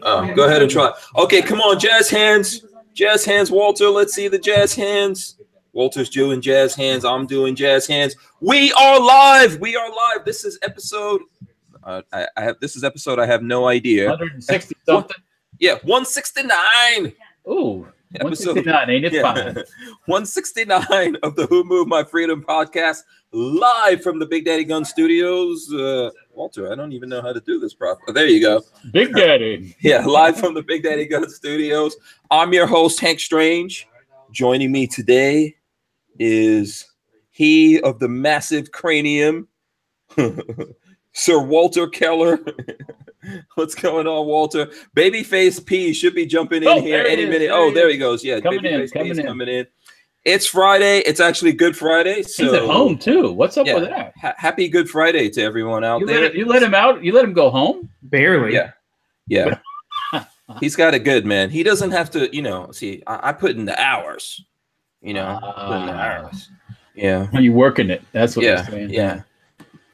Go ahead and try. Okay, come on, jazz hands. Jazz hands, Walter. Let's see the jazz hands. Walter's doing jazz hands. I'm doing jazz hands. We are live. We are live. This is episode. This is episode. I have no idea. 160 something. Yeah, 169. Ooh, 169. Ain't it fine? 169 of the Who Moved My Freedom podcast, live from the Big Daddy Gun Studios. Walter, I don't even know how to do this properly. There you go. Big Daddy. Yeah, live from the Big Daddy Gun Studios. I'm your host, Hank Strange. Joining me today is he of the massive cranium, Sir Walter Keller. What's going on, Walter? BabyFace P should be jumping in here any minute. Oh, there he goes. Yeah, BabyFace P is coming in. It's Friday. It's actually Good Friday. So he's at home too. What's up with that? Happy Good Friday to everyone out there. You let him out? You let him go home? Barely. Yeah. He's got it good, man. He doesn't have to, see, I put in the hours. Put in the hours. Yeah. Are you working it? That's what I'm saying. Yeah.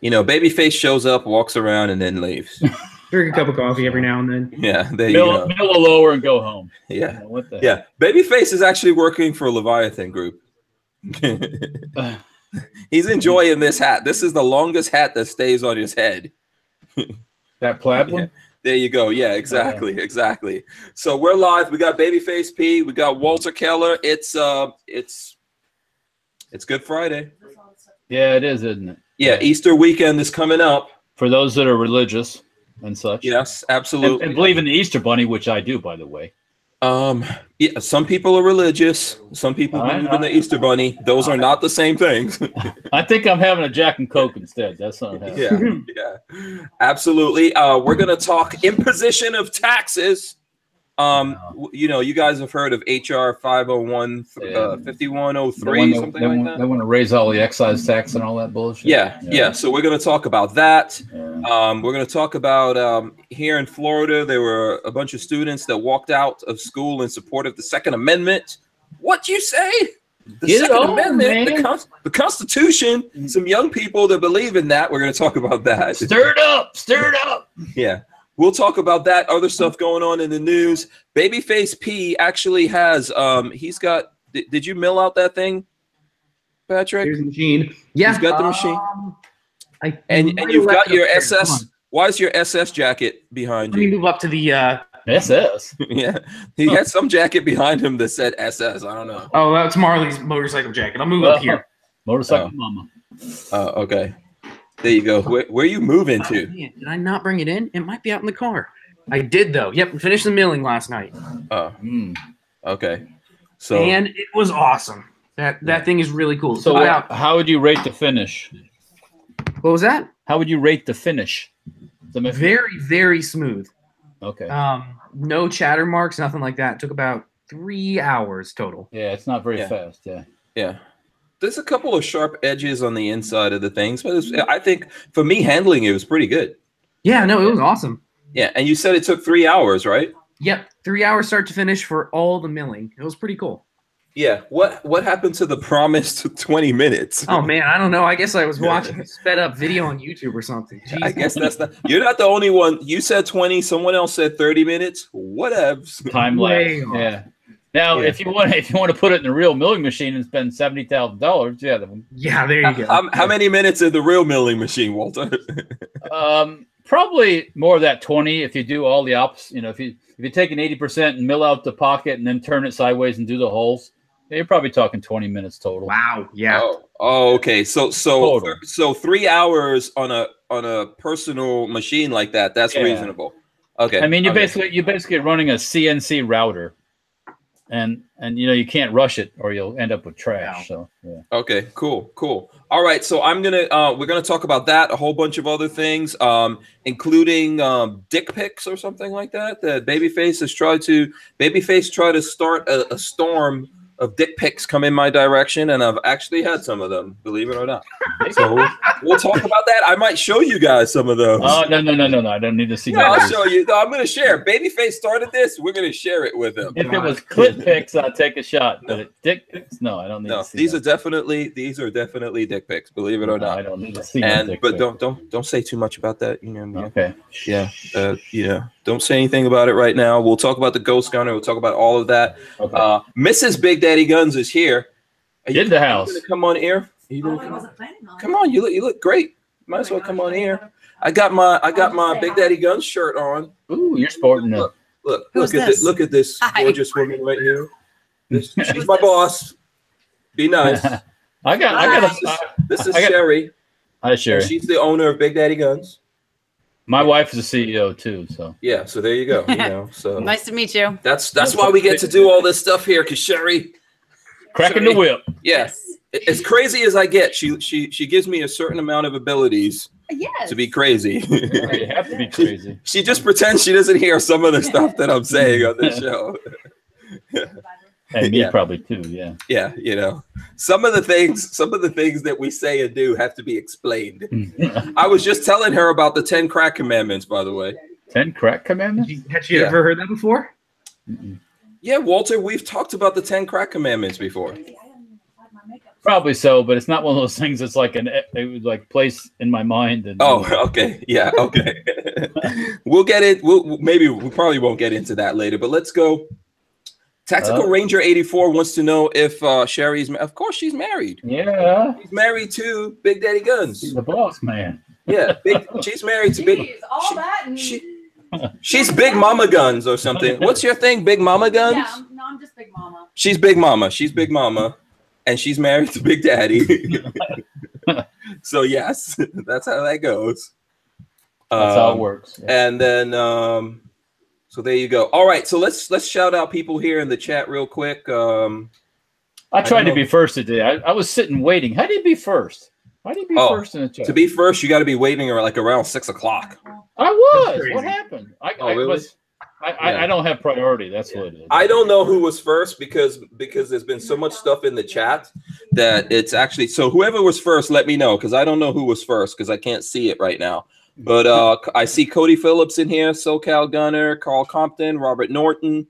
BabyFace shows up, walks around, and then leaves. Drink a cup of coffee every now and then. Yeah, there you go. Mill a lower and go home. Yeah. What the heck? BabyFace is actually working for Leviathan Group. He's enjoying this hat. This is the longest hat that stays on his head. That plaid one? There you go. Yeah, exactly. So we're live. We got BabyFace P. We got Walter Keller. It's Good Friday. Yeah, it is, isn't it? Yeah, Easter weekend is coming up. For those that are religious and such. Yes, absolutely. And believe in the Easter Bunny, which I do, by the way. Yeah, some people are religious. Some people believe in the Easter Bunny. Those are not the same things. I think I'm having a Jack and Coke instead. That's not happening. Yeah, absolutely. We're gonna talk imposition of taxes. You guys have heard of HR 501 5103, something like that. They want to raise all the excise tax and all that bullshit. Yeah. So we're going to talk about that. Yeah. We're going to talk about here in Florida, there were a bunch of students that walked out of school in support of the Second Amendment. What you say? The Second Amendment, the Constitution. Some young people that believe in that. We're going to talk about that. Stir it up. Yeah. We'll talk about that, other stuff going on in the news. BabyFace P actually has, he's got, did you mill out that thing, Patrick? Here's the machine. Yeah. He's got the machine. And you've got your SS. Why is your SS jacket behind you? Let me move up to the SS. Yeah. He had some jacket behind him that said SS. I don't know. Oh, that's Marley's motorcycle jacket. I'll move up here. Motorcycle mama. Okay. There you go. Where are you moving to? Man, did I not bring it in? It might be out in the car. I did, though. Yep, we finished the milling last night. Oh, okay. And it was awesome. That thing is really cool. So how would you rate the finish? What was that? How would you rate the finish? Very, very smooth. Okay. No chatter marks, nothing like that. It took about 3 hours total. Yeah, it's not very fast. Yeah. There's a couple of sharp edges on the inside of the things, but I think for me handling it was pretty good. Yeah, no, it was awesome. Yeah, and you said it took 3 hours, right? Yep, 3 hours start to finish for all the milling. It was pretty cool. Yeah, what happened to the promised 20 minutes? Oh man, I don't know. I guess I was watching a sped up video on YouTube or something. Jeez. I guess that's not. You're not the only one. You said 20. Someone else said 30 minutes. Whatevs. Time lapse. Yeah. Now, if you want to put it in a real milling machine and spend $70,000, there you go. How many minutes in the real milling machine, Walter? Probably more of that 20 if you do all the opposite. If you take an 80% and mill out the pocket and then turn it sideways and do the holes, you're probably talking 20 minutes total. Wow. Yeah. Oh, okay. So 3 hours on a personal machine like that, that's reasonable. Okay. I mean, you're basically running a CNC router. And you can't rush it or you'll end up with trash. So Okay, cool. All right, so we're gonna talk about that, a whole bunch of other things, including dick pics or something like that. That BabyFace tried to start a storm of dick pics come in my direction, and I've actually had some of them, believe it or not. So we'll talk about that. I might show you guys some of those. Oh, no. I don't need to see that. I'll show you. No, I'm going to share. Babyface started this. We're going to share it with him. If it was clit pics, I'd take a shot. But dick pics, no, I don't need to see these are definitely dick pics, believe it or not. I don't need to see but don't say too much about that. You know. Okay. Yeah. Don't say anything about it right now. We'll talk about the Ghost Gunner. We'll talk about all of that. Okay. Mrs. Big Daddy Guns is here. In the house. Come on air. Come on, you look great. Might as well come on here. I got my Big Daddy Guns shirt on. Ooh, you're sporting it. Look at this gorgeous woman right here. She's my boss. Be nice. This is Sherry. Hi, Sherry. She's the owner of Big Daddy Guns. My wife is the CEO too, so yeah. So there you go. You know, so nice to meet you. That's why we get to do all this stuff here, because Sherry cracking the whip. Yes. As crazy as I get, she gives me a certain amount of abilities to be crazy. You have to be crazy. She just pretends she doesn't hear some of the stuff that I'm saying on this show. And me probably too, yeah. Yeah, you know. Some of the things that we say and do have to be explained. I was just telling her about the 10 crack commandments, by the way. 10 crack commandments? Had she ever heard that before? Yeah, Walter, we've talked about the 10 crack commandments before. Probably so, but it's not one of those things that's like it was like place in my mind. And okay. Yeah, okay. We'll get it. We probably won't get into that later, but let's go. Tactical Ranger 84 wants to know if Sherry's, of course she's married. Yeah. She's married to Big Daddy Guns. She's the boss man. Yeah, she's married to Big. She's Big Mama Guns or something. What's your thing, Big Mama Guns? Yeah, no, I'm just Big Mama. She's Big Mama. She's Big Mama. And she's married to Big Daddy. So yes, that's how that goes. That's how it works. Yeah. And then so there you go. All right, so let's shout out people here in the chat real quick. I tried to be first today. I was sitting waiting. How do you be first? Why do you be first in the chat? To be first, you got to be waiting around 6 o'clock. I was. What happened? Really? I don't have priority. That's what it is. I don't know who was first because there's been so much stuff in the chat that it's actually, so whoever was first, let me know, because I don't know who was first because I can't see it right now. But I see Cody Phillips in here, SoCal Gunner, Carl Compton, Robert Norton,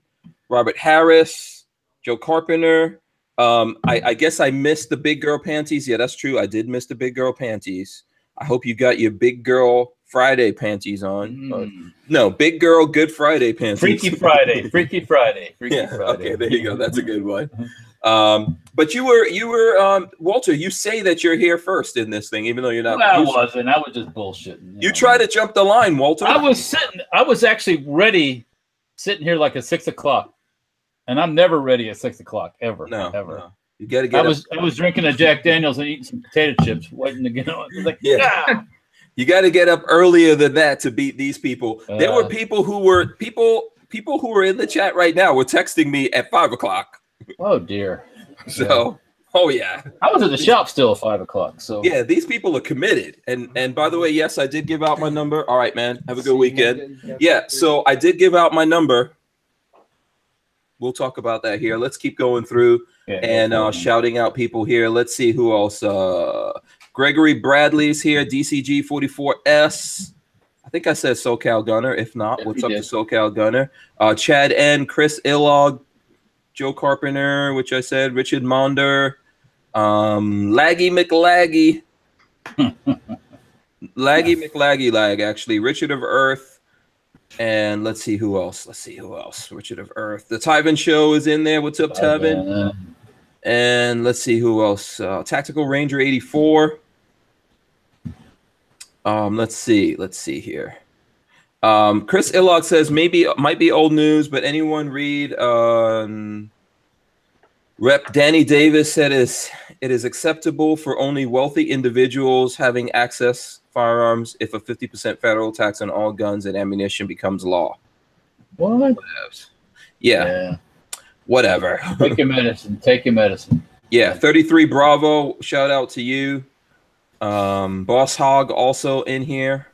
Robert Harris, Joe Carpenter. I guess I missed the big girl panties. Yeah, that's true. I did miss the big girl panties. I hope you got your big girl Friday panties on. No, big girl Good Friday panties. Freaky Friday. Freaky Friday. Freaky Friday. Okay, there you go. That's a good one. But you were Walter, you say that you're here first in this thing, even though you're not. Well, I wasn't. I was just bullshitting. You try to jump the line, Walter. I was actually ready, sitting here like at 6 o'clock. And I'm never ready at 6 o'clock, ever. No. Ever. You got to get I was drinking a Jack Daniels and eating some potato chips, waiting to get on. Like, yeah. You got to get up earlier than that to beat these people. There were people who were in the chat right now were texting me at 5 o'clock. Oh dear. So, oh yeah. I was at the shop still at 5 o'clock. So yeah, these people are committed. And by the way, yes, I did give out my number. All right, man. Have a good weekend. Yeah. So I did give out my number. We'll talk about that here. Let's keep going through and shouting out people here. Let's see who else. Gregory Bradley's here. DCG 44S. I think I said SoCal Gunner. If not, what's up to SoCal Gunner? Chad N. Chris Illog. Joe Carpenter, which I said. Richard Monder. Laggy McLaggy. Laggy McLaggy Lag, actually. Richard of Earth. And let's see who else. Richard of Earth. The Tyven Show is in there. What's up, Tyven? And let's see who else. Tactical Ranger 84. Let's see here. Chris Illog says might be old news, but anyone read Rep Danny Davis said it is acceptable for only wealthy individuals having access firearms if a 50% federal tax on all guns and ammunition becomes law. What? Yeah. Whatever. Take your medicine. Take your medicine. Yeah. 33 Bravo. Shout out to you. Boss Hog also in here.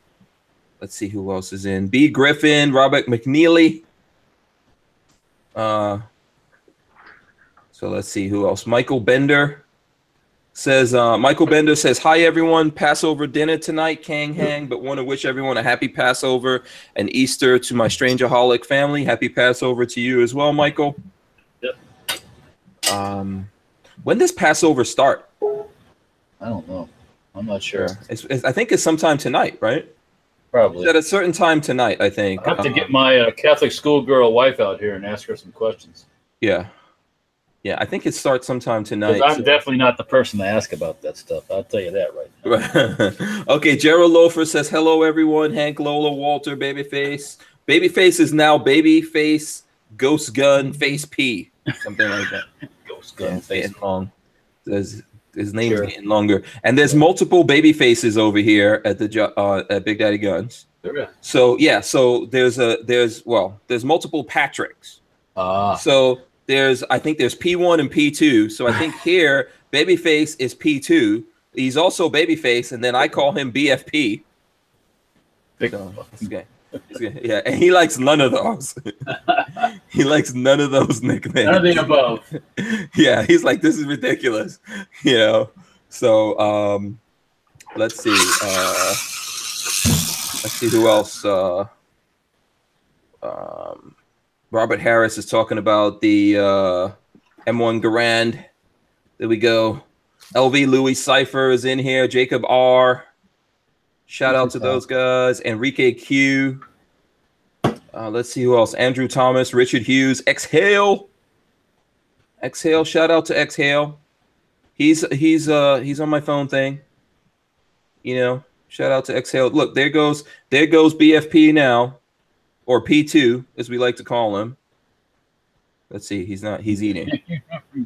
Let's see who else is in. B. Griffin. Robert McNeely. So So let's see who else. Michael Bender says, hi, everyone. Passover dinner tonight, Kang Hang, but want to wish everyone a happy Passover and Easter to my Strangerholic family. Happy Passover to you as well, Michael. Yep. When does Passover start? I don't know. I'm not sure. I think it's sometime tonight, right? Probably. It's at a certain time tonight, I think. I have to get my Catholic schoolgirl wife out here and ask her some questions. Yeah. Yeah, I think it starts sometime tonight. I'm definitely not the person to ask about that stuff. I'll tell you that right now. Okay, Gerald Loafer says, hello, everyone. Hank, Lola, Walter, Babyface. Babyface is now Babyface, Ghost Gun, Face P. Something like that. Ghost Gun, Face long. His name's getting longer. And there's multiple baby faces over here at the at Big Daddy Guns. Sure. So yeah, so there's multiple Patricks. So I think there's P1 and P2. So I think here Babyface is P2. He's also Babyface, and then I call him BFP. Okay. Yeah, and he likes none of those. He likes none of those nicknames. None of the above. Yeah, he's like, this is ridiculous. You know. So let's see. Let's see who else. Robert Harris is talking about the M1 Garand. There we go. LV Louis Cypher is in here. Jacob R. Shout out to those guys. Enrique Q. Let's see who else. Andrew Thomas, Richard Hughes, Exhale. Exhale. Shout out to Exhale. He's on my phone thing. You know, shout out to Exhale. Look, there goes BFP now, or P2 as we like to call him. Let's see. He's eating.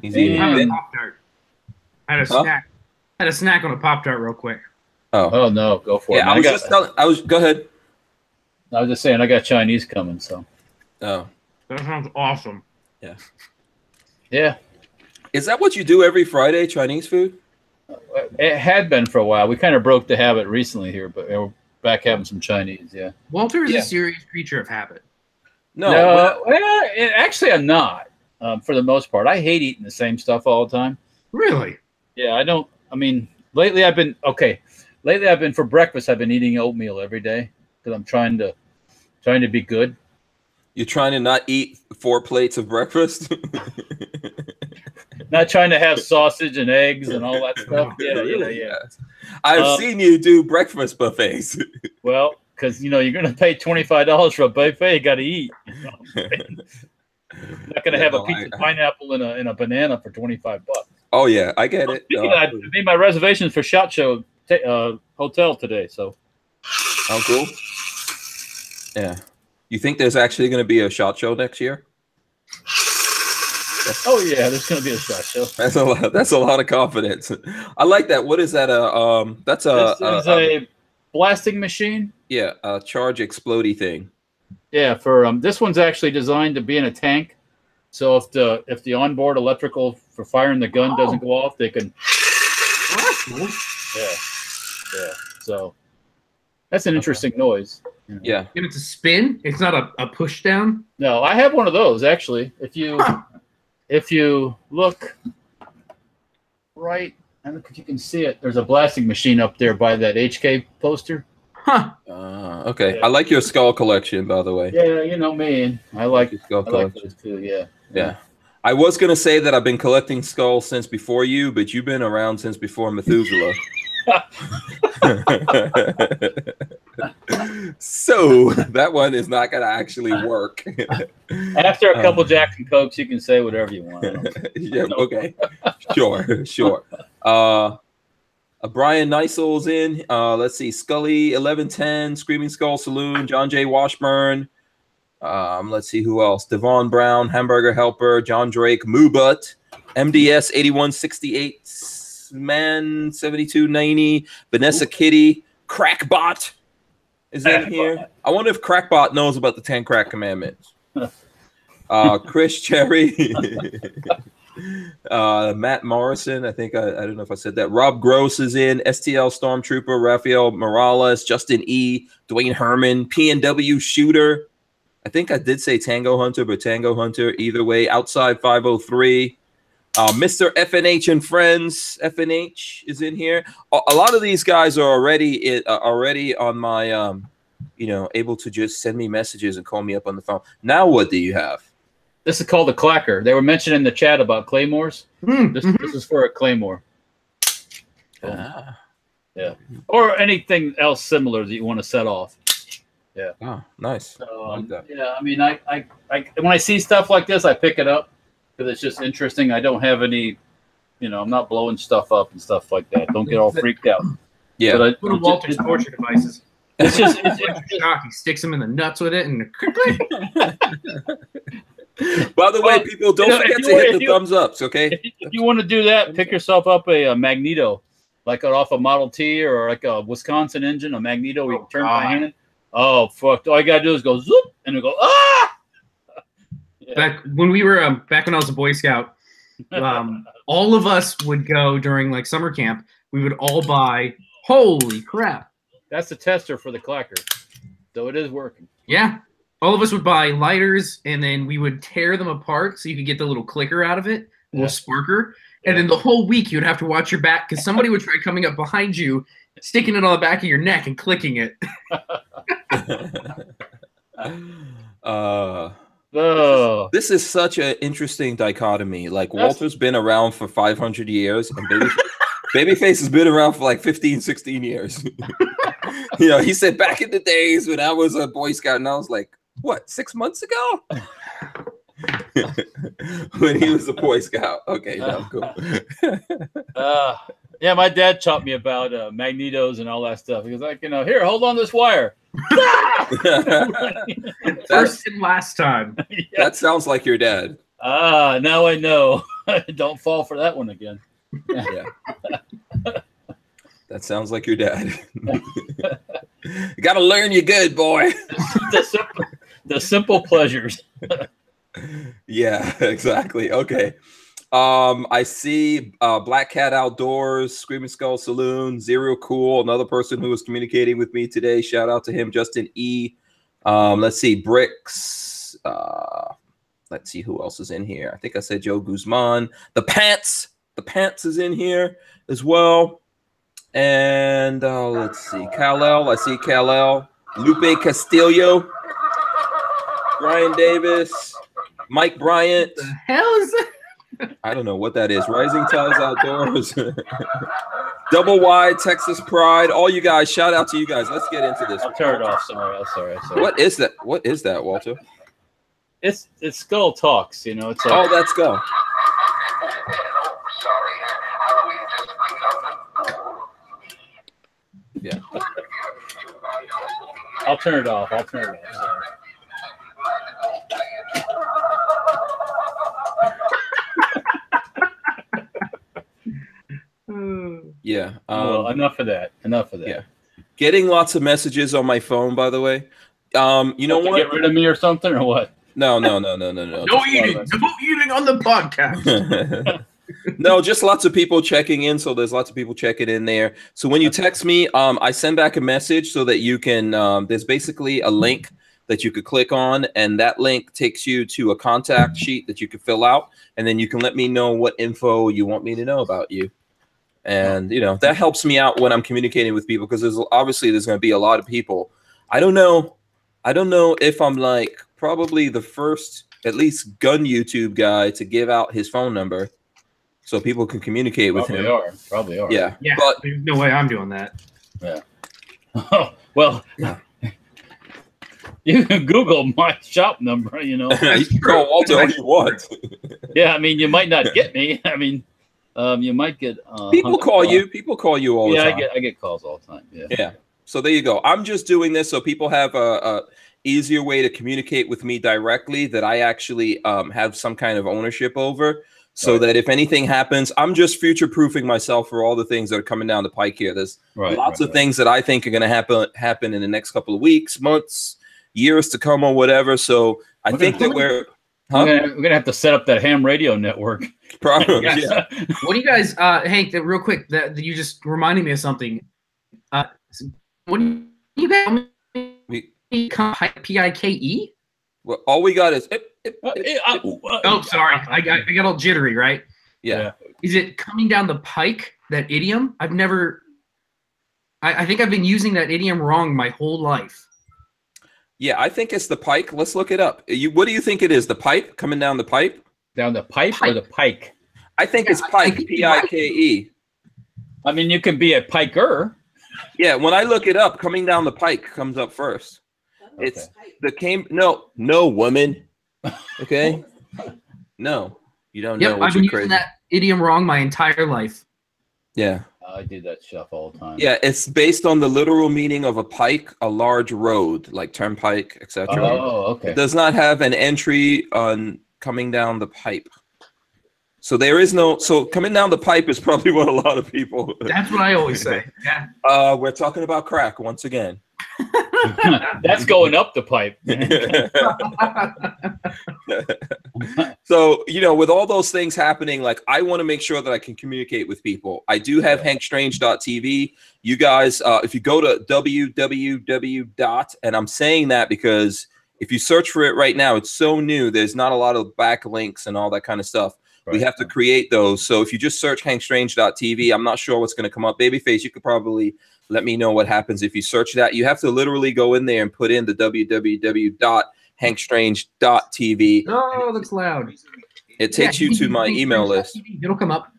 He's eating. I had a snack. I had a snack on a Pop-Tart real quick. Oh no, go for it. Yeah, go ahead. I was just saying I got Chinese coming, so. Oh. That sounds awesome. Yeah. Yeah. Is that what you do every Friday, Chinese food? It had been for a while. We kind of broke the habit recently here, but we're back having some Chinese, yeah. Walter is a serious creature of habit. No, actually I'm not, for the most part. I hate eating the same stuff all the time. Really? Yeah, lately I've been for breakfast, I've been eating oatmeal every day because I'm trying to be good. You're trying to not eat 4 plates of breakfast? Not trying to have sausage and eggs and all that stuff. Yeah. I've seen you do breakfast buffets. Well, because, you're going to pay $25 for a buffet, you got to eat. You're not going to have a piece of pineapple and a banana for $25. Oh, yeah, I get it. I made my reservations for SHOT Show hotel today, so. Oh, cool. Yeah. You think there's actually going to be a SHOT Show next year? Oh yeah, there's going to be a SHOT Show. That's a lot. That's a lot of confidence. I like that. What is that? This is a blasting machine. Yeah, a charge explodey thing. Yeah, for this one's actually designed to be in a tank. So if the onboard electrical for firing the gun doesn't go off, they can. Oh, that's cool. Yeah. So that's an interesting noise. Yeah. And it's a spin. It's not a push down. No, I have one of those actually. If you look right, I don't know if you can see it. There's a blasting machine up there by that HK poster. Huh. Okay. Yeah. I like your skull collection, by the way. Yeah, you know me. I like your skull collection those too. Yeah. I was gonna say that I've been collecting skulls since before you, but you've been around since before Methuselah. So that one is not gonna actually work. After a couple Jackson Cokes, you can say whatever you want. Yeah, okay. Sure. Brian Neisel's in. Let's see. Scully 1110, Screaming Skull Saloon, John J. Washburn. Let's see who else. Devon Brown, Hamburger Helper, John Drake, Moobutt, MDS 8168, Man 7290, Vanessa Kitty, Crackbot is in here. I wonder if Crackbot knows about the 10 Crack Commandments. Chris Cherry, Matt Morrison. I think I don't know if I said that. Rob Gross is in. STL Stormtrooper, Rafael Morales, Justin E, Dwayne Herman, PNW Shooter. I think I did say Tango Hunter, but Tango Hunter either way. Outside 503. Mr. FNH and Friends. FNH is in here. A lot of these guys are already on my, able to just send me messages and call me up on the phone. Now, what do you have? This is called a clacker. They were mentioning in the chat about claymores. This is for a claymore. Yeah, or anything else similar that you want to set off. Yeah. Oh, nice. So, I like that. Yeah, I mean, I when I see stuff like this, I pick it up because it's just interesting. I don't have any, I'm not blowing stuff up and stuff like that. Don't get all freaked out. Yeah. One of Walter's torture devices. It's just shock. He sticks him in the nuts with it, and by the way, people, don't forget to hit the thumbs ups. Okay. If you want to do that, pick yourself up a magneto, like off a Model T or like a Wisconsin engine, a magneto. You can turn by hand. Oh fuck! All you gotta do is go zoop, and it go ah. Yeah. Back when I was a Boy Scout, all of us would go during like summer camp. We would all buy. Holy crap! That's the tester for the clacker, so it is working. Yeah, all of us would buy lighters, and then we would tear them apart so you could get the little clicker out of it, a little sparker. And then the whole week you'd have to watch your back because somebody would try coming up behind you, sticking it on the back of your neck and clicking it. This is such an interesting dichotomy. Like Walter's been around for 500 years, and BabyFace has been around for like 15, 16 years. He said back in the days when I was a Boy Scout, and I was like, what, 6 months ago? When he was a Boy Scout. Okay, no, cool. Yeah, my dad taught me about magnetos and all that stuff. He was like, here, hold on this wire. First and last time. Yeah. That sounds like your dad. Now I know. Don't fall for that one again. Yeah. That sounds like your dad. You got to learn you good, boy. The simple pleasures. Yeah, exactly. Okay. I see Black Cat Outdoors, Screaming Skull Saloon, Zero Cool, another person who was communicating with me today. Shout out to him, Justin E. Let's see, Bricks. Let's see who else is in here. I think I said Joe Guzman. The Pants is in here as well. And let's see, Kal-El. I see Kal-El. Lupe Castillo. Brian Davis. Mike Bryant. What the hell is that? I don't know what that is. Rising Tides Outdoors. Double Wide, Texas Pride. All you guys, shout out to you guys. Let's get into this. I'll turn it off. Sorry. What is that? What is that, Walter? It's Skull Talks. It's like, oh, let's go. Yeah. I'll turn it off. Yeah. Well, enough of that. Yeah. Getting lots of messages on my phone, by the way. You know what? Get rid of me or something, or what? No. No eating. No eating on the podcast. No, just lots of people checking in. So there's lots of people checking in there. So when you text me, I send back a message so that you can. There's basically a link that you could click on, and that link takes you to a contact sheet that you can fill out, and then you can let me know what info you want me to know about you. And that helps me out when I'm communicating with people, because there's going to be a lot of people. I don't know if I'm like probably the first, at least, gun YouTube guy to give out his phone number so people can communicate with him. Probably are. Yeah, but there's no way I'm doing that. Yeah. Oh, well, you can Google my shop number. You can call Walter all you want. Yeah, I mean, you might not get me. I mean. You might get people call you. People call you all the time. Yeah, I get calls all the time. Yeah. So there you go. I'm just doing this so people have a easier way to communicate with me directly that I actually have some kind of ownership over. So that if anything happens, I'm just future-proofing myself for all the things that are coming down the pike here. There's lots of things that I think are going to happen in the next couple of weeks, months, years to come, or whatever. So I think that we're gonna have to set up that ham radio network. Probably. Yeah. What do you guys, Hank? Real quick, that you just reminded me of something. What do you guys? PIKE? Well, all we got is. Oh, sorry. I got all jittery, right? Yeah. Is it coming down the pike, that idiom? I've never. I think I've been using that idiom wrong my whole life. Yeah, I think it's the pike. Let's look it up. What do you think it is? The pipe coming down the pipe? Down the pipe or the pike? I think it's pike. P-I-K-E. I mean, you can be a piker. Yeah, when I look it up, coming down the pike comes up first. Okay. It's no woman. Okay, no, you don't know. I've been using that idiom wrong my entire life. Yeah. I do that stuff all the time. Yeah, it's based on the literal meaning of a pike, a large road, like turnpike, etc. Oh, okay. It does not have an entry on coming down the pipe. So there is no. So coming down the pipe is probably what a lot of people. That's what I always say. Yeah. We're talking about crack once again. That's going up the pipe. So, with all those things happening, like I want to make sure that I can communicate with people. I do have hankstrange.tv. You guys, if you go to www. And I'm saying that because if you search for it right now, it's so new. There's not a lot of backlinks and all that kind of stuff. Right. We have to create those. So if you just search hankstrange.tv, I'm not sure what's going to come up. Babyface, you could probably let me know what happens if you search that. You have to literally go in there and put in the www.hankstrange.tv. Oh, that's loud. It takes you to my email list. It'll come up.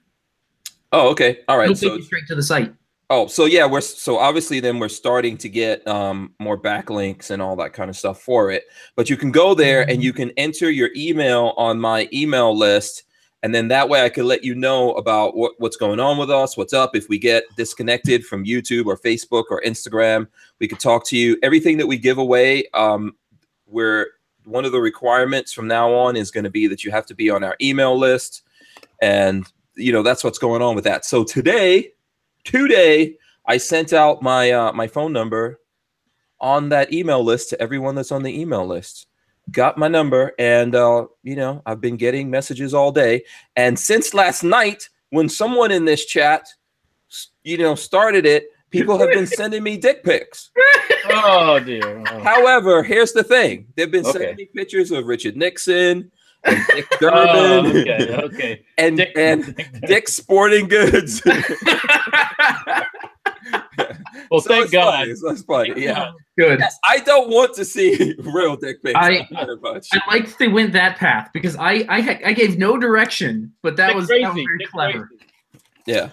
Oh, okay. All right. It'll take you straight to the site. Oh, so yeah, so obviously then we're starting to get more backlinks and all that kind of stuff for it. But you can go there and you can enter your email on my email list. And then that way I can let you know about what's going on with us, what's up. If we get disconnected from YouTube or Facebook or Instagram, we could talk to you. Everything that we give away, one of the requirements from now on is going to be that you have to be on our email list. And, that's what's going on with that. So today, I sent out my phone number on that email list to everyone that's on the email list. Got my number, and I've been getting messages all day. And since last night, when someone in this chat, started it, people have been sending me dick pics. Oh dear. Oh. However, here's the thing: they've been sending me pictures of Richard Nixon and Dick Durbin, and Dick Sporting Goods. Well, so thank God. That's funny. Yeah. Good. Yes, I don't want to see real dick pics. I liked they went that path because I gave no direction, but that was very clever. Crazy. Yeah.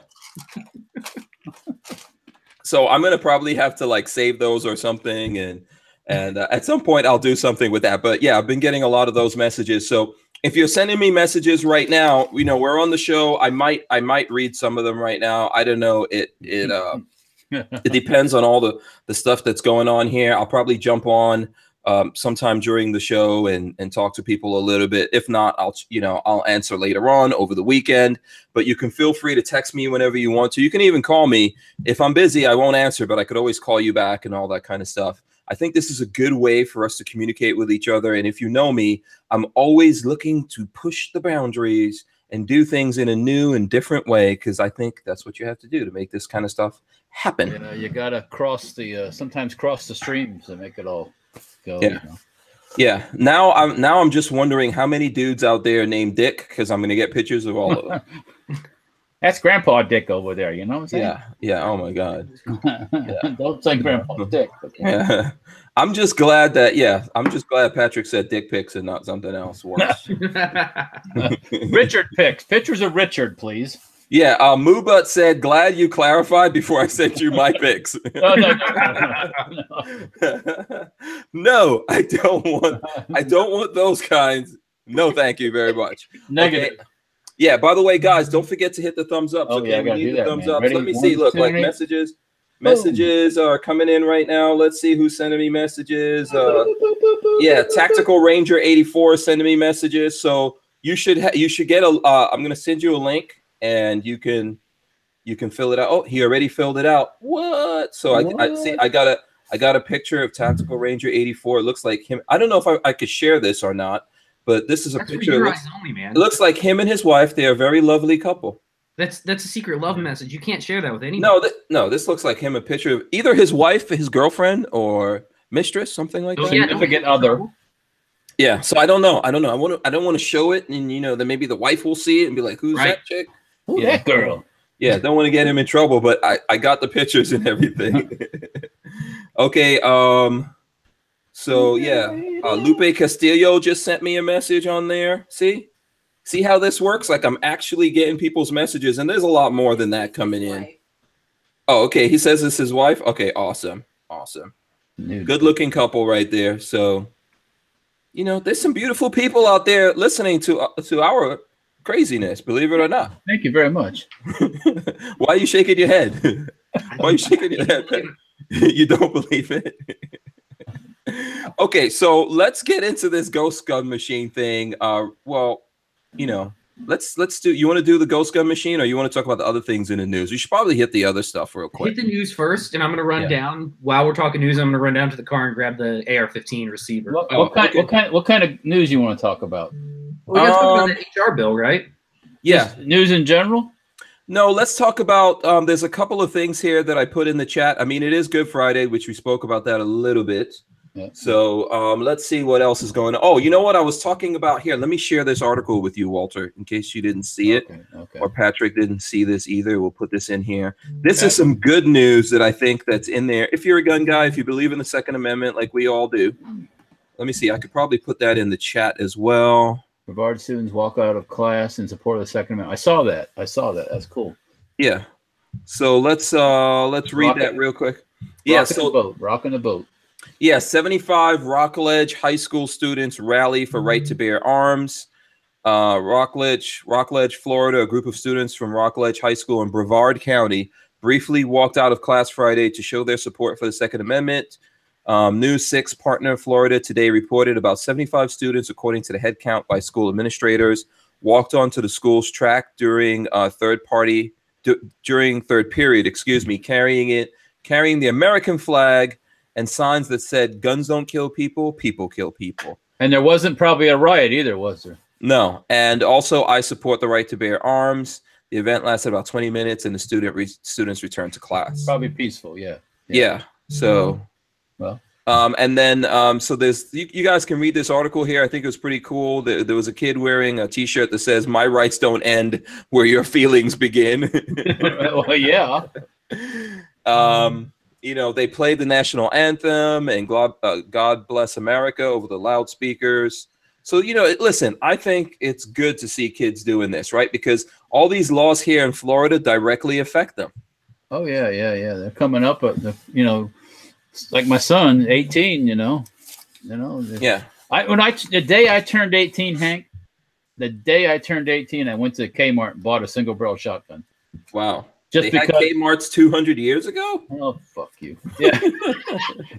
So I'm gonna probably have to save those or something, and at some point I'll do something with that. But yeah, I've been getting a lot of those messages. So if you're sending me messages right now, we're on the show. I might read some of them right now. I don't know. It depends on all the stuff that's going on here. I'll probably jump on sometime during the show and talk to people a little bit. If not, I'll answer later on over the weekend. But you can feel free to text me whenever you want to. You can even call me. If I'm busy, I won't answer, but I could always call you back and all that kind of stuff. I think this is a good way for us to communicate with each other. And if you know me, I'm always looking to push the boundaries and do things in a new and different way, because I think that's what you have to do to make this kind of stuff happen. You gotta sometimes cross the streams to make it all go. Yeah. Yeah. Now I'm just wondering how many dudes out there named Dick, because I'm gonna get pictures of all of them. That's Grandpa Dick over there, you know what I'm saying? Yeah. Oh my God. Yeah. Don't say Grandpa Dick. Yeah. I'm just glad Patrick said dick pics and not something else worse. Richard pics. Pictures of Richard, please. Yeah, Moobut said, glad you clarified before I sent you my pics. No, I don't want those kinds. No, thank you very much. Negative. Okay. Yeah, by the way, guys, don't forget to hit the thumbs up. Oh, yeah, we need the thumbs up. Ready? Let me see. Look, messages are coming in right now. Let's see who's sending me messages. Yeah, Tactical Ranger 84 is sending me messages. So you should get a. I'm gonna send you a link, and you can fill it out. Oh, he already filled it out. What? So I see. I got a picture of Tactical Ranger 84. It looks like him. I don't know if I could share this or not, but this is a picture. It looks like him and his wife. They are a very lovely couple. That's a secret love message. You can't share that with anyone. No, this looks like him, a picture of either his wife, his girlfriend, or mistress, something like that. Significant other. Yeah, so I don't know. I don't want to show it, and then maybe the wife will see it and be like, "Who's that chick? Who's that girl?" Yeah, don't want to get him in trouble, but I got the pictures and everything. Okay, so yeah, Lupe Castillo just sent me a message on there. See how this works? Like I'm actually getting people's messages, and there's a lot more than that coming in. Oh, okay. He says it's his wife. Okay, awesome. Good looking couple right there. So, there's some beautiful people out there listening to our craziness, believe it or not. Thank you very much. Why are you shaking your head? Why are you shaking your head? You don't believe it? Okay, so let's get into this ghost gun machine thing. Let's do. You want to do the ghost gun machine, or you want to talk about the other things in the news? We should probably hit the other stuff real quick. Hit the news first, and I'm going to run down while we're talking news. I'm going to run down to the car and grab the AR-15 receiver. What kind of news you want to talk about? We got to talk about the HR bill, right? Yeah, just news in general. No, let's talk about. There's a couple of things here that I put in the chat. I mean, it is Good Friday, which we spoke about that a little bit. Yeah. So let's see what else is going on. Oh, you know what I was talking about here? Let me share this article with you, Walter, in case you didn't see it, or Patrick didn't see this either. We'll put this in here. This is some good news that I think that's in there. If you're a gun guy, if you believe in the Second Amendment, like we all do. Let me see. I could probably put that in the chat as well. Brevard students walk out of class in support of the Second Amendment. I saw that. That's cool. Yeah. So let's read that real quick. Rocking the boat. Yeah, 75 Rockledge High School students rally for right to bear arms. Rockledge, Florida, a group of students from Rockledge High School in Brevard County briefly walked out of class Friday to show their support for the Second Amendment. News 6 partner Florida today reported about 75 students, according to the head count by school administrators, walked onto the school's track during third period, carrying the American flag and signs that said guns don't kill people, people kill people. And there wasn't probably a riot either, was there? No. And also, I support the right to bear arms. The event lasted about 20 minutes, and the students returned to class. Probably peaceful, yeah. So, well, and then so there's you guys can read this article here. I think it was pretty cool. There was a kid wearing a T-shirt that says "My rights don't end where your feelings begin." Well, yeah. They played the national anthem and God Bless America over the loudspeakers. So, listen, I think it's good to see kids doing this, right? Because all these laws here in Florida directly affect them. Oh, yeah. They're coming up, like my son, 18, Yeah. The day I turned 18, Hank, I went to Kmart and bought a single barrel shotgun. Wow. Just because Kmart's 200 years ago? Oh, fuck you. Yeah.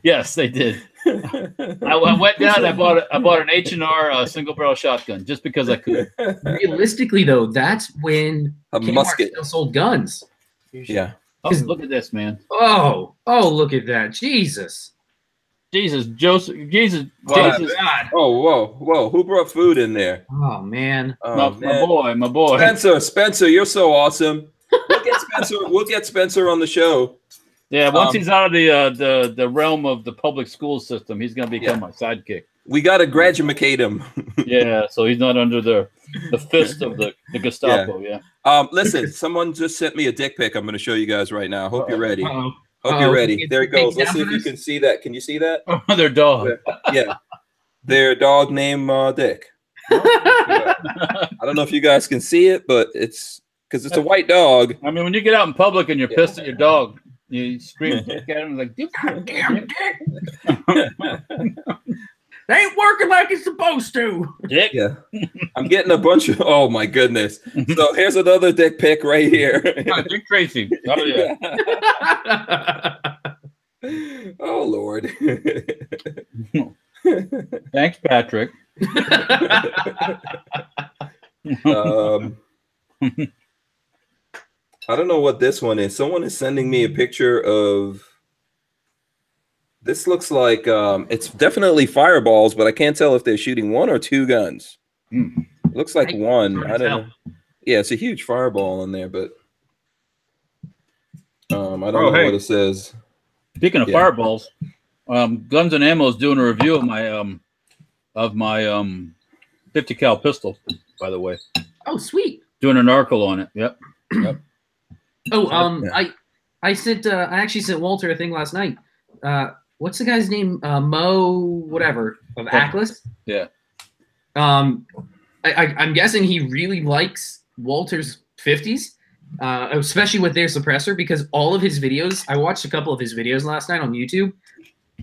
Yes, they did. I went down. I bought an H&R single barrel shotgun just because I could. Realistically, though, that's when Kmart still sold guns. Yeah. Oh, look at this, man. Oh, look at that. Jesus. Joseph. Jesus. God. Oh, whoa. Who brought food in there? Oh, man. My boy. Spencer, you're so awesome. We'll get Spencer on the show. Yeah, once he's out of the realm of the public school system, he's going to become my sidekick. We got to graduate him. Yeah, so he's not under the fist of the Gestapo. Yeah. Listen, someone just sent me a dick pic. I'm going to show you guys right now. Hope you're ready. Uh-oh. Hope you're ready. There it goes. Let's see if you can see that. Can you see that? Oh, their dog. Yeah. Their dog named Dick. I don't know if you guys can see it, but it's because it's a white dog. I mean, when you get out in public and you're pissed at your dog, you scream dick at him like, "Damn dick!" They ain't working like it's supposed to. Dick. Yeah. I'm getting a bunch of. Oh my goodness. So here's another dick pic right here. Dick Tracy. Oh yeah. Oh Lord. Thanks, Patrick. I don't know what this one is. Someone is sending me a picture of. This looks like it's definitely fireballs, but I can't tell if they're shooting one or two guns. Looks like one. I don't know. Yeah, it's a huge fireball in there, but I don't know what it says. Speaking of fireballs, Guns and Ammo is doing a review of my of my 50 cal pistol, by the way. Oh, sweet. Doing an article on it. Yep. Oh, I actually sent Walter a thing last night. What's the guy's name? Mo whatever of Atlas. Yeah. I'm guessing he really likes Walter's 50s, especially with their suppressor, because all of his videos, I watched a couple of his videos last night on YouTube.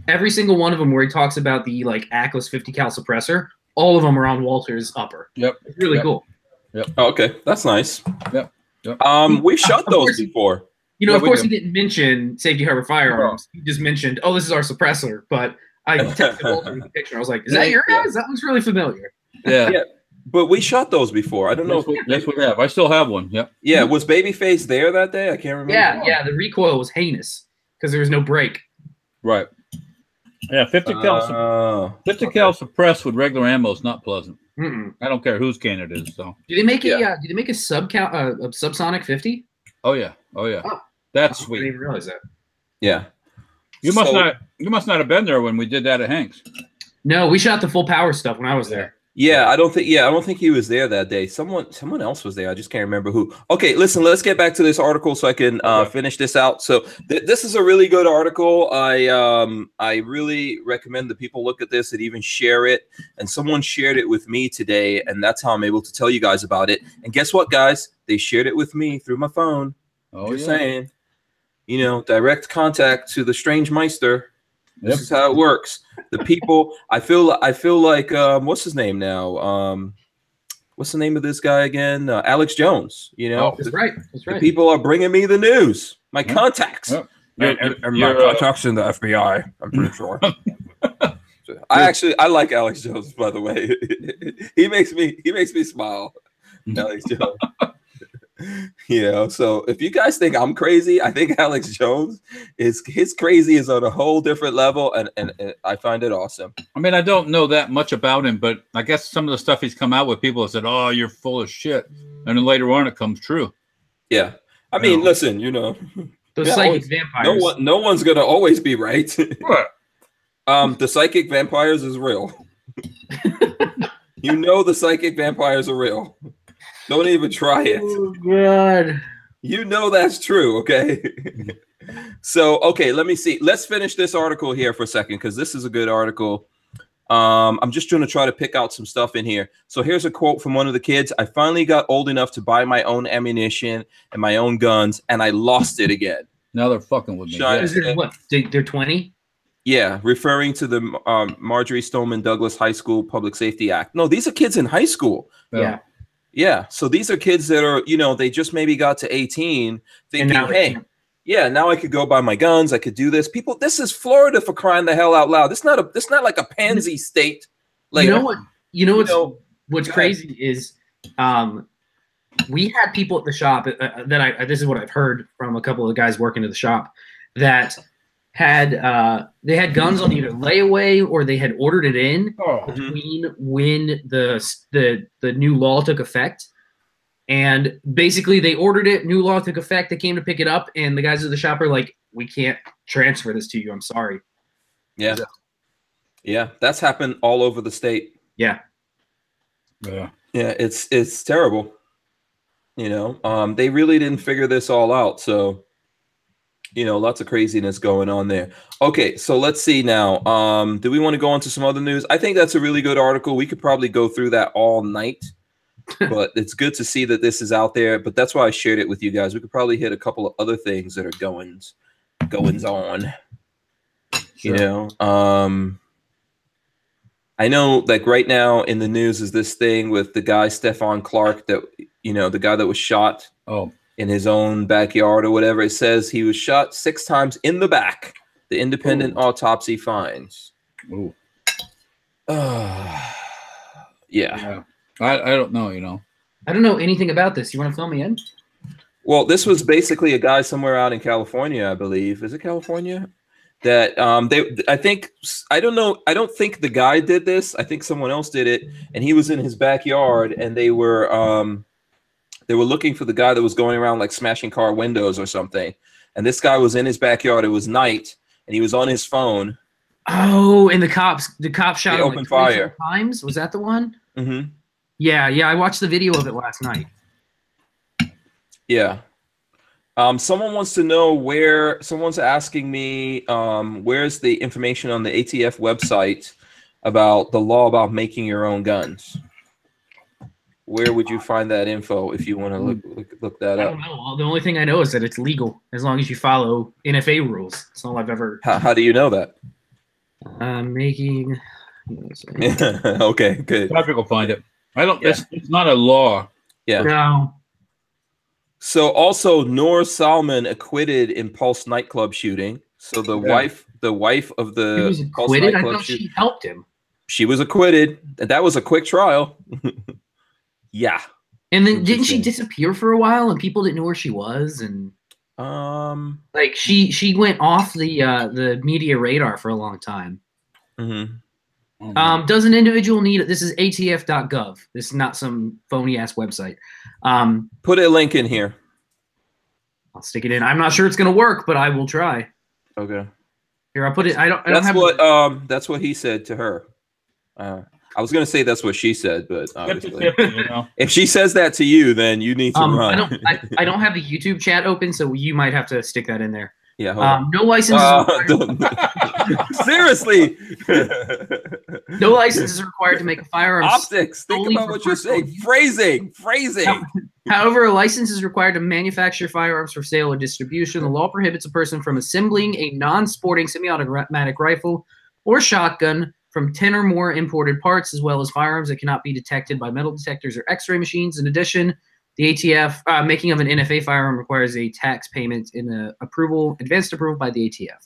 Every single one of them where he talks about the Atlas 50 cal suppressor, all of them are on Walter's upper. Yep. It's really cool. Yep. Oh, okay, that's nice. Yep. We've shot those before. Of course, he didn't mention Safety Harbor Firearms. He just mentioned, oh, this is our suppressor. But I texted Walter with the picture. I was like, is that your guys? That looks really familiar. Yeah. But we shot those before. I don't know. Yes, we have. I still have one. Yep. Yeah. Was BabyFace there that day? I can't remember. Yeah. The recoil was heinous because there was no brake. Right. Yeah. 50 cal suppressed with regular ammo is not pleasant. I don't care whose can it is. So. Did they make a subsonic 50? Oh yeah. That's sweet. I didn't even realize that. Yeah. You must not have been there when we did that at Hank's. No, we shot the full power stuff when I was there. Yeah, I don't think he was there that day. Someone else was there. I just can't remember who. Okay, listen, let's get back to this article so I can finish this out. So this is a really good article. I really recommend that people look at this and even share it. And someone shared it with me today, and that's how I'm able to tell you guys about it. And guess what, guys? They shared it with me through my phone. Oh, just saying. Direct contact to the Strange Meister. This is how it works. The people, I feel like what's his name now? What's the name of this guy again? Alex Jones. That's right. The people are bringing me the news. My contacts. And my contacts in the FBI. I'm pretty sure. I like Alex Jones, by the way. he makes me smile. Alex Jones. So if you guys think I'm crazy, I think Alex Jones his crazy is on a whole different level, and I find it awesome. I mean, I don't know that much about him, but I guess some of the stuff he's come out with, people have said, "Oh, you're full of shit," and then later on, it comes true. Yeah, I mean, listen, those psychic vampires. No one's gonna always be right. What? The psychic vampires is real. The psychic vampires are real. Don't even try it. Oh, God. That's true, okay? So, okay, let me see. Let's finish this article here for a second because this is a good article. I'm just going to try to pick out some stuff in here. So here's a quote from one of the kids. I finally got old enough to buy my own ammunition and my own guns, and I lost it again. Now they're fucking with me. What? They're 20? Yeah, referring to the Marjorie Stoneman Douglas High School Public Safety Act. No, these are kids in high school. Yeah. Yeah, so these are kids that are, they just maybe got to 18 thinking, hey, now I could go buy my guns. I could do this. People, this is Florida, for crying the hell out loud. This not like a pansy state. Like, what's crazy is we had people at the shop this is what I've heard from a couple of guys working at the shop that had they had guns on either layaway or they had ordered it in between when the new law took effect. And basically they ordered it, new law took effect, they came to pick it up, and the guys at the shop are like, we can't transfer this to you, I'm sorry. Yeah. Yeah, that's happened all over the state. Yeah. Yeah, it's terrible. They really didn't figure this all out, so lots of craziness going on there. Okay, so let's see now. Do we want to go on to some other news? I think that's a really good article. We could probably go through that all night, but it's good to see that this is out there. But that's why I shared it with you guys. We could probably hit a couple of other things that are goings on. Sure. I know, like right now in the news is this thing with the guy Stephon Clark that the guy that was shot. In his own backyard or whatever. It says he was shot 6 times in the back. The independent autopsy finds. Ooh. Yeah. I don't know, I don't know anything about this. You want to fill me in? Well, this was basically a guy somewhere out in California, I believe. Is it California? That I don't know. I don't think the guy did this. I think someone else did it. And he was in his backyard and they were looking for the guy that was going around like smashing car windows or something. And this guy was in his backyard. It was night and he was on his phone Oh, and the cops shot him opened like fire times. Was that the one? Mm-hmm. Yeah. I watched the video of it last night. Yeah. Someone wants to know someone's asking me, where's the information on the ATF website about the law about making your own guns? Where would you find that info if you want to look that up? I don't know. The only thing I know is that it's legal as long as you follow NFA rules. That's all I've ever. How do you know that? Making. Okay, good. Patrick will find it. I don't. Yeah. It's not a law. Yeah. No. So also, Noor Salman acquitted in Pulse nightclub shooting. So the wife of the He was acquitted. I thought she helped him. She was acquitted, and that was a quick trial. Yeah. And then didn't she disappear for a while, and people didn't know where she was, and like she went off the media radar for a long time. Mm-hmm. Does an individual need it? This is atf.gov. This is not some phony ass website. Put a link in here. I'll stick it in. I'm not sure it's gonna work, but I will try. Okay. Here, I'll put it. I don't have that's what he said to her. I was gonna say that's what she said, but obviously, if she says that to you, then you need to run. I don't have the YouTube chat open, so you might have to stick that in there. Yeah. Hold on. No license. Seriously. No license is required to make a firearm. Optics. Think about what you're saying. Phrasing. However, a license is required to manufacture firearms for sale or distribution. The law prohibits a person from assembling a non-sporting semi-automatic rifle or shotgun from 10 or more imported parts, as well as firearms that cannot be detected by metal detectors or X-ray machines. In addition, the ATF making of an NFA firearm requires a tax payment in the advanced approval by the ATF.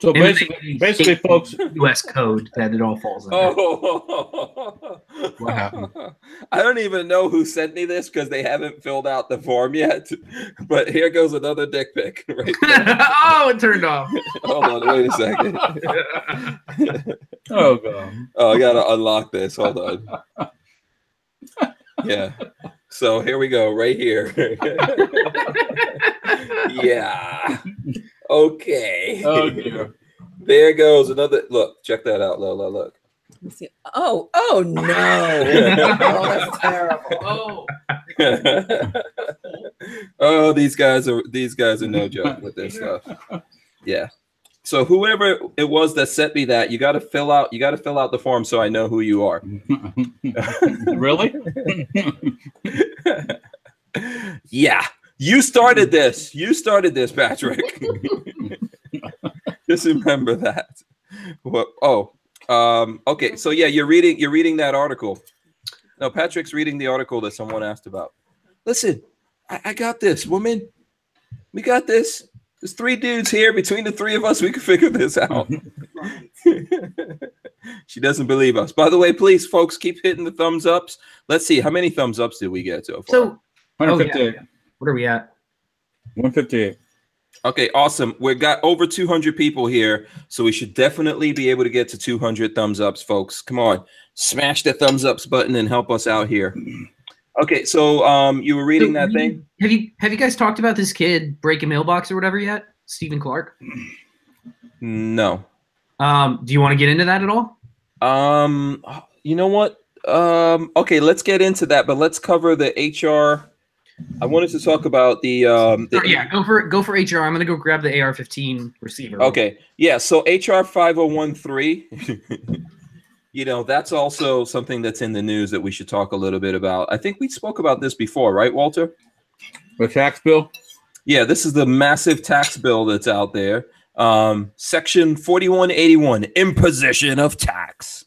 So basically, folks, U.S. code that it all falls under. Oh, what happened? I don't even know who sent me this because they haven't filled out the form yet. But here goes another dick pic. Right there. Oh, it turned off. Hold on, wait a second. Oh god. Oh, I gotta unlock this. Hold on. Yeah. So here we go, right here. Yeah. Okay. Oh dear. There goes another look. Check that out, Lola. Look. Let me see. Oh no. Oh, that's terrible. Oh, these guys are no joke with this stuff. Yeah. So whoever it was that sent me that, you got to fill out the form so I know who you are. Really? Yeah. You started this. Patrick. Just remember that. What? Oh. Okay. So yeah, you're reading that article. No, Patrick's reading the article that someone asked about. Listen, I got this, woman. We got this. There's 3 dudes here. Between the 3 of us, we can figure this out. She doesn't believe us. By the way, please, folks, keep hitting the thumbs ups. Let's see. How many thumbs ups did we get so far? So, 158. What are we at? 158. Okay, awesome. We've got over 200 people here, so we should definitely be able to get to 200 thumbs ups, folks. Come on. Smash the thumbs ups button and help us out here. Okay, so you were reading that thing? Have you guys talked about this kid breaking mailbox or whatever yet? Stephen Clark? No. Do you want to get into that at all? You know what? Okay, let's get into that, but let's cover the HR. I wanted to talk about the yeah, go for HR. I'm gonna go grab the AR-15 receiver. Okay, yeah. So HR 5013. You know, that's also something that's in the news that we should talk a little bit about. I think we spoke about this before, right, Walter? The tax bill? Yeah, this is the massive tax bill that's out there. Section 4181, imposition of tax.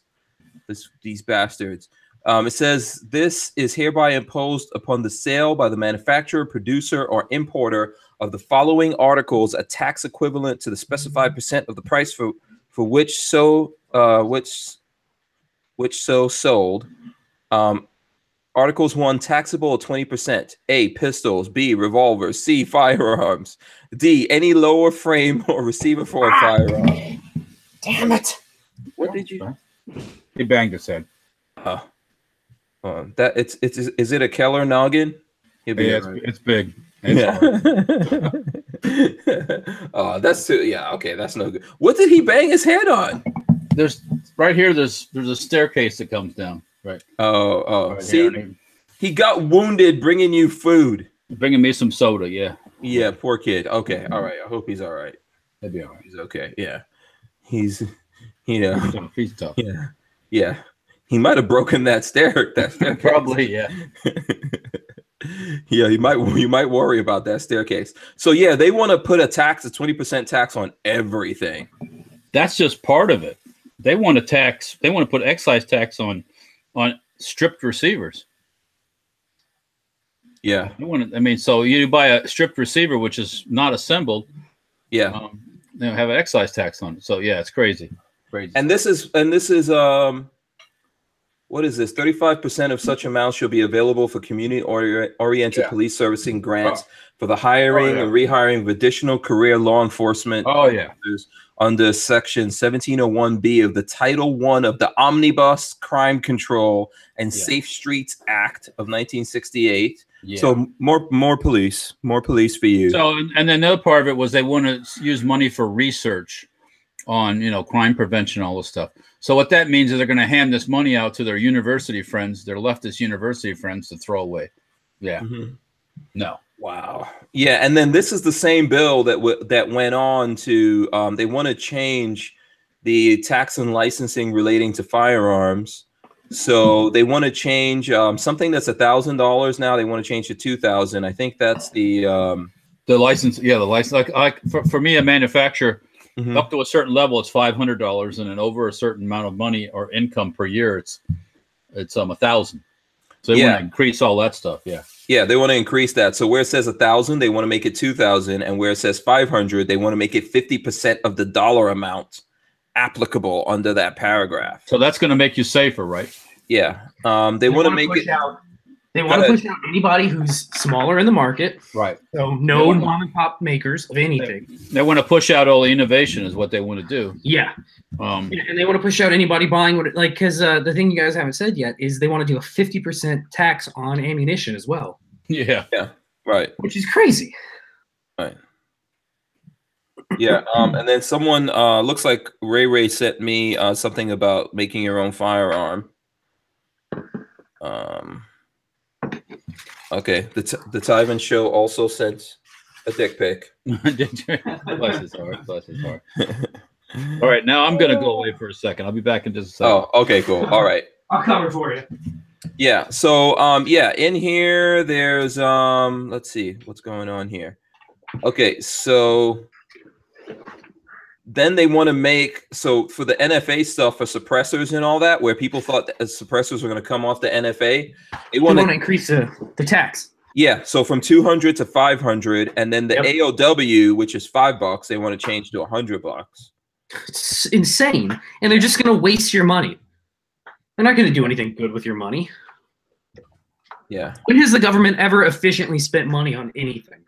These bastards. It says this is hereby imposed upon the sale by the manufacturer, producer, or importer of the following articles a tax equivalent to the specified percent of the price for which so sold. Articles 1, taxable at 20%. A, pistols. B, revolvers. C, firearms. D, any lower frame or receiver for a firearm. Damn it. What did you? He banged his head. Is it a Keller noggin? Yeah, it's big. It's Oh, that's too, yeah. Okay, that's no good. What did he bang his head on? There's right here. There's a staircase that comes down. Right. Oh. Right See, here. he got wounded bringing you food. Bringing me some soda. Yeah. Yeah, poor kid. Okay, all right. I hope he's all right. He'll be all right. He's okay. Yeah, he's, you know, he's tough. Yeah. He might have broken that stair. Probably, yeah. Yeah, you might worry about that staircase. So yeah, they want to put a 20% tax on everything. That's just part of it. They want to put excise tax on stripped receivers. Yeah. So you buy a stripped receiver which is not assembled. Yeah. Have an excise tax on it. So yeah, it's crazy. And this is what is this? 35% of such amounts shall be available for community-oriented police servicing grants for the hiring and rehiring of additional career law enforcement officers under Section 1701B of the Title I of the Omnibus Crime Control and Safe Streets Act of 1968. Yeah. So more police for you. So and then the other part of it was they want to use money for research on crime prevention, all this stuff. So what that means is they're going to hand this money out to their university friends, their leftist university friends, to throw away. Yeah. Mm-hmm. No. Wow. Yeah, and then this is the same bill that went on to they want to change the tax and licensing relating to firearms. So they want to change something that's $1,000 now. They want to change to $2,000. I think that's the license. Yeah, the license. Like for me, a manufacturer. Mm-hmm. Up to a certain level, it's $500, and then over a certain amount of money or income per year, it's $1,000. So they want to increase all that stuff. Yeah. Yeah, they want to increase that. So where it says 1,000, they want to make it 2,000, and where it says 500, they want to make it 50% of the dollar amount applicable under that paragraph. So that's going to make you safer, right? Yeah. They want to make it. They want to push out anybody who's smaller in the market. Right. So no mom and pop makers of anything. They want to push out all the innovation is what they want to do. Yeah. And they want to push out anybody buying because the thing you guys haven't said yet is they want to do a 50% tax on ammunition as well. Yeah. Yeah. Right. Which is crazy. Right. Yeah. And then someone looks like Ray sent me something about making your own firearm. Okay, the Tyven show also sent a dick pic. Bless his heart. Bless his heart. All right, now I'm gonna go away for a second. I'll be back in just a second. Oh, okay, cool. All right. I'll cover for you. Yeah. So in here there's let's see what's going on here. Okay, so then they want to make for the NFA stuff for suppressors and all that, where people thought that suppressors were going to come off the NFA. They want to increase the tax. Yeah, so from 200 to 500, and then the AOW, which is $5, they want to change to $100. It's insane, and they're just going to waste your money. They're not going to do anything good with your money. Yeah. When has the government ever efficiently spent money on anything?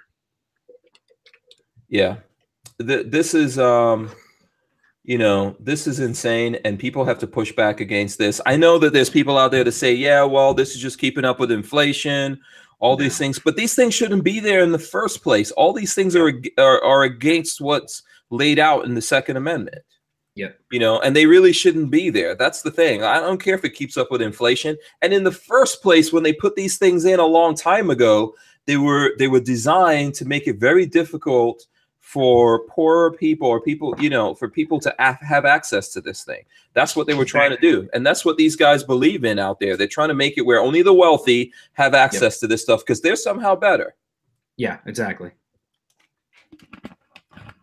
Yeah. This is this is insane, and people have to push back against this. I know that there's people out there to say, yeah, well, this is just keeping up with inflation, all these things, but these things shouldn't be there in the first place. All these things are against what's laid out in the Second Amendment. Yeah. And they really shouldn't be there. That's the thing. I don't care if it keeps up with inflation. And in the first place, when they put these things in a long time ago, they were designed to make it very difficult for poorer people or people, for people to have access to this thing. That's what they were trying to do. And that's what these guys believe in out there. They're trying to make it where only the wealthy have access to this stuff because they're somehow better. Yeah, exactly.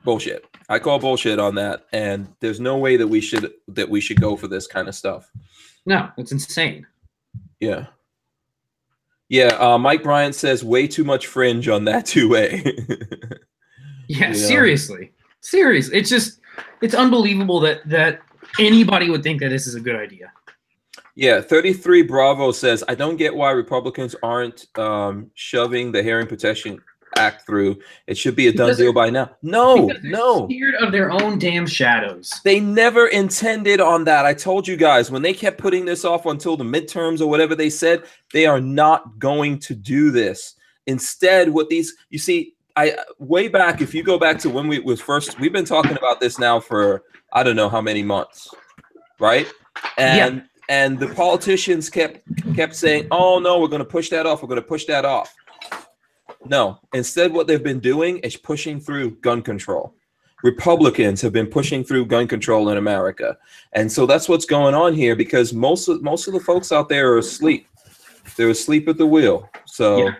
Bullshit. I call bullshit on that. And there's no way that we should go for this kind of stuff. No, it's insane. Yeah. Yeah. Mike Bryant says way too much fringe on that 2A. Yeah, seriously. It's unbelievable that anybody would think that this is a good idea. Yeah, 33 Bravo says, I don't get why Republicans aren't shoving the Hearing Protection Act through. It should be a done deal by now. No. Scared of their own damn shadows. They never intended on that. I told you guys, when they kept putting this off until the midterms or whatever they said, they are not going to do this. Instead, you see, way back, if you go back to when we've been talking about this now for I don't know how many months, right? And the politicians kept saying, "Oh no, we're going to push that off. We're going to push that off." No, instead, what they've been doing is pushing through gun control. Republicans have been pushing through gun control in America, and so that's what's going on here. Because most of the folks out there are asleep. They're asleep at the wheel. So,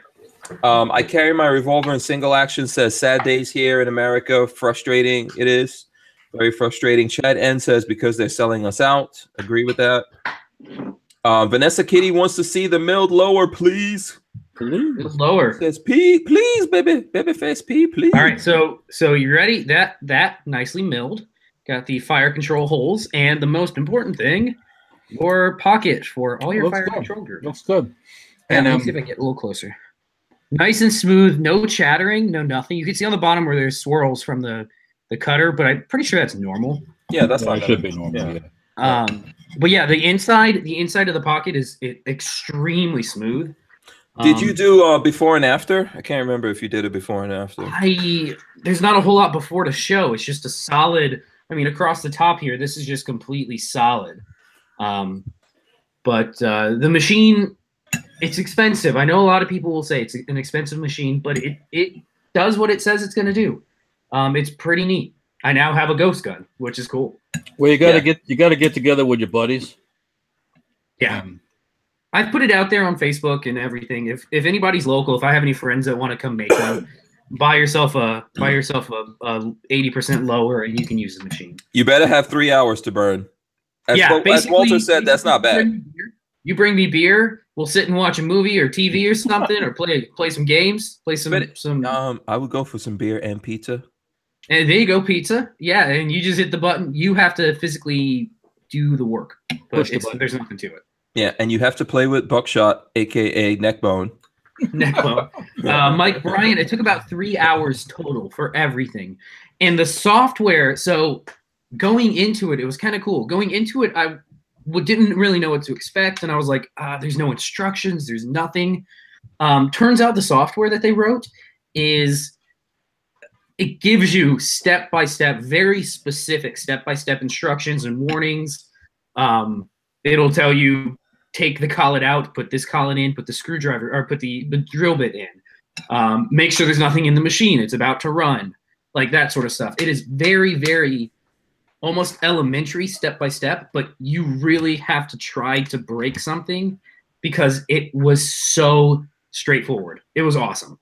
I carry my revolver in single action. Says sad days here in America. Frustrating. It is very frustrating. Chad N says because they're selling us out. Agree with that. Vanessa Kitty wants to see the milled lower, please. Please. Lower. Says P, please, babyface P, please. All right, so you ready? That nicely milled. Got the fire control holes, and the most important thing, your pocket for all your fire control gear. Looks good. And let me see if I can get a little closer. Nice and smooth, no chattering, no nothing. You can see on the bottom where there's swirls from the cutter, but I'm pretty sure that's normal. Yeah, that's fine. It should be normal. Yeah. But yeah, the inside of the pocket is extremely smooth. Did you do before and after? I can't remember if you did it before and after. There's not a whole lot before to show. It's just a solid. I mean, across the top here, this is just completely solid. But the machine, it's expensive. I know a lot of people will say it's an expensive machine, but it does what it says it's going to do. It's pretty neat. I now have a ghost gun, which is cool. Well, you gotta get together with your buddies. Yeah. I've put it out there on Facebook and everything. If anybody's local, if I have any friends that want to come make one, buy yourself a 80% lower, and you can use the machine. You better have 3 hours to burn. As Walter said, that's not bad. You bring me beer, we'll sit and watch a movie or TV or something, or play some games, some. I would go for some beer and pizza. And there you go, pizza. Yeah, and you just hit the button. You have to physically do the work, but there's nothing to it. Yeah, and you have to play with buckshot, aka neckbone. Neckbone. Mike Bryant, it took about 3 hours total for everything. And the software, so going into it, it was kind of cool. Going into it, I didn't really know what to expect, and I was like, there's no instructions, there's nothing. Turns out the software that they wrote it gives you step-by-step, very specific step-by-step instructions and warnings. It'll tell you, take the collet out, put this collet in, put the screwdriver, or put the drill bit in. Make sure there's nothing in the machine. It's about to run. Like that sort of stuff. It is very, very almost elementary step-by-step, but you really have to try to break something because it was so straightforward. It was awesome.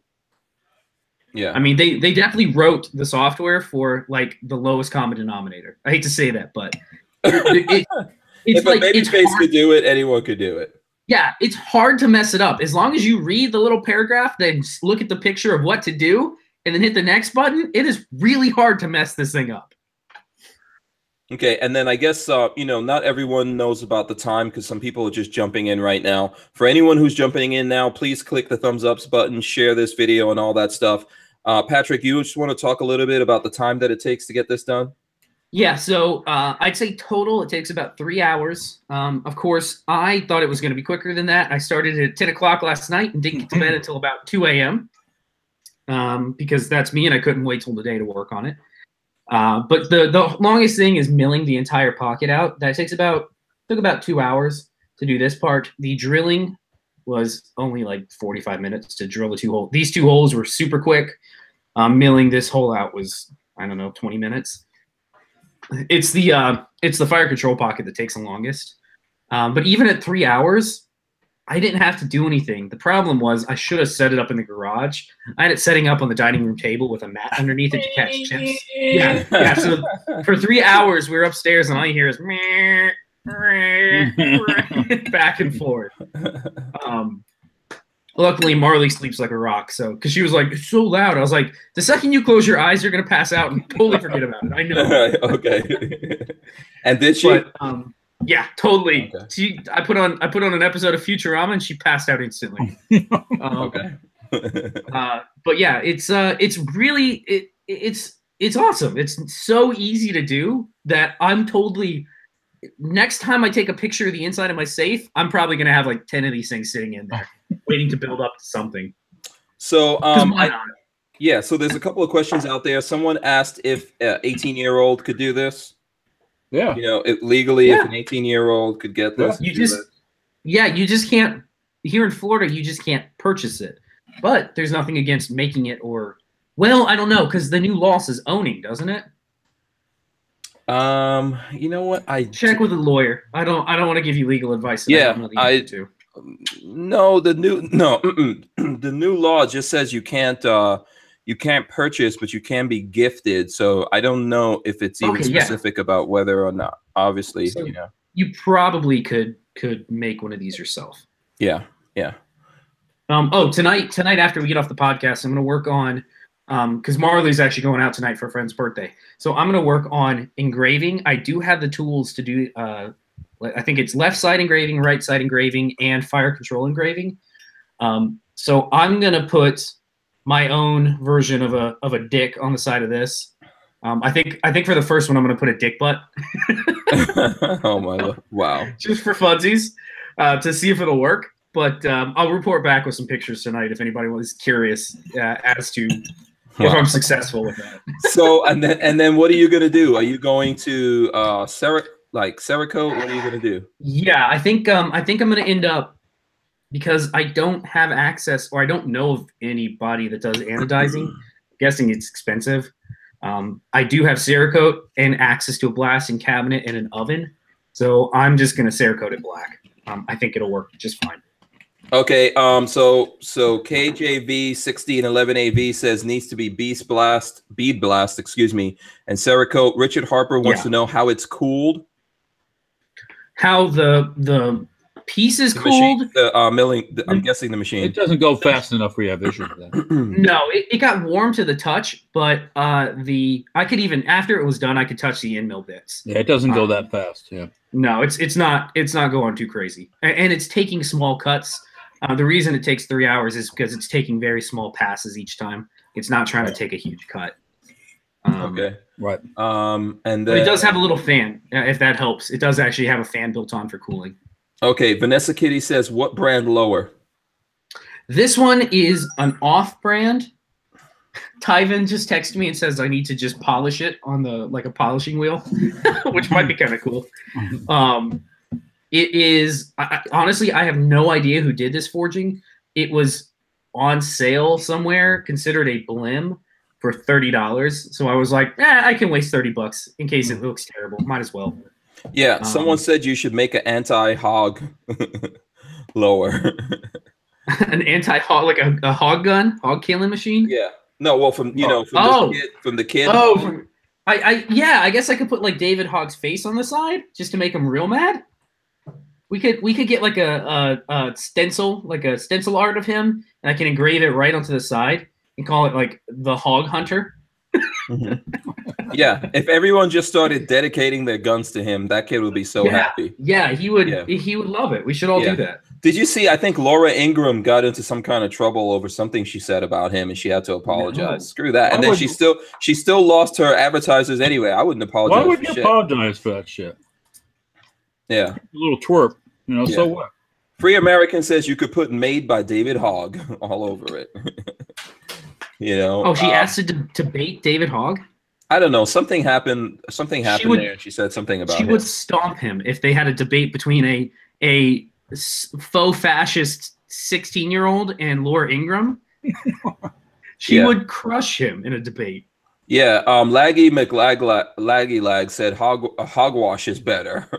Yeah. I mean, they definitely wrote the software for like the lowest common denominator. I hate to say that, but it's if like a babyface could do it, anyone could do it. Yeah, it's hard to mess it up. As long as you read the little paragraph, then look at the picture of what to do, and then hit the next button, it is really hard to mess this thing up. Okay, and then I guess, not everyone knows about the time because some people are just jumping in right now. For anyone who's jumping in now, please click the thumbs up button, share this video, and all that stuff. Patrick, you just want to talk a little bit about the time that it takes to get this done? Yeah, so I'd say total it takes about 3 hours. Of course, I thought it was going to be quicker than that. I started at 10 o'clock last night and didn't get to bed until about 2 a.m. Because that's me, and I couldn't wait till the day to work on it. But the longest thing is milling the entire pocket out. That took about 2 hours to do this part. The drilling was only like 45 minutes to drill the 2 holes. These 2 holes were super quick. Milling this hole out was, I don't know, 20 minutes. It's the fire control pocket that takes the longest. But even at 3 hours, I didn't have to do anything. The problem was I should have set it up in the garage. I had it setting up on the dining room table with a mat underneath it to catch chips. Yeah. So for 3 hours, we were upstairs, and all you hear is back and forth. Luckily, Marley sleeps like a rock. So, because she was like, it's so loud. I was like, the second you close your eyes, you're gonna pass out and totally forget about it. I know. Okay. And did she? But, yeah, totally. Okay. I put on an episode of Futurama, and she passed out instantly. Okay. But yeah, it's really it's awesome. It's so easy to do that I'm totally. Next time I take a picture of the inside of my safe, I'm probably gonna have like 10 of these things sitting in there, waiting to build up to something. So Yeah, so there's a couple of questions out there. Someone asked if an 18-year-old could do this. Yeah. You know, legally, if an 18-year-old could get this. You just can't. Here in Florida, you just can't purchase it. But there's nothing against making it or. Well, I don't know because the new law says owning, doesn't it? You know what? I check with a lawyer. I don't want to give you legal advice. The new law just says you can't purchase, but you can be gifted. So I don't know if it's even specific about whether or not. Obviously, so you probably could make one of these yourself. Yeah. Tonight after we get off the podcast, I'm going to work on. Because Marley's actually going out tonight for a friend's birthday. So I'm going to work on engraving. I do have the tools to do, I think it's left side engraving, right side engraving, and fire control engraving. So I'm going to put my own version of a dick on the side of this. I think for the first one, I'm going to put a dick butt. Oh my Lord. Wow. Just for funsies, to see if it'll work. But I'll report back with some pictures tonight if anybody was curious as to if I'm successful with that. So and then what are you gonna do? Are you going to Cerakote? What are you gonna do? Yeah, I think I'm gonna end up, because I don't have access or I don't know of anybody that does anodizing. I'm guessing it's expensive. I do have Cerakote and access to a blasting cabinet and an oven, so I'm just gonna Cerakote it black. I think it'll work just fine. Okay, so KJV 1611AV says needs to be bead blast, excuse me, and Cerakote. Richard Harper wants to know how it's cooled. How the piece is cooled? Machine, milling. I'm guessing the machine. It doesn't go fast enough for you to have vision for that. No, it got warm to the touch, but I could even after it was done, I could touch the end mill bits. Yeah, it doesn't go that fast. Yeah. No, it's not going too crazy, and it's taking small cuts. The reason it takes 3 hours is because it's taking very small passes each time. It's not trying to take a huge cut. Okay. Right. And then, but it does have a little fan, if that helps. It does actually have a fan built on for cooling. Okay. Vanessa Kitty says, what brand lower? This one is an off-brand. Tyven just texted me and says I need to just polish it on a polishing wheel, which might be kind of cool. It is honestly, I have no idea who did this forging. It was on sale somewhere, considered a blim for $30. So I was like, I can waste $30 in case it looks terrible. Might as well. Yeah, someone said you should make an anti-hog lower. An anti-hog, like a hog gun, hog killing machine. Yeah. No, well, from the kid. Oh, I guess I could put like David Hogg's face on the side just to make him real mad. We could get like a stencil, like a stencil art of him, and I can engrave it right onto the side and call it like the Hog Hunter. Yeah, if everyone just started dedicating their guns to him, that kid would be so happy. Yeah, he would. Yeah. He would love it. We should all do that. Did you see? I think Laura Ingraham got into some kind of trouble over something she said about him, and she had to apologize. No. Screw that. And then she still lost her advertisers anyway. I wouldn't apologize. Why would you apologize for that shit? Yeah, a little twerp, So what? Free American says you could put "Made by David Hogg" all over it. Oh, she asked to bait David Hogg. I don't know. Something happened. Something happened there, and she said something about. She would stomp him if they had a debate between a faux fascist 16-year-old and Laura Ingraham. She would crush him in a debate. Yeah, Laggy Lag said hogwash is better.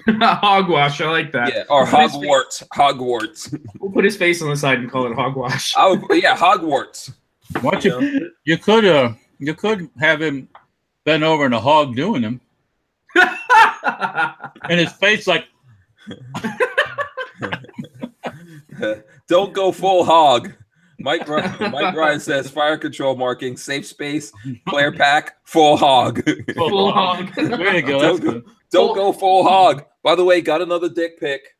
Hogwash, I like that. Yeah, or Hogwarts. We'll put his face on the side and call it hogwash. Hogwarts. What you could have him bent over and a hog doing him, and his face like. Don't go full hog. Mike Bryan says fire control marking, safe space, player pack, full hog. Full hog. There you go. Don't go full hog. By the way, got another dick pic.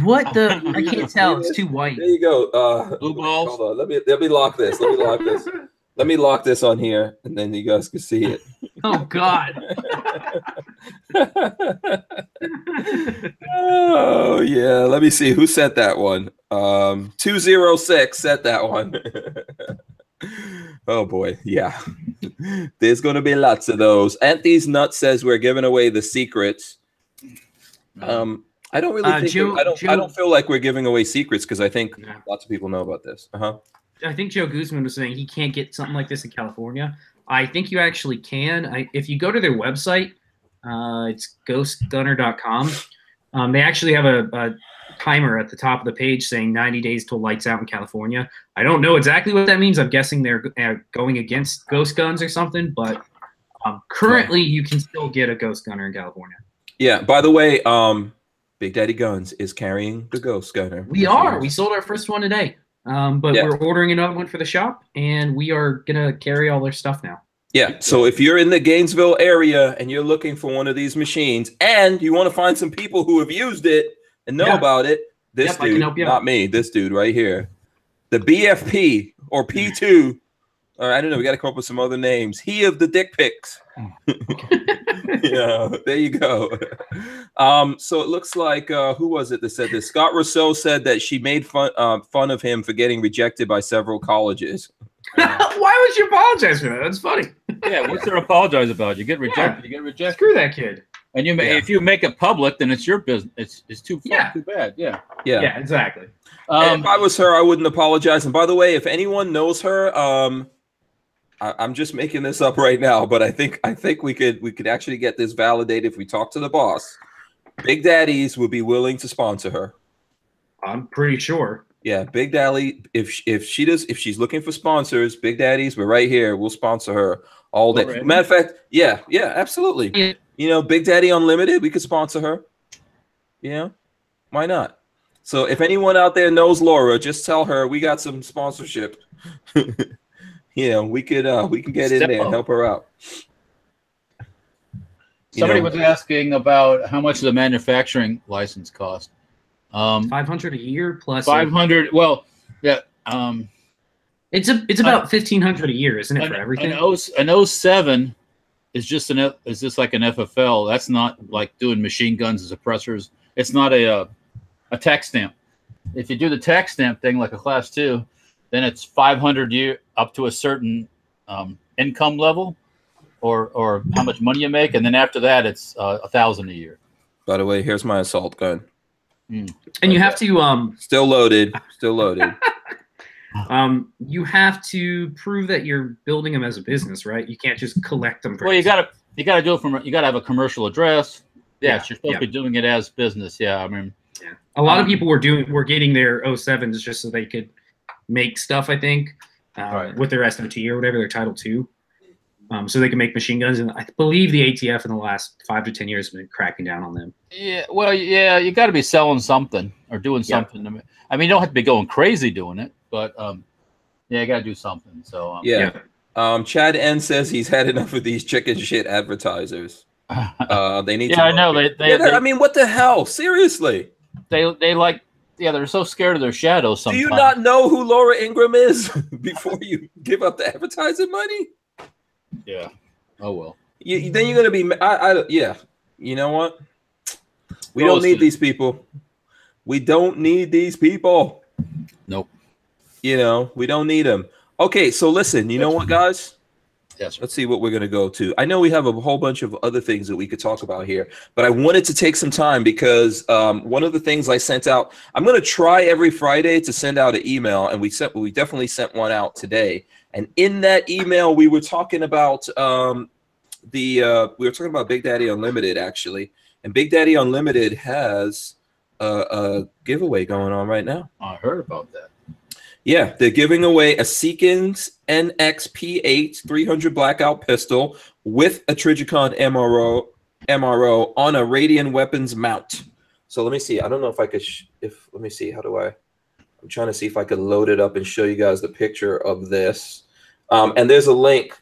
What the? I can't tell. It's too white. There you go. Blue balls. Hold on. Let me lock this. Let me lock this on here, and then you guys can see it. Oh God. Oh yeah. Let me see who sent that one. 206 said that one. Oh boy, yeah. There's gonna be lots of those. Auntie's Nut says we're giving away the secrets. I don't really think Joe, I don't feel like we're giving away secrets because I think lots of people know about this. I think Joe Guzman was saying he can't get something like this in California. I think you actually can. If you go to their website, it's ghostgunner.com. They actually have a timer at the top of the page saying 90 days till lights out in California. I don't know exactly what that means. I'm guessing they're going against ghost guns or something, but currently you can still get a ghost gunner in California. Yeah, by the way, Big Daddy Guns is carrying the ghost gunner. We are. We sold our first one today. But we're ordering another one for the shop, and we are going to carry all their stuff now. Yeah, so if you're in the Gainesville area and you're looking for one of these machines and you want to find some people who have used it and know about it, this dude, not me, this dude right here, the BFP or P2, or I don't know, we got to come up with some other names. He of the dick pics. Yeah, there you go. So it looks like who was it that said this? Scott Rousseau said that she made fun of him for getting rejected by several colleges. Why would you apologize for that? That's funny. Yeah, what's there to apologize about? You get rejected. You get rejected. Screw that kid. And if you make it public, then it's your business. It's too bad. Yeah, exactly. If I was her, I wouldn't apologize. And by the way, if anyone knows her, I'm just making this up right now, but I think we could actually get this validated if we talk to the boss. Big Daddies would be willing to sponsor her. I'm pretty sure. Yeah, Big Daddy. If she's looking for sponsors, Big Daddies, we're right here. We'll sponsor her all day. Right. Matter of fact, yeah, absolutely. Yeah. You know, Big Daddy Unlimited, we could sponsor her. Yeah, why not? So if anyone out there knows Laura, just tell her we got some sponsorship. You know, we can get in there and help her out. Somebody was asking about how much the manufacturing license cost. $500 a year plus 500. Well, yeah. It's about $1,500 a year, isn't it, for everything? An 07 is just like an FFL. That's not like doing machine guns and suppressors. It's not a tax stamp. If you do the tax stamp thing like a class 2, then it's $500 a year up to a certain income level, or how much money you make, and then after that it's $1,000 a year. By the way, here's my assault gun. And you have to still loaded. You have to prove that you're building them as a business, right? You can't just collect them. Well, you gotta do it you gotta have a commercial address. Yes, you're supposed to be doing it as business. Yeah, I mean, a lot of people were getting their 07s just so they could make stuff, I think, with their SOT or whatever, their Title II, so they can make machine guns. And I believe the ATF in the last 5 to 10 years has been cracking down on them. Yeah, well, yeah, you got to be selling something or doing something. I mean, you don't have to be going crazy doing it, but you got to do something. So Chad N says he's had enough of these chicken shit advertisers. They need. Yeah, I know. I mean, what the hell? Seriously. They like. Yeah, they're so scared of their shadows sometimes. Do you not know who Laura Ingraham is before you give up the advertising money? Yeah. Oh, well. Then you're going to be... yeah. You know what? We don't need these people. We don't need these people. Nope. You know, we don't need them. Okay, so listen. You know what, guys? Yes. Let's see what we're going to go to. I know we have a whole bunch of other things that we could talk about here, but I wanted to take some time because one of the things I sent out, I'm going to try every Friday to send out an email, and we definitely sent one out today. And in that email, we were talking about we were talking about Big Daddy Unlimited, actually, and Big Daddy Unlimited has a giveaway going on right now. I heard about that. Yeah, they're giving away a Seekins NXP8 300 blackout pistol with a Trigicon MRO on a Radian weapons mount. So let me see. I don't know if I could. Let me see. How do I? I'm trying to see if I could load it up and show you guys the picture of this. And there's a link.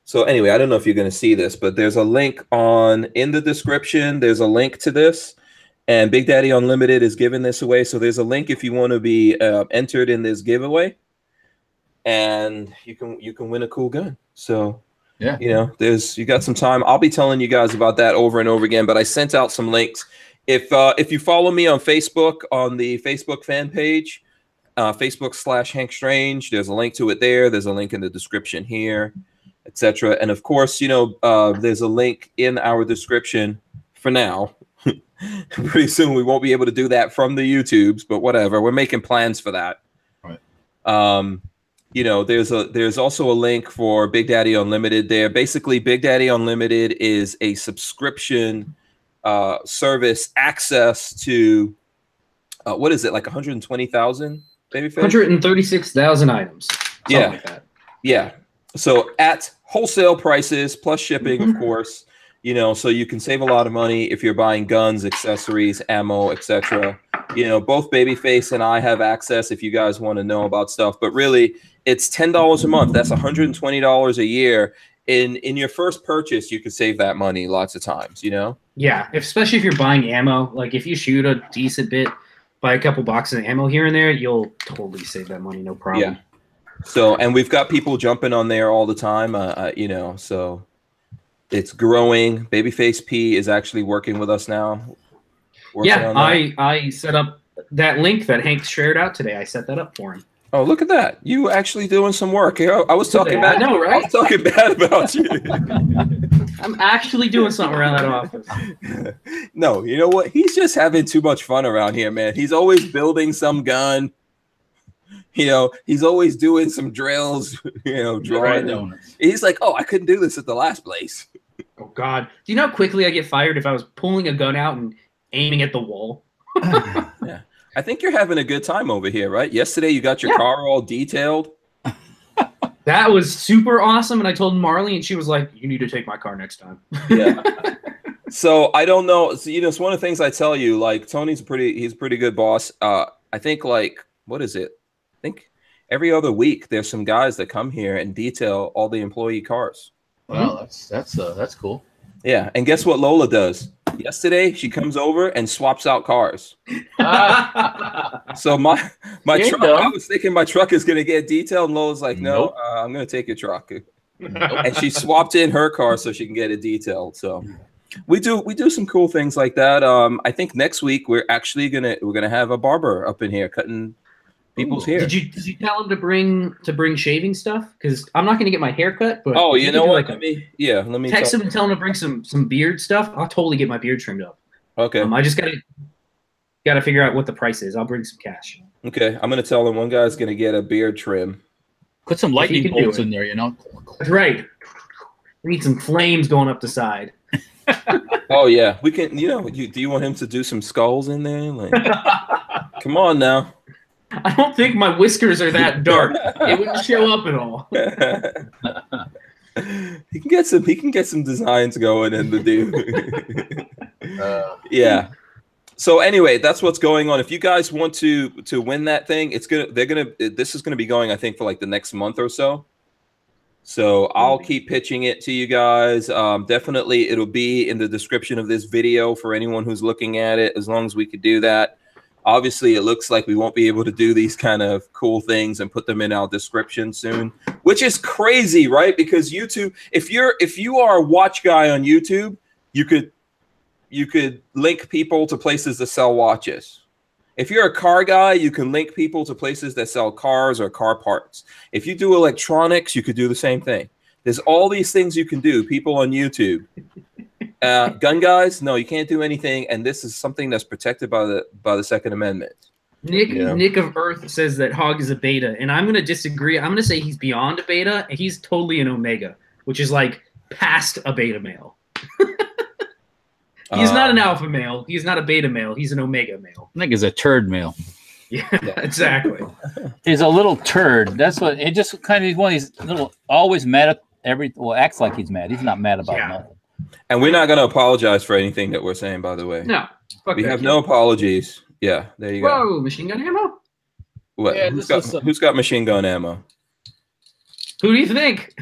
So anyway, I don't know if you're going to see this, but there's a link in the description. There's a link to this. And Big Daddy Unlimited is giving this away. So there's a link if you want to be entered in this giveaway. And you can win a cool gun. So, yeah, you know, you got some time. I'll be telling you guys about that over and over again. But I sent out some links If you follow me on Facebook, on the Facebook fan page, Facebook/Hank Strange, there's a link to it there. There's a link in the description here, etc. And of course, you know, there's a link in our description for now. Pretty soon we won't be able to do that from the YouTubes, but whatever. We're making plans for that. Right. You know, there's also a link for Big Daddy Unlimited there. Basically, Big Daddy Unlimited is a subscription service, access to what is it, like 120,000 BabyFace? 136,000 items. Yeah, like that. Yeah. So at wholesale prices plus shipping, of course. You know, so you can save a lot of money if you're buying guns, accessories, ammo, etc. You know, both BabyFace and I have access if you guys want to know about stuff. But really, it's $10 a month. That's $120 a year. In your first purchase, you could save that money lots of times, you know? Yeah, especially if you're buying ammo. Like, if you shoot a decent bit, buy a couple boxes of ammo here and there, you'll totally save that money, no problem. Yeah. So, and we've got people jumping on there all the time, you know, so... It's growing. BabyFace P is actually working with us now. Yeah, I set up that link that Hank shared out today. I set that up for him. Oh, look at that! You actually doing some work. I was talking bad. I know, right? I was talking bad about you. I'm actually doing something around that office. No, you know what? He's just having too much fun around here, man. He's always building some gun. You know, he's always doing some drills, you know, drawing. He's like, oh, I couldn't do this at the last place. Oh, God. Do you know how quickly I get fired if I was pulling a gun out and aiming at the wall? Yeah. I think you're having a good time over here, right? Yesterday, you got your car all detailed. That was super awesome. And I told Marley, and she was like, you need to take my car next time. Yeah. So I don't know. So, you know, it's one of the things I tell you, like, Tony's he's a pretty good boss. I think, like, what is it? I think every other week there's some guys that come here and detail all the employee cars. Wow, that's cool. Yeah, and guess what Lola does? Yesterday she comes over and swaps out cars. So my truck, I was thinking my truck is gonna get detailed, and Lola's like, no, I'm gonna take your truck. And she swapped in her car so she can get it detailed. So we do some cool things like that. I think next week we're actually gonna have a barber up in here cutting people's hair. Did you tell him to bring shaving stuff? Because I'm not going to get my hair cut. But oh, you know what? Like let me text him and tell him to bring some beard stuff. I'll totally get my beard trimmed up. Okay. I just gotta figure out what the price is. I'll bring some cash. Okay, I'm gonna tell him one guy's gonna get a beard trim. Put some lightning bolts in there, you know. That's right. We need some flames going up the side. Oh yeah, we can. You know, do you want him to do some skulls in there? Like, come on now. I don't think my whiskers are that dark. It wouldn't show up at all. He can get some designs going in the dude. Yeah. So anyway, that's what's going on. If you guys want to win that thing, this is gonna be going, I think, for like the next month or so. So I'll keep pitching it to you guys. Definitely, it'll be in the description of this video for anyone who's looking at it, as long as we could do that. Obviously, it looks like we won't be able to do these kind of cool things and put them in our description soon, which is crazy, right? Because YouTube, if you are a watch guy on YouTube, you could link people to places that sell watches. If you're a car guy, you can link people to places that sell cars or car parts. If you do electronics, you could do the same thing. There's all these things you can do, people on YouTube. Gun guys, no, you can't do anything, and this is something that's protected by the Second Amendment. Nick of Earth says that Hog is a beta, and I'm going to disagree. I'm going to say he's beyond a beta, and he's totally an omega, which is like past a beta male. He's not an alpha male. He's not a beta male. He's an omega male. I think he's a turd male. Yeah, exactly. He's a little turd. That's what it just kind of. He's one of these little, always mad at acts like he's mad. He's not mad about nothing. And we're not going to apologize for anything that we're saying, by the way. No. We have no apologies. Yeah, there you go. Whoa, machine gun ammo? What? Yeah, who's got machine gun ammo? Who do you think?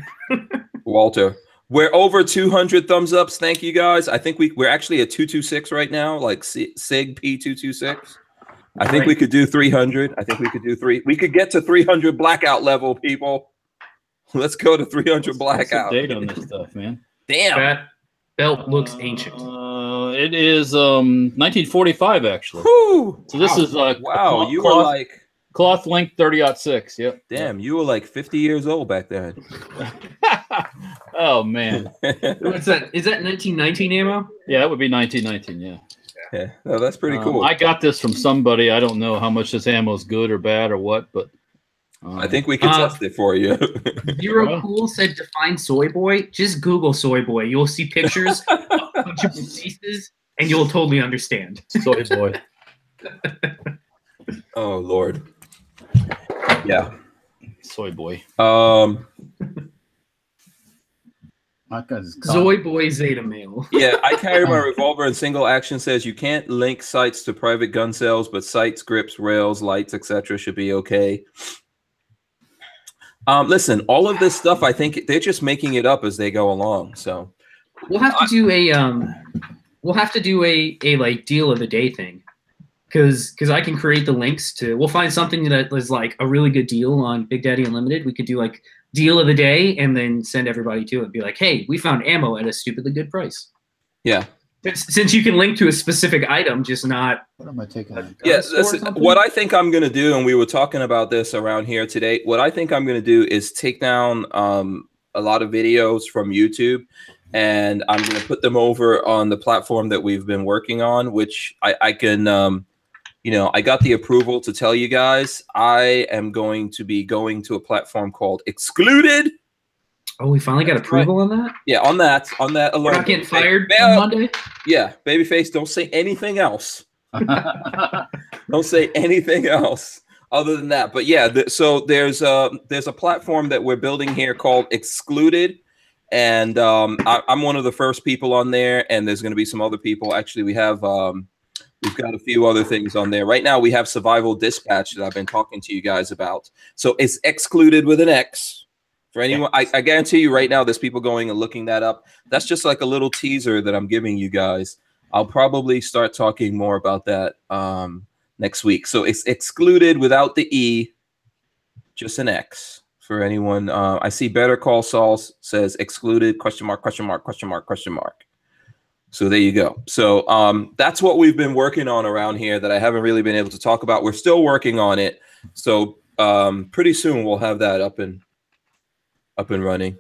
Walter. We're over 200 thumbs ups. Thank you, guys. I think we're actually at 226 right now, like SIG P226. I think we could do 300. I think we could do we could get to 300 blackout level, people. Let's go to 300 blackout. What's the date on this stuff, man? Damn. belt looks ancient. It is 1945 actually. Whew. So this is wow. You were like cloth length 30-06. Yep. Damn, you were like 50 years old back then. Oh man. What's that? Is that 1919 ammo? Yeah, that would be 1919. Yeah. Yeah, no, that's pretty cool. I got this from somebody. I don't know how much this ammo is good or bad or what, but I think we can test it for you. Zero Cool said define soy boy. Just Google soy boy. You'll see pictures of a bunch of pieces, and you'll totally understand. Soy boy. Oh Lord. Yeah. Soy boy. Zoy boy Zeta male. Yeah, I carry my revolver in single action. Says you can't link sites to private gun sales, but sites, grips, rails, lights, etc. should be okay. Listen, all of this stuff, I think they're just making it up as they go along. So we'll have to do a like deal of the day thing, because I can create the links to. We'll find something that is like a really good deal on Big Daddy Unlimited. We could do like deal of the day and then send everybody to it and be like, hey, we found ammo at a stupidly good price. Yeah. Since you can link to a specific item, just not. What am I taking? Yeah, what I think I'm going to do, and we were talking about this around here today, what I think I'm going to do is take down a lot of videos from YouTube, and I'm going to put them over on the platform that we've been working on, which I can, you know, I got the approval to tell you guys I am going to be going to a platform called Excluded. Oh, we finally got approval on that? Yeah, on that alone. We're not getting fired on Monday? Yeah, Babyface, don't say anything else. Don't say anything else other than that. But yeah, so there's a platform that we're building here called Excluded, and I'm one of the first people on there, and there's going to be some other people. Actually, we've got a few other things on there. Right now, we have Survival Dispatch that I've been talking to you guys about. So it's Excluded with an X. For anyone, I guarantee you right now, there's people going and looking that up. That's just like a little teaser that I'm giving you guys. I'll probably start talking more about that next week. So it's Excluded without the E, just an X. For anyone, I see Better Call Saul says Excluded, question mark, question mark, question mark, question mark. So there you go. So that's what we've been working on around here that I haven't really been able to talk about. We're still working on it. So pretty soon we'll have that up and running.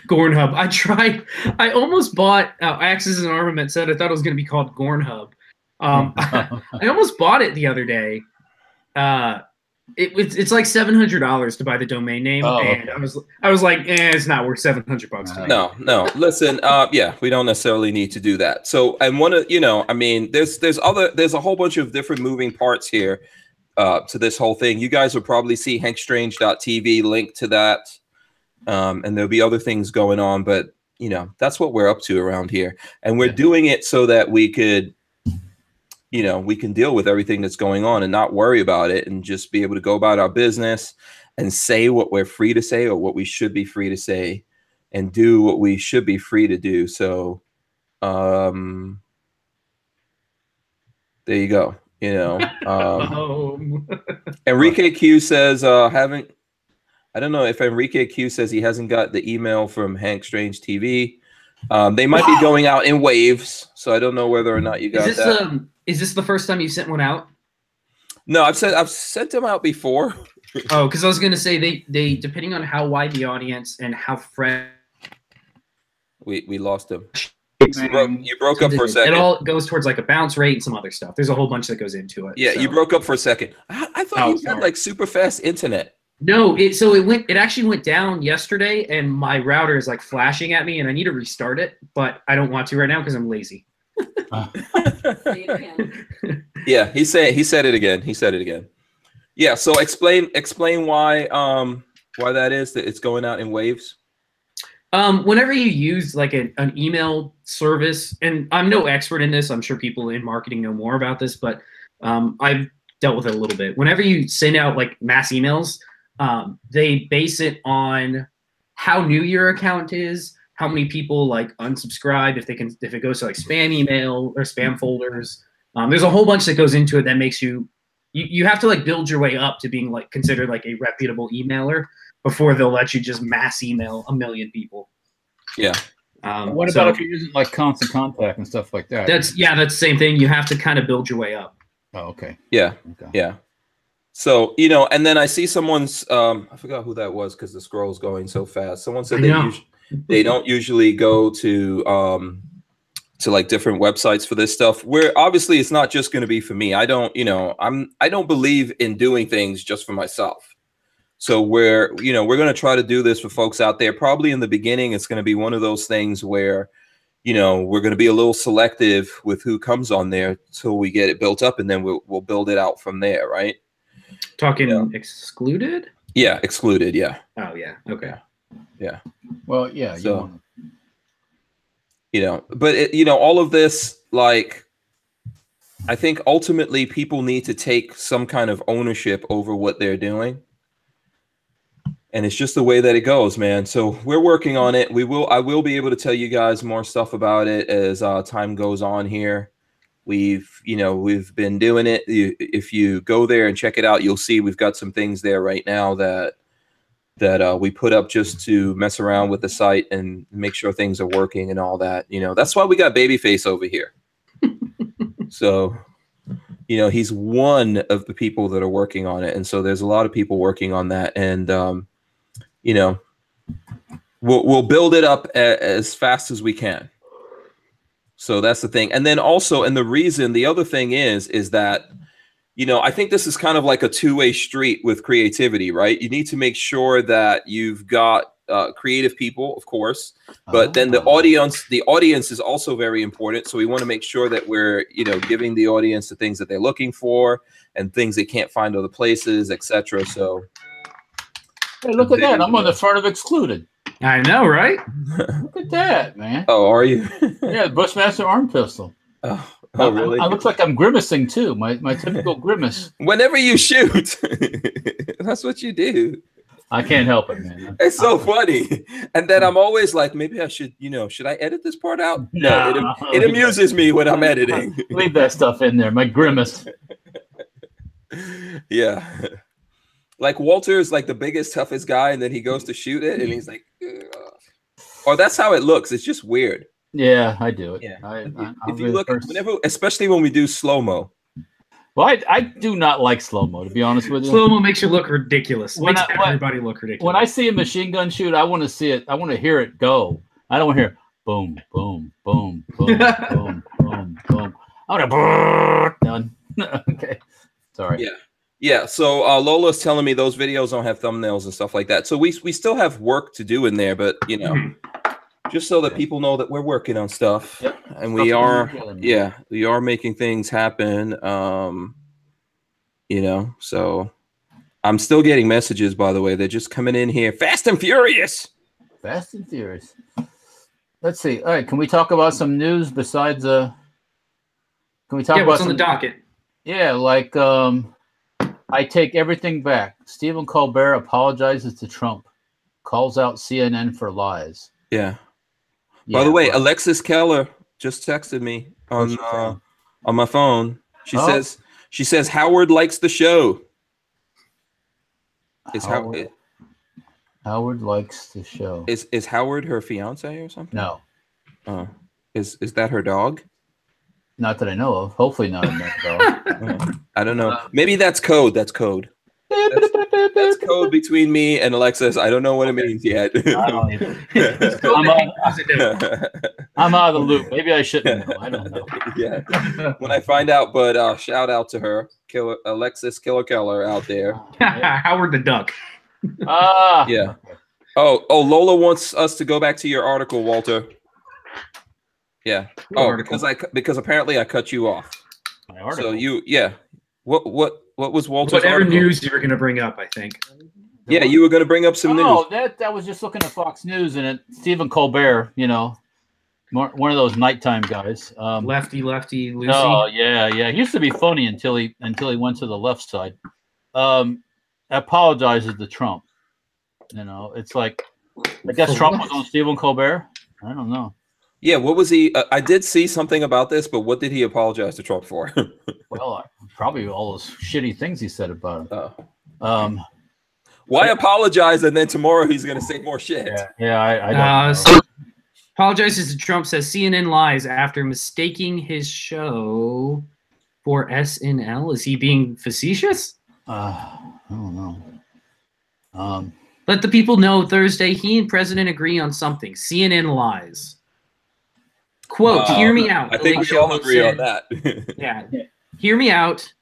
Gorn Hub. I almost bought Axes and Armament said I thought it was going to be called Gorn Hub. I almost bought it the other day. It's like $700 to buy the domain name, and I was like, it's not worth $700. No. Listen, yeah, we don't necessarily need to do that. So, and I mean, there's a whole bunch of different moving parts here to this whole thing. You guys will probably see hankstrange.tv link to that. And there'll be other things going on, but that's what we're up to around here. And we're doing it so that we could, we can deal with everything that's going on and not worry about it and just be able to go about our business and say what we're free to say or what we should be free to say and do what we should be free to do. So, there you go. Enrique Q says, I don't know if Enrique Q says he hasn't got the email from Hank Strange TV. They might be going out in waves, so I don't know whether or not you got that. Is this the first time you sent one out? No, I've sent them out before. Oh, because I was going to say they depending on how wide the audience and how fresh. We lost him. You broke up for a second. It all goes towards like a bounce rate and some other stuff. There's a whole bunch that goes into it. Yeah, so. You broke up for a second. I thought you had like super fast internet. No, it actually went down yesterday, and my router is like flashing at me, and I need to restart it, but I don't want to right now because I'm lazy. Yeah, he said it again. He said it again. Yeah, so explain why that is that it's going out in waves. Whenever you use like an email service, and I'm no expert in this, I'm sure people in marketing know more about this, but I've dealt with it a little bit. Whenever you send out like mass emails, they base it on how new your account is, how many people like unsubscribe, if it goes to like spam email or spam folders. There's a whole bunch that goes into it that makes you have to like build your way up to being like considered like a reputable emailer before they'll let you just mass email 1 million people. Yeah. What about if you're using like constant contact and stuff like that? That's the same thing. You have to kind of build your way up. Oh, okay. Yeah. Okay. Yeah. So, you know, and then I see someone's, I forgot who that was because the scroll's going so fast. Someone said they don't usually go to like different websites for this stuff, where obviously it's not just going to be for me. I don't believe in doing things just for myself. So we're going to try to do this for folks out there. Probably in the beginning, it's going to be one of those things where, you know, we're going to be a little selective with who comes on there till we get it built up, and then we'll build it out from there, right? Talking excluded? Yeah, excluded. Yeah. Oh yeah. Okay. Yeah. Well, yeah. So, you know, but all of this, like, I think ultimately people need to take some kind of ownership over what they're doing. And it's just the way that it goes, man. So we're working on it. I will be able to tell you guys more stuff about it as time goes on here. We've been doing it. If you go there and check it out, you'll see we've got some things there right now that we put up just to mess around with the site and make sure things are working and all that. You know, that's why we got BabyFace over here. So, you know, he's one of the people that are working on it. And so there's a lot of people working on that. And, you know, we'll build it up as fast as we can. So that's the thing. And then also, and the other thing is that, you know, I think this is kind of like a two-way street with creativity, right? You need to make sure that you've got creative people, of course, but then the audience is also very important. So we want to make sure that we're, you know, giving the audience the things that they're looking for and things they can't find other places, etc. So, hey, look at that! I'm on the front of excluded. I know, right? Look at that, man. Oh, are you? Yeah, the Bushmaster arm pistol. Oh, really? I look like I'm grimacing too. My typical grimace. Whenever you shoot, that's what you do. I can't help it, man. It's so funny. And then I'm always like, maybe I should, you know, should I edit this part out? No, it amuses me when I'm editing. Leave that stuff in there. My grimace. Yeah. Like Walter is like the biggest, toughest guy, and then he goes to shoot it, and he's like, ugh. Or that's how it looks. It's just weird. Yeah, I do it. Yeah. If you look, especially when we do slow-mo. Well, I do not like slow-mo, to be honest with you. Slow-mo makes you look ridiculous. Makes everybody look ridiculous. When I see a machine gun shoot, I want to see it. I want to hear it go. I don't want to hear boom, boom, boom, boom, boom, boom, boom. I want to done. Okay. Sorry. Yeah. Yeah, so Lola's telling me those videos don't have thumbnails and stuff like that. So we still have work to do in there, but, you know, just so that people know that we're working on stuff. Yep. And we are making things happen. You know, so I'm still getting messages, by the way. They're just coming in here. Fast and Furious. Fast and Furious. Let's see. All right, can we talk about some news besides can we talk about what's on the docket? Yeah, like I take everything back. Stephen Colbert apologizes to Trump, calls out CNN for lies. Yeah. By the way, Alexis Keller just texted me on my phone. She says Howard likes the show. Howard likes the show. Is Howard her fiance or something? No. Is that her dog? Not that I know of. Hopefully not in that dog. I don't know. Maybe that's code. That's code. That's code between me and Alexis. I don't know what it means yet. I don't either. I'm out of the loop. Maybe I shouldn't know. I don't know. Yeah. When I find out, but shout out to her, Alexis Killer Keller out there. Howard the Duck. Yeah. Oh, Lola wants us to go back to your article, Walter. Yeah. Because apparently I cut you off. My article. So what was Walter's Whatever article? news you were going to bring up, I think. Yeah, you were going to bring up some news. Oh, that was just looking at Fox News, and Stephen Colbert, you know, one of those nighttime guys. Lefty, Lucy. Oh, yeah. He used to be funny until he went to the left side. Apologizes to Trump. You know, it's like, I guess Trump was on Stephen Colbert. I don't know. Yeah, what was he? I did see something about this, but what did he apologize to Trump for? Well, probably all those shitty things he said about him. Why apologize and then tomorrow he's going to say more shit? Yeah, I don't know. Apologizes to Trump, says CNN lies after mistaking his show for SNL. Is he being facetious? I don't know. Let the people know Thursday he and President agree on something. CNN lies. Quote, hear me out. I think we all agree on that. Yeah. Hear me out.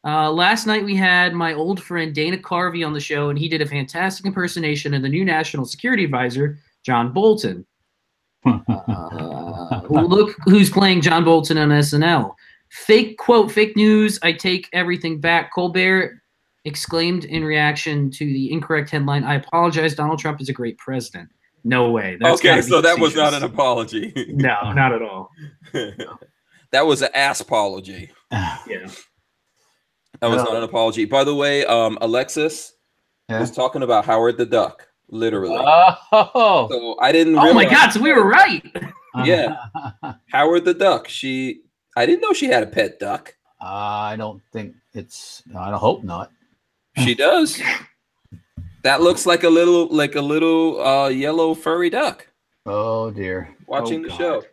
Last night we had my old friend Dana Carvey on the show, and he did a fantastic impersonation of the new National Security Advisor, John Bolton. Look who's playing John Bolton on SNL. Fake quote, fake news. I take everything back. Colbert exclaimed in reaction to the incorrect headline. I apologize. Donald Trump is a great president. No way. That's okay, so that was not an apology. No, not at all. That was an ass-apology. Yeah. That was not an apology. By the way, Alexis was talking about Howard the Duck, literally. Oh, so I didn't. Oh my God! So we were right. Yeah, Howard the Duck. I didn't know she had a pet duck. I don't think it's. I hope not. She does. That looks like a little yellow furry duck. Oh dear. Watching the show.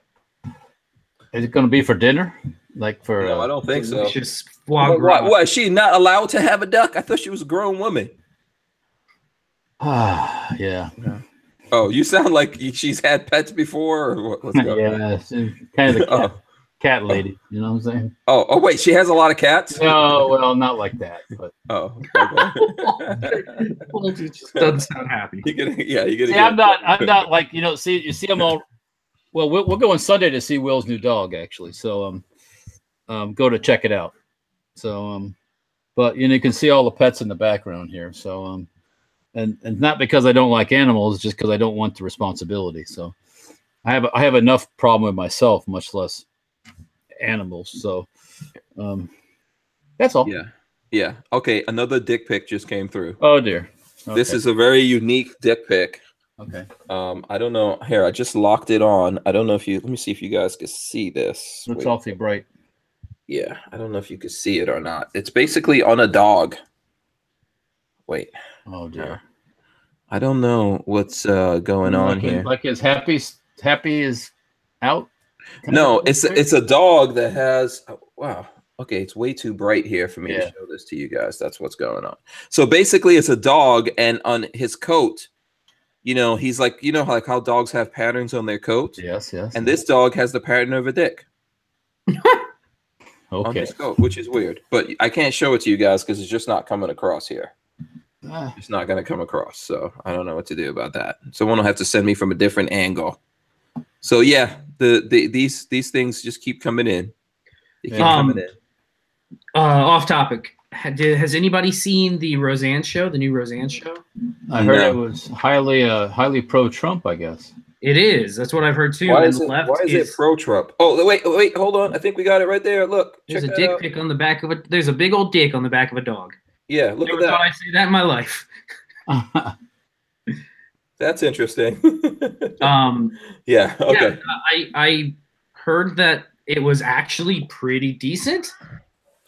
Is it going to be for dinner? Like for? No, I don't think so. What? Is she not allowed to have a duck? I thought she was a grown woman. Yeah. Oh, you sound like she's had pets before, or what's going on? Yeah, she's kind of the cat lady. You know what I'm saying? Oh, wait, she has a lot of cats? No, well, not like that. But okay. Well, she just doesn't sound happy. See, I'm not like you see them all. Well, we're going Sunday to see Will's new dog, actually. So go to check it out. So but you can see all the pets in the background here. So and not because I don't like animals, just because I don't want the responsibility. So I have enough problem with myself, much less animals. So that's all. Yeah. Okay, another dick pic just came through. Oh dear. Okay. This is a very unique dick pic. Okay. I don't know. Here, I just locked it on. I don't know if let me see if you guys can see this. Looks awfully bright. Yeah, I don't know if you can see it or not. It's basically on a dog. Wait. Oh dear. I don't know what's going on here. Like his happy is out. No, it's a dog that has. Wow. Okay, it's way too bright here for me to show this to you guys. That's what's going on. So basically, it's a dog, and on his coat, he's like, like how dogs have patterns on their coat. Yes. And this dog has the pattern of a dick. Okay. On his coat, which is weird, but I can't show it to you guys because it's just not coming across here. It's not going to come across, so I don't know what to do about that. Someone will have to send me from a different angle. So yeah, these things just keep coming in. They keep coming in. Off topic. Has anybody seen the Roseanne show? The new Roseanne show? I heard it was highly pro-Trump. I guess it is. That's what I've heard too. Why is it pro-Trump? Oh wait, hold on. I think we got it right there. Look, there's a dick pic on the back of There's a big old dick on the back of a dog. Yeah, look at that. Never thought I'd say that in my life. That's interesting. Yeah. Okay. Yeah, I heard that it was actually pretty decent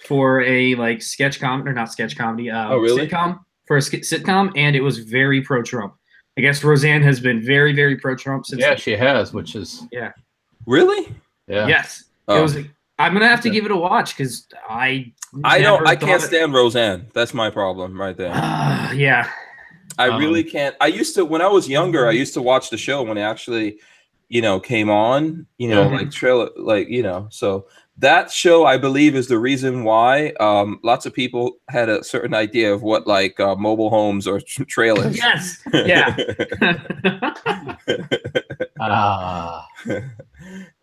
for a sketch comedy, or not sketch comedy. Really? Sitcom, for a sitcom, and it was very pro-Trump. I guess Roseanne has been very, very pro-Trump since. Yeah, she has, which is really. Yeah. Yes. It was. I'm gonna have to give it a watch because I can't stand Roseanne. That's my problem right there. Yeah. I really can't. When I was younger, I used to watch the show when it actually, came on, so that show, I believe, is the reason why lots of people had a certain idea of what mobile homes or trailers. Yes. Yeah.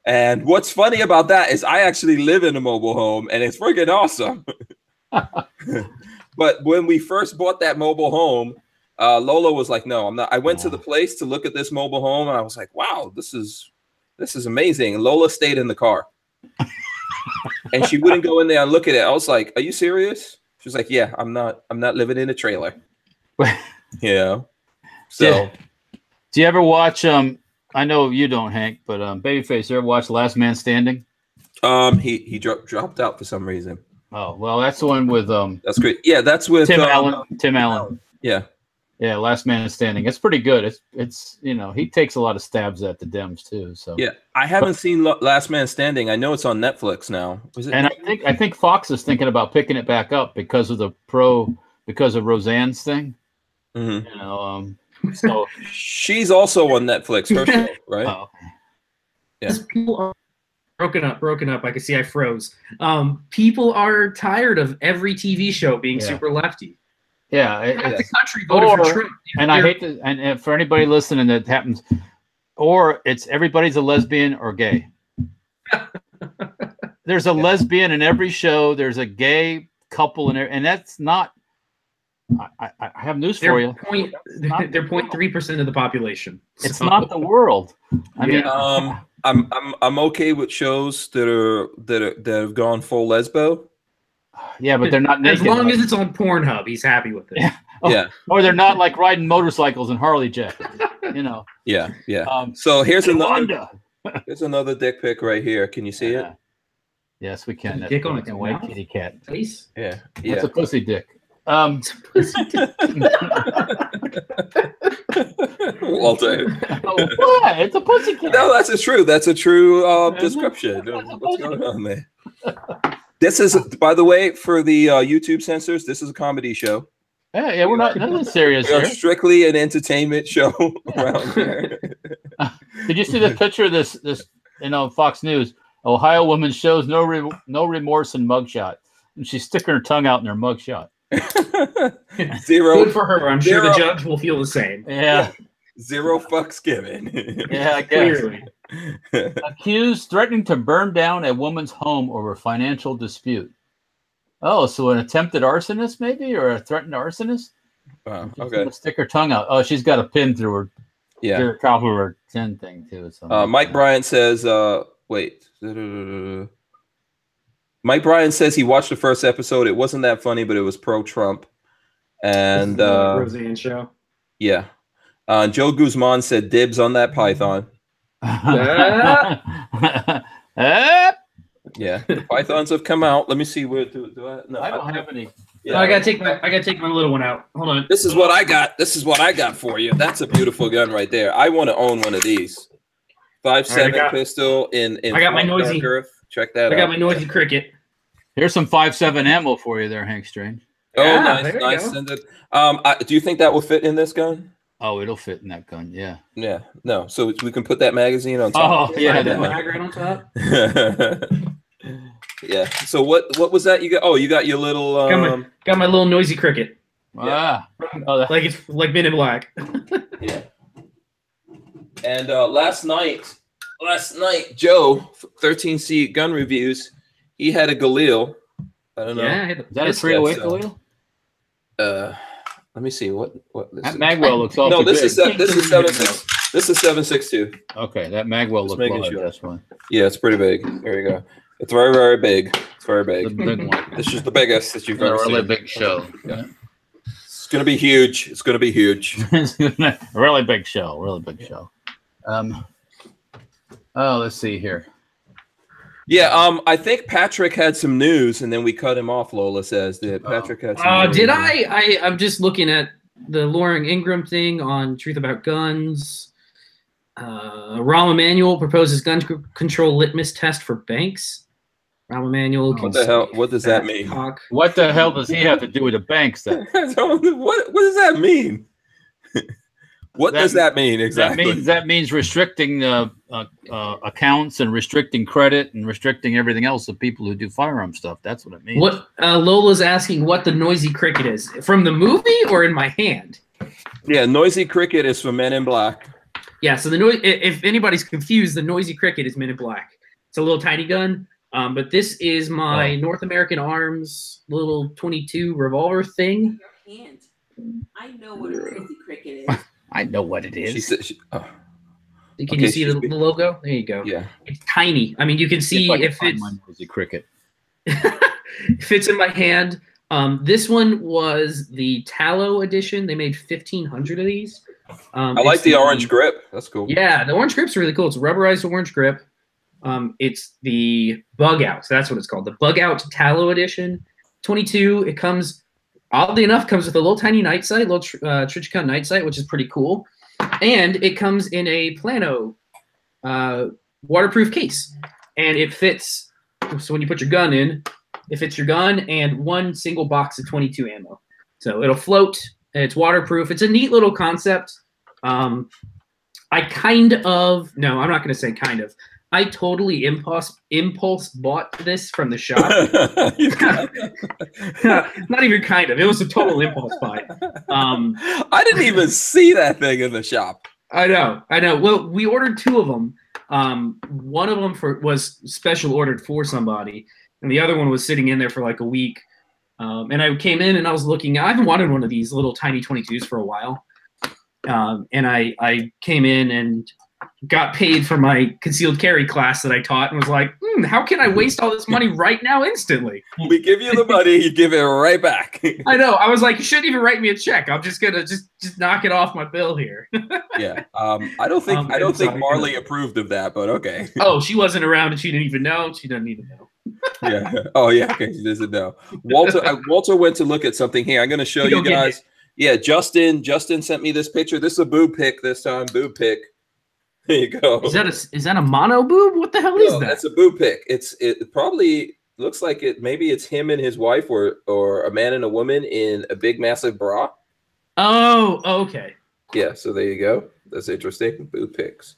And what's funny about that is I actually live in a mobile home, and it's freaking awesome. But when we first bought that mobile home, Lola was like, "No, I'm not." I went to the place to look at this mobile home, and I was like, "Wow, this is amazing." And Lola stayed in the car, and she wouldn't go in there and look at it. I was like, "Are you serious?" She was like, "Yeah, I'm not living in a trailer." So, do you ever watch? I know you don't, Hank, but Babyface, you ever watch Last Man Standing? He dropped out for some reason. Oh well, that's the one with That's great. Yeah, that's with Tim Allen. Yeah. Yeah, Last Man Standing. It's pretty good. It's you know, he takes a lot of stabs at the Dems too. So yeah, I haven't seen Last Man Standing. I know it's on Netflix now. And I think Fox is thinking about picking it back up because of Roseanne's thing. Mm-hmm. You know, so she's also on Netflix, her show, right? Oh. Yeah. People are broken up. I can see I froze. People are tired of every TV show being super lefty. Yeah, half the country voted for Trump. And I hate to, and for anybody listening that happens, or it's everybody's a lesbian or gay. There's a lesbian in every show. There's a gay couple in there, and that's not. I have news for you. They're 0.3% of the population. It's not the world. I mean, I'm okay with shows that have gone full lesbo. Yeah, but they're not naked. As long as it's on Pornhub, he's happy with it. Yeah. Oh, or they're not like riding motorcycles and Harley jackets. You know. Yeah. So here's another dick pic right here. Can you see it? Yes, we can. Dick on a white kitty cat face. Yeah. It's a pussy dick. Walter. What? It's a pussy cat. No, that's a true description of what's going on there. This is, by the way, for the YouTube censors, this is a comedy show. Yeah, we're not nothing serious We are here. strictly an entertainment show around here. Did you see the picture of this Fox News? Ohio woman shows no remorse in mugshot, and she's sticking her tongue out in her mugshot. Zero. Good for her. I'm sure the judge will feel the same. Yeah. Zero fucks given. Yeah, I guess. Clearly. Accused threatening to burn down a woman's home over financial dispute. Oh, so an attempted arsonist, maybe, or a threatened arsonist? Wow. She's Okay. gonna stick her tongue out. Oh, she's got a pin through her. Yeah. Top of her chin thing too. So Mike Bryant says, wait. Mike Bryant says he watched the first episode. It wasn't that funny, but it was pro-Trump. And Roseanne show. Yeah. Joe Guzman said dibs on that python. Yeah, the pythons have come out. Let me see where do I? No, I don't have any. Yeah, I gotta take my little one out. Hold on. This is what I got. This is what I got for you. That's a beautiful gun right there. I want to own one of these. 5.7 pistol in I got my noisy Earth. Check that out. I got my noisy cricket. Here's some 5.7 ammo for you there, Hank Strange. Oh, yeah, nice. Send it. Do you think that will fit in this gun? Oh, it'll fit in that gun. Yeah. Yeah. No. So we can put that magazine on top. Oh, yeah. That mag right on top. Yeah. So what was that you got? Oh, you got your little got my little noisy cricket. Yeah. Like it's like Men in Black. Yeah. And last night, Joe, 13C Gun Reviews, he had a Galil. I don't know. Yeah, is that a 308 Galil? Let me see what this that is. Magwell looks awful. No, this is 7.6. This is 7.62. Okay, that Magwell looks like this one. Yeah, it's pretty big. There you go. It's very, very big. It's very big. The big one. This is the biggest that you've ever seen. A really big show. Yeah. It's gonna be huge. It's gonna be huge. A really big show. Really big show. Let's see here. Yeah, I think Patrick had some news, and then we cut him off. Lola says that Patrick had some news. Did I'm just looking at the Lauren Ingram thing on Truth About Guns. Rahm Emanuel proposes gun control litmus test for banks. Rahm Emanuel. What the hell? What does that mean? What the hell does he have to do with the banks then? What does that mean? What does that mean exactly? That means restricting accounts and restricting credit and restricting everything else of people who do firearm stuff. That's what it means. What Lola's asking what the noisy cricket is from the movie or in my hand? Yeah, noisy cricket is from Men in Black. Yeah, so the noise. If anybody's confused, the noisy cricket is Men in Black. It's a little tiny gun, but this is my North American Arms little 22 revolver thing. Your hand. I know what a noisy cricket is. I know what it is. She said, Can you see the logo? There you go. Yeah. It's tiny. I mean, you can see if it's noisy cricket. if it's in my hand. This one was the tallow edition. They made 1,500 of these. I like the orange grip. That's cool. Yeah, the orange grip's really cool. It's a rubberized orange grip. It's the bug out. So that's what it's called. The bug out tallow edition. 22. It comes oddly enough, comes with a little tiny night sight, little Trichicon night sight, which is pretty cool. And it comes in a Plano waterproof case. And it fits, so when you put your gun in, it fits your gun and one single box of 22 ammo. So it'll float, and it's waterproof. It's a neat little concept. I'm not going to say kind of. I totally impulse bought this from the shop. Not even kind of. It was a total impulse buy. I didn't even see that thing in the shop. I know. Well, we ordered 2 of them. One of them was special ordered for somebody, and the other one was sitting in there for like a week. And I came in and I was looking. I haven't wanted one of these little tiny 22s for a while. And I came in and got paid for my concealed carry class that I taught, and was like, how can I waste all this money right now instantly? We give you the money, you give it right back. I know. I was like, you shouldn't even write me a check. I'm just gonna just knock it off my bill here. Yeah. I don't think Marley approved of that, but okay. Oh, she wasn't around and she didn't even know. She doesn't even know. Yeah. Oh yeah. Okay. She doesn't know. Walter went to look at something here. I'm going to show you guys. Yeah. Justin sent me this picture. This is a boob pic this time. Boob pic. There you go. Is that a mono boob? What the hell is that? That's a boob pic. It probably looks like it. Maybe it's him and his wife, or a man and a woman in a big massive bra. Oh, okay. Yeah. So there you go. That's interesting. Boob pics.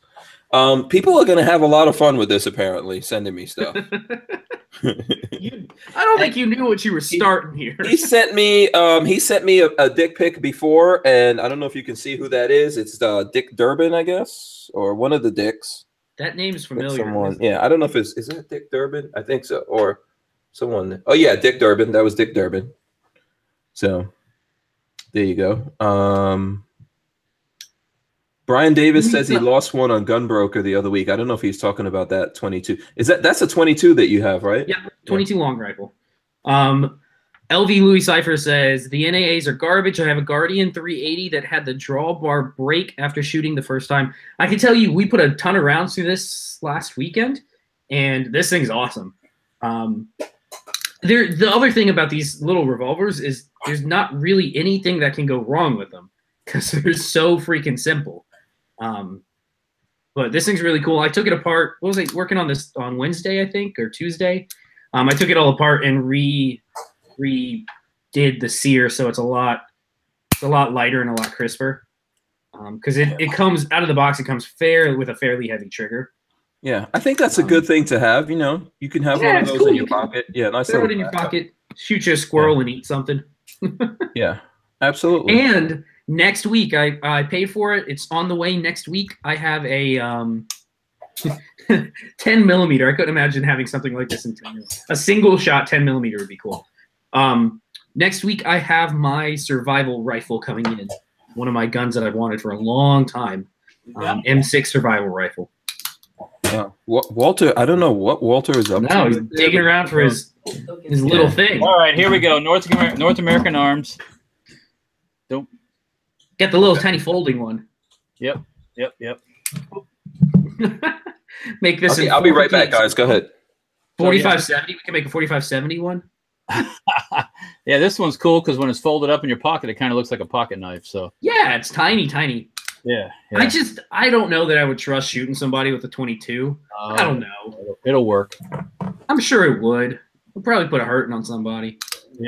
People are going to have a lot of fun with this. Apparently, sending me stuff. I don't think you knew what you were starting here. He sent me a dick pic before, and I don't know if you can see who that is. It's Dick Durbin, I guess, or one of the Dicks. That name's familiar. Someone, yeah, I don't know if is that Dick Durbin? I think so, or someone. Oh yeah, Dick Durbin. That was Dick Durbin. So there you go. Brian Davis says he lost one on Gunbroker the other week. I don't know if he's talking about that 22. That's a 22 that you have, right? Yeah, 22 long rifle. LV Louis Cypher says the NAAs are garbage. I have a Guardian 380 that had the drawbar break after shooting the first time. I can tell you, we put a ton of rounds through this last weekend, and this thing's awesome. The other thing about these little revolvers is there's not really anything that can go wrong with them because they're so freaking simple. But this thing's really cool. I took it apart. What was I working on this on Wednesday, I think, or Tuesday? I took it all apart and redid the sear, so it's a lot lighter and a lot crisper. Because it comes out of the box, it comes with a fairly heavy trigger. Yeah, I think that's a good thing to have. You know, you can have one of those in your pocket. Yeah, nice. Throw it in your pocket, shoot you a squirrel and eat something. Yeah, absolutely. And next week, I paid for it. It's on the way next week. I have a 10 millimeter. I couldn't imagine having something like this in 10 millimeter. A single shot 10 millimeter would be cool. Next week, I have my survival rifle coming in. One of my guns that I've wanted for a long time. M6 survival rifle. Yeah. Walter, I don't know what Walter is up to. No, he's digging around for his little thing. All right, here we go. North American Arms. Don't get the little tiny folding one. Yep. Make this. Okay, I'll be right back, guys. Go ahead. 4570. We can make a 4570 one. Yeah, this one's cool because when it's folded up in your pocket, it kind of looks like a pocket knife. So yeah, it's tiny. Yeah. I don't know that I would trust shooting somebody with a 22. I don't know. It'll work. I'm sure it would. It'll probably put a hurting on somebody.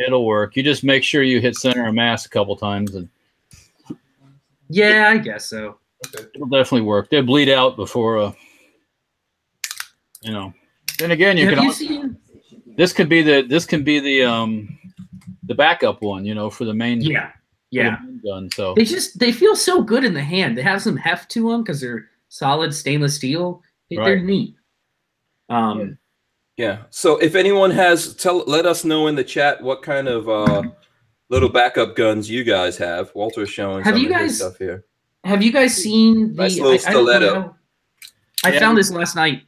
It'll work. You just make sure you hit center of mass a couple times, and yeah, I guess so. It'll definitely work. They'll bleed out before, Then again, this can be the backup one, for the main. Yeah. Gun, so they feel so good in the hand. They have some heft to them because they're solid stainless steel. They're neat. Yeah. So if anyone has, let us know in the chat what kind of little backup guns you guys have. Walter's showing some of his stuff here. Have you guys seen the nice little stiletto? I found this last night.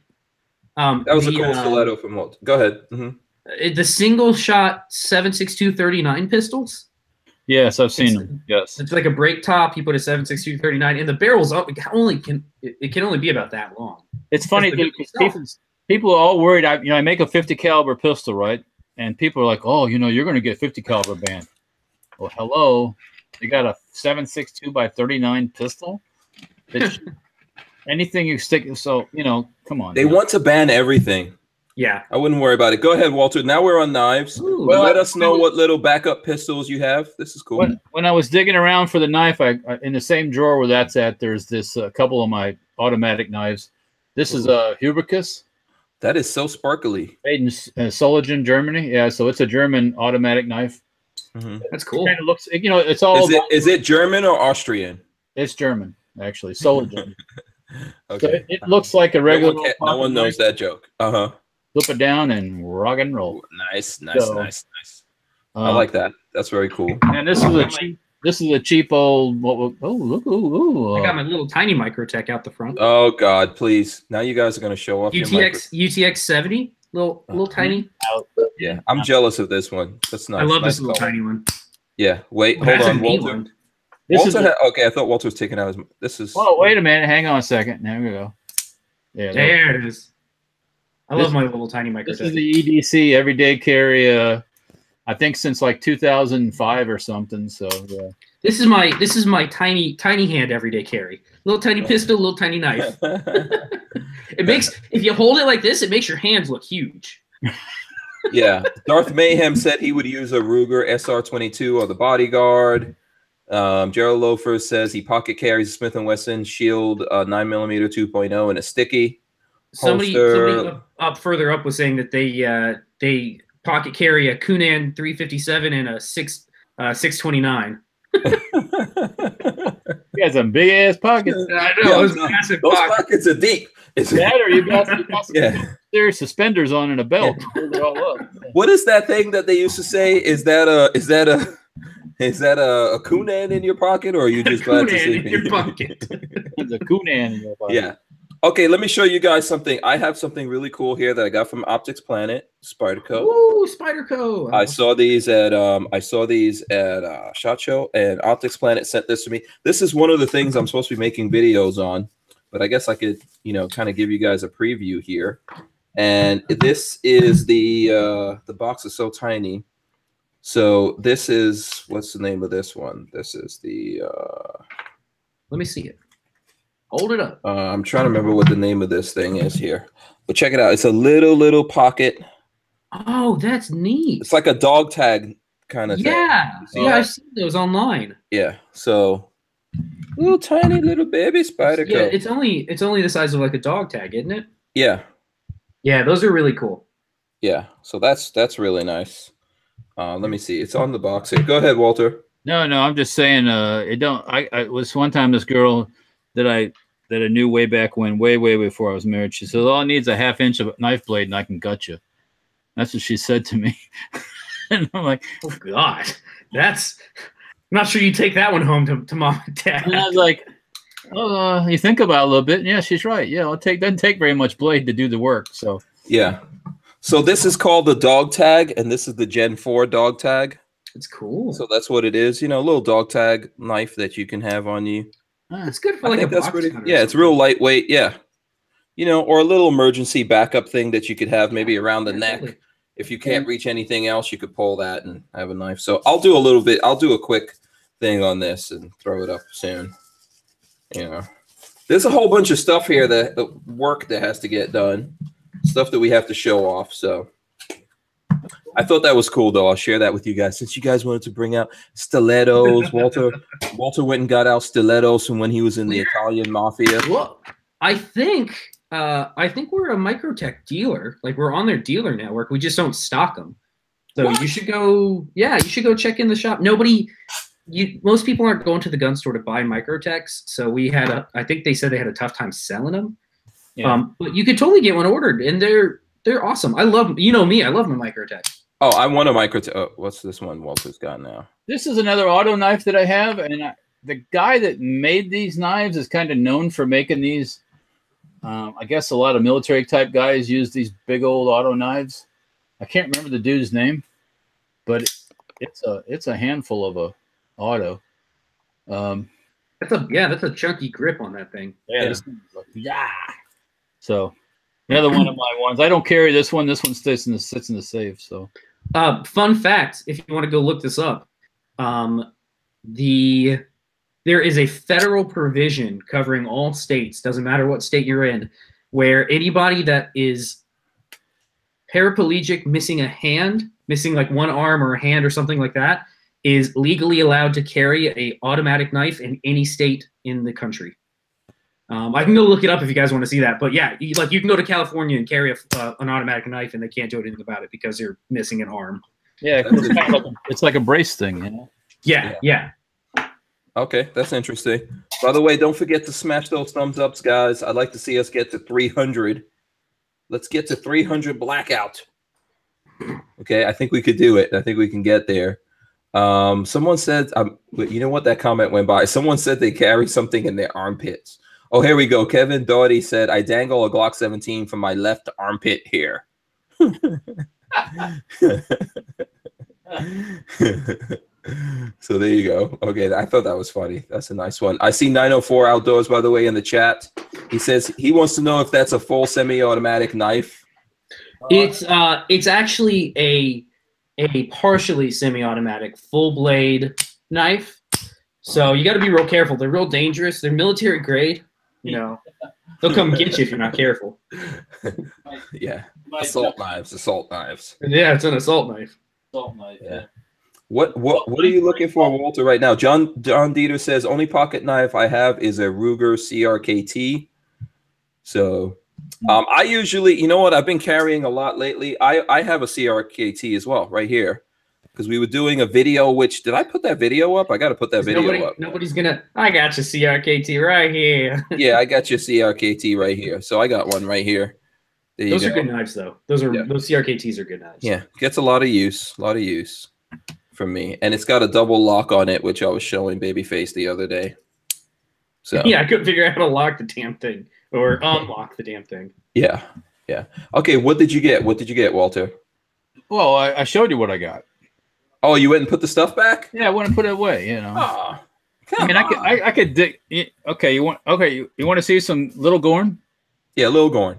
That was a cool stiletto from Walter. Go ahead. Mm-hmm. The single shot 7.62-39 pistols. Yes, I've seen them. Yes, it's like a break top. You put a 7.62-39, and the barrel's up. It can only be about that long. It's funny because people are all worried. I make a 50 caliber pistol, right? And people are like, "Oh, you're going to get 50 caliber banned." Well, hello. They got a 7.62 by 39 pistol. Anything you stick, so come on. They want to ban everything. Yeah, I wouldn't worry about it. Go ahead, Walter. Now we're on knives. Well, let us know what little backup pistols you have. This is cool. When I was digging around for the knife, I in the same drawer where that's at, there's this couple of my automatic knives. This is a Huberkus. That is so sparkly. Made in Solingen, Germany. Yeah, so it's a German automatic knife. That's cool. Kind of looks, it's all. Is it German or Austrian? It's German, actually. Solingen. Okay. So it looks like a regular. No one knows that joke. Flip it down and rock and roll. Nice. I like that. That's very cool. And this is a cheap old. I got my little tiny Microtech out the front. Oh God, please! Now you guys are going to show off UTX 70, little tiny. Yeah, I'm jealous of this one. That's nice. I love this color. little tiny one. Yeah. Wait, hold on, Walter. Okay, I thought Walter was taking out his. This is. Oh, wait a minute. Hang on a second. There we go. Yeah, there it is. I love my little tiny Microtech. This is the EDC everyday carry. I think since like 2005 or something. So yeah. This is my tiny hand everyday carry. Little tiny pistol, little tiny knife. It makes, if you hold it like this, it makes your hands look huge. Yeah, Darth Mayhem said he would use a Ruger SR22 or the Bodyguard. Gerald Loafer says he pocket carries a Smith & Wesson Shield 9mm 2.0 and a sticky. Somebody up further up was saying that they pocket carry a Kunan 357 and a 629. You got some big ass pockets. I know, massive those pockets are deep. It's that, or you got some serious suspenders on and a belt. Yeah. All up. What is that thing that they used to say? Is that a Kunan in your pocket, or are you just glad to see in your pocket? It's a Kunan in your pocket. Yeah. Okay, let me show you guys something. I have something really cool here that I got from OpticsPlanet, Spyderco. Ooh, Spyderco! I saw these at SHOT Show, and OpticsPlanet sent this to me. This is one of the things I'm supposed to be making videos on, but I guess I could, kind of give you guys a preview here. And this is the box is so tiny. So this is, what's the name of this one? This is the. Let me see it. Hold it up. I'm trying to remember what the name of this thing is here, but check it out. It's a little pocket. Oh, that's neat. It's like a dog tag kind of thing. Yeah, I've seen those online. Yeah, so little tiny little baby Spyderco. Yeah, it's only the size of like a dog tag, isn't it? Yeah. Yeah, those are really cool. Yeah, so that's really nice. Let me see. It's on the box here. Go ahead, Walter. No, I'm just saying. I was one time this girl that I knew way back when, way before I was married. She said, all it needs a ½ inch of a knife blade and I can gut you. That's what she said to me. And I'm like, oh God, I'm not sure you take that one home to mom and dad. And I was like, oh, you think about it a little bit. And yeah, she's right. Yeah, doesn't take very much blade to do the work. So yeah. So this is called the dog tag, and this is the Gen 4 dog tag. It's cool. So that's what it is. A little dog tag knife that you can have on you. It's good for like a box cutter. Yeah, it's real lightweight. Yeah. Or a little emergency backup thing that you could have maybe around the neck. Totally. If you can't reach anything else, you could pull that and have a knife. So I'll do a quick thing on this and throw it up soon. There's a whole bunch of stuff here the work that has to get done. Stuff that we have to show off. So I thought that was cool, though. I'll share that with you guys. Since you guys wanted to bring out stilettos, Walter went and got out stilettos from when he was in the Italian mafia. Well, I think we're a Microtech dealer. Like, we're on their dealer network. We just don't stock them. So you should go. Yeah, you should go check in the shop. Most people aren't going to the gun store to buy Microtechs. So I think they said they had a tough time selling them. Yeah. But you could totally get one ordered, and they're awesome. I love me. I love my Microtech. Oh, I want a Microtech. Oh, what's this one Walter's got now? This is another auto knife that I have, and the guy that made these knives is kind of known for making these. I guess a lot of military type guys use these big old auto knives. I can't remember the dude's name, but it's a handful of a auto. That's a chunky grip on that thing. Yeah. So another one of my ones. I don't carry this one. This one sits in the safe. So fun fact, if you want to go look this up, there is a federal provision covering all states, doesn't matter what state you're in, where anybody that is paraplegic, missing a hand, missing like one arm or a hand or something like that, is legally allowed to carry a automatic knife in any state in the country. I can go look it up if you guys want to see that. But yeah, you can go to California and carry an automatic knife, and they can't do anything about it because you're missing an arm. Yeah, it's like a brace thing, you know? Yeah. Okay, that's interesting. By the way, don't forget to smash those thumbs ups, guys. I'd like to see us get to 300. Let's get to 300 blackout. Okay, I think we could do it. I think we can get there. Someone said, you know what? That comment went by. Someone said they carry something in their armpits. Oh, here we go. Kevin Doughty said, I dangle a Glock 17 from my left armpit here. So there you go. Okay, I thought that was funny. That's a nice one. I see 904 Outdoors, by the way, in the chat. He says he wants to know if that's a full semi-automatic knife. It's actually a partially semi-automatic full blade knife. So you got to be real careful. They're real dangerous. They're military grade. You know, they'll come get you if you're not careful. Yeah, assault knives. Yeah, it's an assault knife. Yeah. What are you looking for, Walter, right now? John Dieter says only pocket knife I have is a Ruger CRKT. So I usually, you know what, I've been carrying a lot lately. I have a CRKT as well right here because we were doing a video. Which did I put that video up? I got to put that video up. Nobody's gonna. I got your CRKT right here. Yeah, I got your CRKT right here. So I got one right here. Those are good knives, though. Those CRKTs are good knives. Yeah, gets a lot of use. From me, and it's got a double lock on it, which I was showing Babyface the other day. So yeah, I couldn't figure out how to lock the damn thing or unlock the damn thing. Yeah. Okay, what did you get? Walter? Well, I showed you what I got. Oh, you went and put the stuff back? Yeah, I went and put it away. You know. Oh, I could dig. Okay, you want to see some little Gorn? Yeah, little Gorn,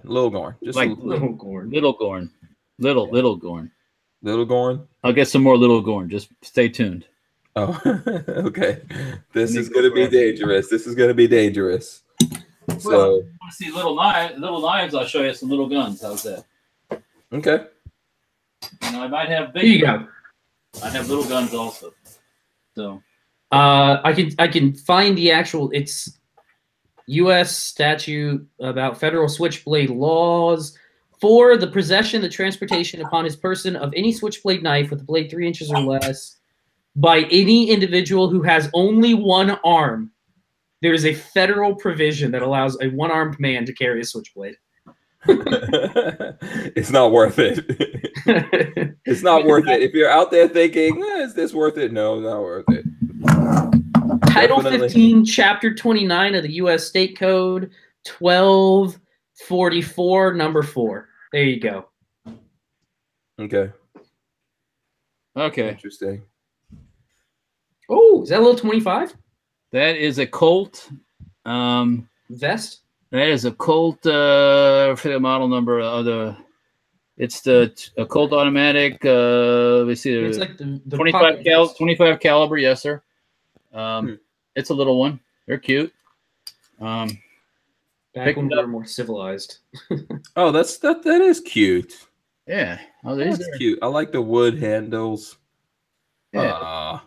just like little Gorn. Little Gorn. I'll get some more little Gorn. Just stay tuned. Oh, okay. This is going to be dangerous. So, well, you want to see little knives? I'll show you some little guns. How's that? Okay. You know, I might have big. Here you go. I have little guns also. So. I can find the actual. It's U.S. statute about federal switchblade laws. For the possession, the transportation upon his person of any switchblade knife with a blade 3 inches or less by any individual who has only one arm, there is a federal provision that allows a one-armed man to carry a switchblade. It's not worth it. It's not worth it. If you're out there thinking, is this worth it? No, not worth it. Title 15, Chapter 29 of the U.S. State Code, 1244, number 4. There you go. Okay. Interesting. Oh, is that a little 25? That is a Colt vest. That is a Colt. I forget the model number of the. It's a Colt automatic. Let me see. It's like the 25 caliber. Yes, sir. It's a little one. They're cute. Back when we were more civilized. Oh, that is cute. Yeah. Oh, that's cute. I like the wood handles. Yeah.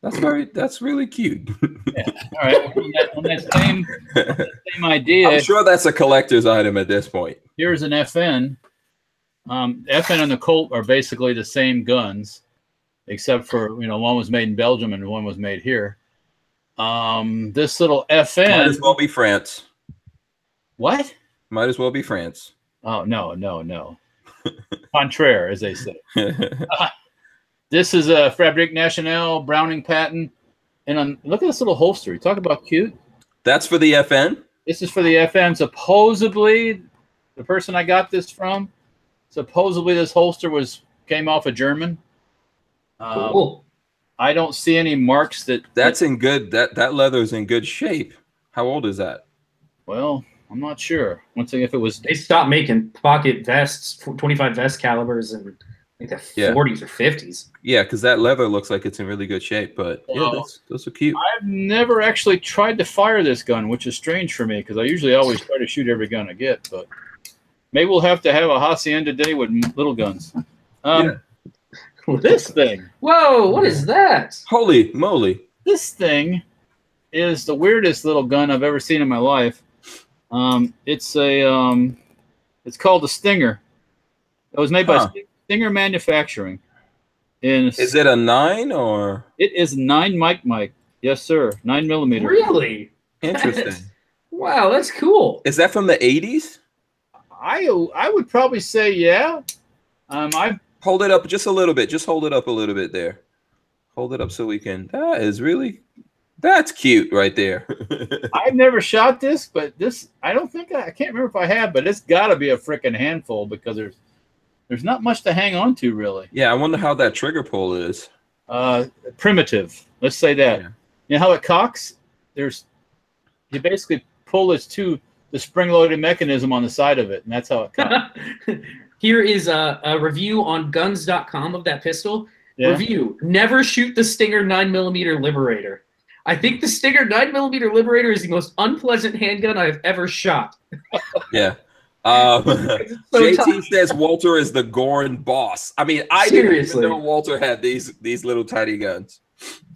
That's really cute. Yeah. All right. On that same idea. I'm sure that's a collector's item at this point. Here's an FN. FN and the Colt are basically the same guns, except for one was made in Belgium and one was made here. This little FN might as well be France. What? Might as well be France. Oh no. Contraire, as they say. This is a Fabrique Nationale Browning patent, and look at this little holster. You talk about cute. That's for the FN. This is for the FN. Supposedly, the person I got this from, supposedly this holster came off a German. Cool. I don't see any marks that's in good. That leather is in good shape. How old is that? Well, I'm not sure. Once again, if it was, they stopped making pocket vests, 25 vest calibers, and I think the 40s or 50s. Yeah, because that leather looks like it's in really good shape. But yeah, those are cute. I've never actually tried to fire this gun, which is strange for me because I usually always try to shoot every gun I get. But maybe we'll have to have a hacienda day with little guns. This thing. Whoa! What is that? Holy moly! This thing is the weirdest little gun I've ever seen in my life. It's called a Stinger. It was made by Stinger Manufacturing. Is it a 9 or? It is 9 Mike. Yes, sir. 9mm. Really? Interesting. Wow, that's cool. Is that from the 80s? I would probably say yeah. I hold it up just a little bit. Just hold it up a little bit there. Hold it up so we can. That's cute right there. I've never shot this, but this I can't remember if I have, but it's got to be a freaking handful because there's not much to hang on to really. Yeah, I wonder how that trigger pull is. Primitive. Let's say that. Yeah. You know how it cocks? You basically pull the spring-loaded mechanism on the side of it, and that's how it cocks. Here is a review on guns.com of that pistol. Yeah. Review: never shoot the Stinger 9mm Liberator. I think the Stinger 9mm Liberator is the most unpleasant handgun I've ever shot. Yeah. JT says Walter is the Gorn boss. I mean, I didn't even know Walter had these little tiny guns.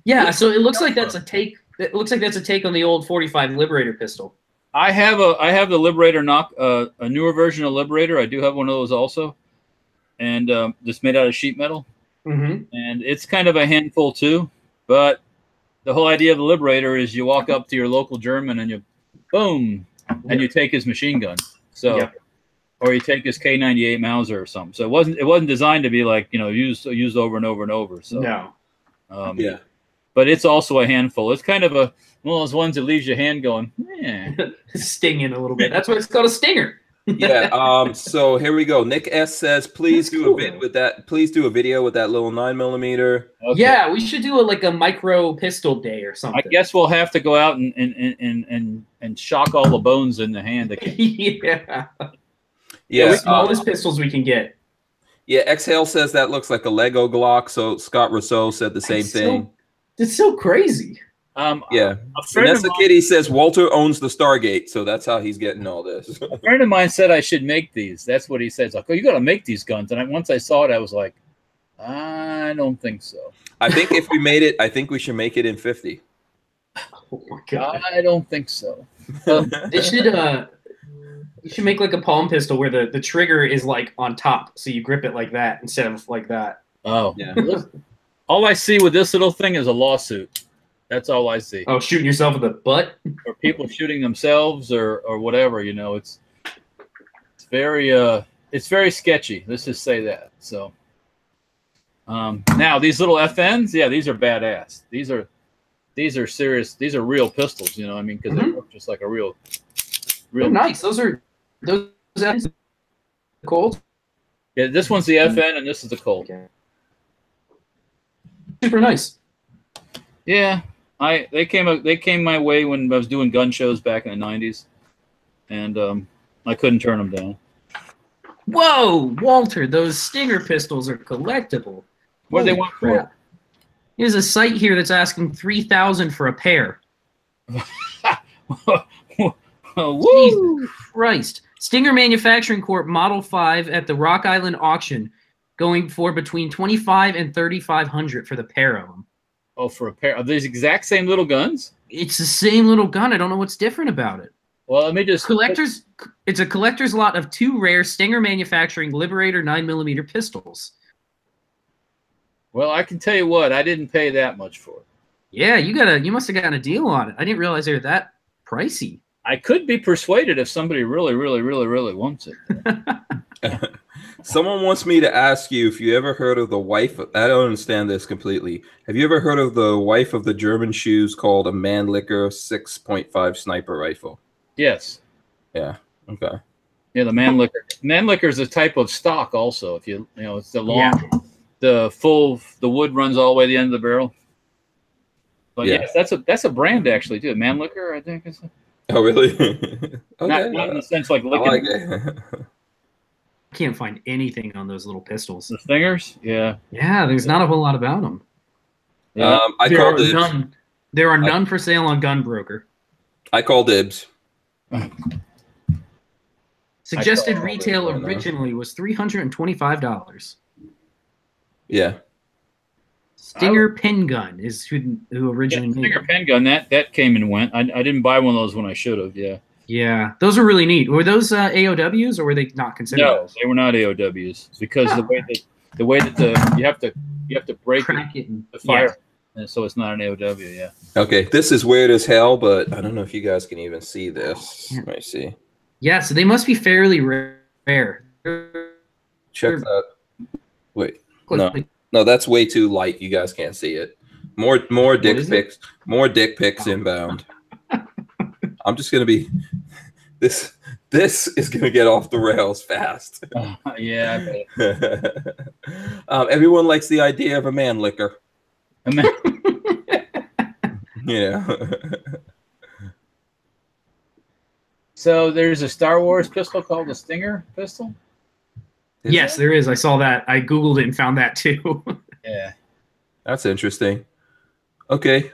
Yeah, so it looks like that's a take. It looks like that's a take on the old 45 Liberator pistol. I have the Liberator a newer version of Liberator. I do have one of those also, and just made out of sheet metal. Mm-hmm. And it's kind of a handful too. But the whole idea of the Liberator is you walk up to your local German and you, boom, and you take his machine gun. So, or you take his K98 Mauser or something. So it wasn't designed to be like used over and over and over. So no, yeah. But it's also a handful. It's kind of one of those ones that leaves your hand going, stinging a little bit. That's why it's called a Stinger. Yeah. So here we go. Nick S says, please do a vid with that. Please do a video with that little 9mm. Okay. Yeah, we should do a micro pistol day or something. I guess we'll have to go out and shock all the bones in the hand again. Yeah. All these pistols we can get. Yeah. Exhale says that looks like a Lego Glock. So Scott Rousseau said the same thing. It's so crazy. Yeah. Vanessa Kitty says Walter owns the Stargate, so that's how he's getting all this. A friend of mine said I should make these. That's what he says. Like, oh, you got to make these guns. And once I saw it, I was like, I don't think so. I think if we made it, I think we should make it in 50. Oh my god! I don't think so. They should. You should make like a palm pistol where the trigger is like on top, so you grip it like that instead of like that. Oh yeah. All I see with this little thing is a lawsuit. That's all I see. Oh, shooting yourself in the butt? Or people shooting themselves or whatever, it's very sketchy. Let's just say that. So now these little FNs, yeah, these are badass. These are serious. These are real pistols, because they look just like a real nice. Those FNs Colt. Yeah, this one's the FN and this is the Colt. Okay. Super nice. Yeah. They came my way when I was doing gun shows back in the 90s, and I couldn't turn them down. Whoa, Walter, those Stinger pistols are collectible. What do they want for? There's a site here that's asking $3,000 for a pair. Jesus Christ! Stinger Manufacturing Corp. Model 5 at the Rock Island auction, going for between $2,500 and $3,500 for the pair of them. Oh, for a pair of these exact same little guns? It's the same little gun. I don't know what's different about it. Well, let me just... It's a collector's lot of 2 rare Stinger Manufacturing Liberator 9mm pistols. Well, I can tell you what. I didn't pay that much for it. Yeah, you must have gotten a deal on it. I didn't realize they were that pricey. I could be persuaded if somebody really, really, really, really wants it. Someone wants me to ask you if you ever heard of the wife. I don't understand this completely. Have you ever heard of the wife of the German shoes called a Mannlicher 6.5 sniper rifle? Yes. Yeah. Okay. Yeah, the Mannlicher. Mannlicher is a type of stock also. If it's the long, the wood runs all the way to the end of the barrel. But yes, that's a brand actually too. Mannlicher, I think is. Oh really? Okay. Not in the sense like licking. I like it. can't find anything on those little pistols. The Stingers? Yeah. Yeah, there's not a whole lot about them. Yeah. There are none for sale on Gunbroker. I call dibs. Suggested retail originally was $325. Yeah. Stinger Pen Gun is who originally made Stinger Pen Gun. That came and went. I didn't buy one of those when I should have. Yeah. Yeah, those are really neat. Were those AOWs or were they not considered? No, they were not AOWs because the way that you have to break the fire, and so it's not an AOW. Yeah. Okay, this is weird as hell, but I don't know if you guys can even see this. Let me see. Yeah, so they must be fairly rare. Check that. Wait, no, that's way too light. You guys can't see it. More dick pics. More dick pics inbound. I'm just gonna be this is gonna get off the rails fast. Yeah. Everyone likes the idea of a man licker. Yeah. So there's a Star Wars pistol called the Stinger pistol? Yes, there is. I saw that. I Googled it and found that too. Yeah. That's interesting. Okay.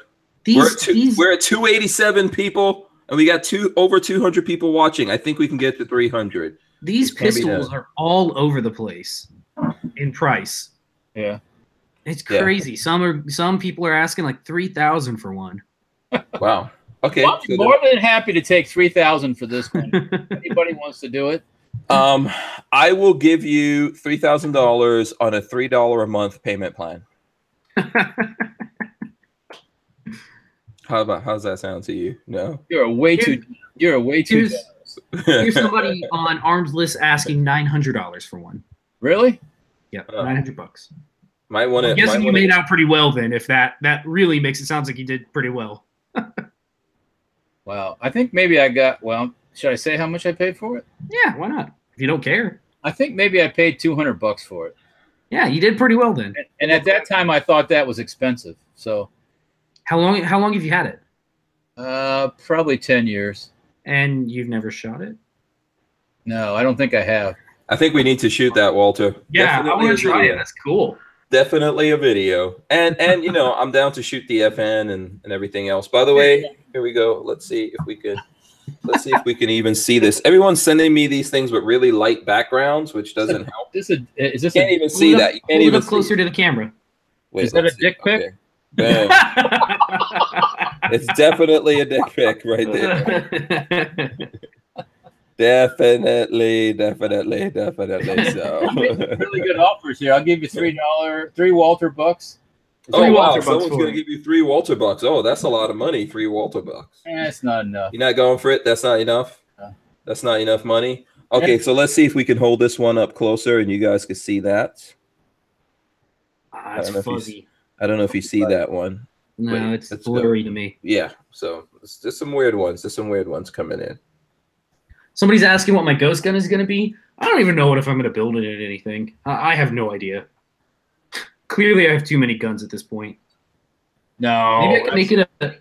We're at 287 people. And we got over 200 people watching. I think we can get to 300. These pistols are all over the place in price. Yeah, it's crazy. Yeah. Some people are asking like $3,000 for one. Wow. Okay. Well, I'm more than happy to take $3,000 for this one. Anybody wants to do it? I will give you $3,000 on a $3 a month payment plan. How's that sound to you? No, you're way too generous. Here's somebody on Arms List asking $900 for one. Really? Yeah, $900. Might want to. I'm guessing you made out pretty well then. If that really makes it sounds like you did pretty well. Wow, I think maybe I got. Well, should I say how much I paid for it? Yeah, why not? If you don't care. I think maybe I paid $200 for it. Yeah, you did pretty well then. And at that time, I thought that was expensive. So. How long have you had it? Probably 10 years. And you've never shot it? No, I don't think I have. I think we need to shoot that, Walter. Yeah, definitely I want to try it. That's cool. Definitely a video. And you know, I'm down to shoot the FN and everything else. By the way, here we go. Let's see if we can even see this. Everyone's sending me these things with really light backgrounds, which doesn't help. You can't even see that. You can't even look closer to the camera. Wait, is that a dick pic? Okay. It's definitely a dick pic right there. Definitely so. Really good offers here. I'll give you $3 Walther bucks. Oh wow, someone's gonna give you $3 Walther bucks. Oh, that's a lot of money. $3 Walther bucks. That's not enough. You're not going for it? That's not enough? No. That's not enough money? Okay, so let's see if we can hold this one up closer and you guys can see that. It's fuzzy. I don't know if you see that one. No, it's blurry to me. Yeah, so there's some weird ones. There's some weird ones coming in. Somebody's asking what my ghost gun is going to be. I don't even know if I'm going to build it in anything. I have no idea. Clearly, I have too many guns at this point. No. Maybe I can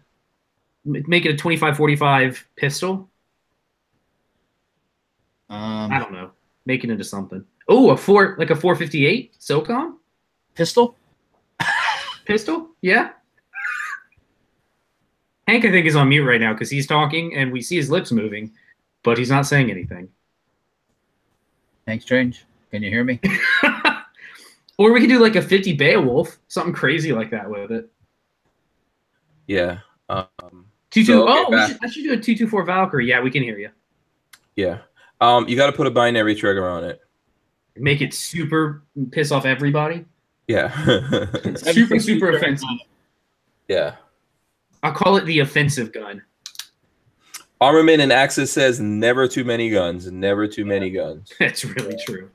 make it a 25-45 pistol. I don't know. Make it into something. Oh, a 458 SOCOM pistol. Pistol? Yeah. Hank, I think, is on mute right now because he's talking and we see his lips moving, but he's not saying anything. Hank Strange, can you hear me? Or we could do like a 50 Beowulf, something crazy like that with it. Yeah. I should do a 224 Valkyrie. Yeah, we can hear you. Yeah. You got to put a binary trigger on it. Make it super piss off everybody. Yeah. super offensive. Yeah. I'll call it the offensive gun. Armament and Axis says never too many guns. Never too many guns. That's really true.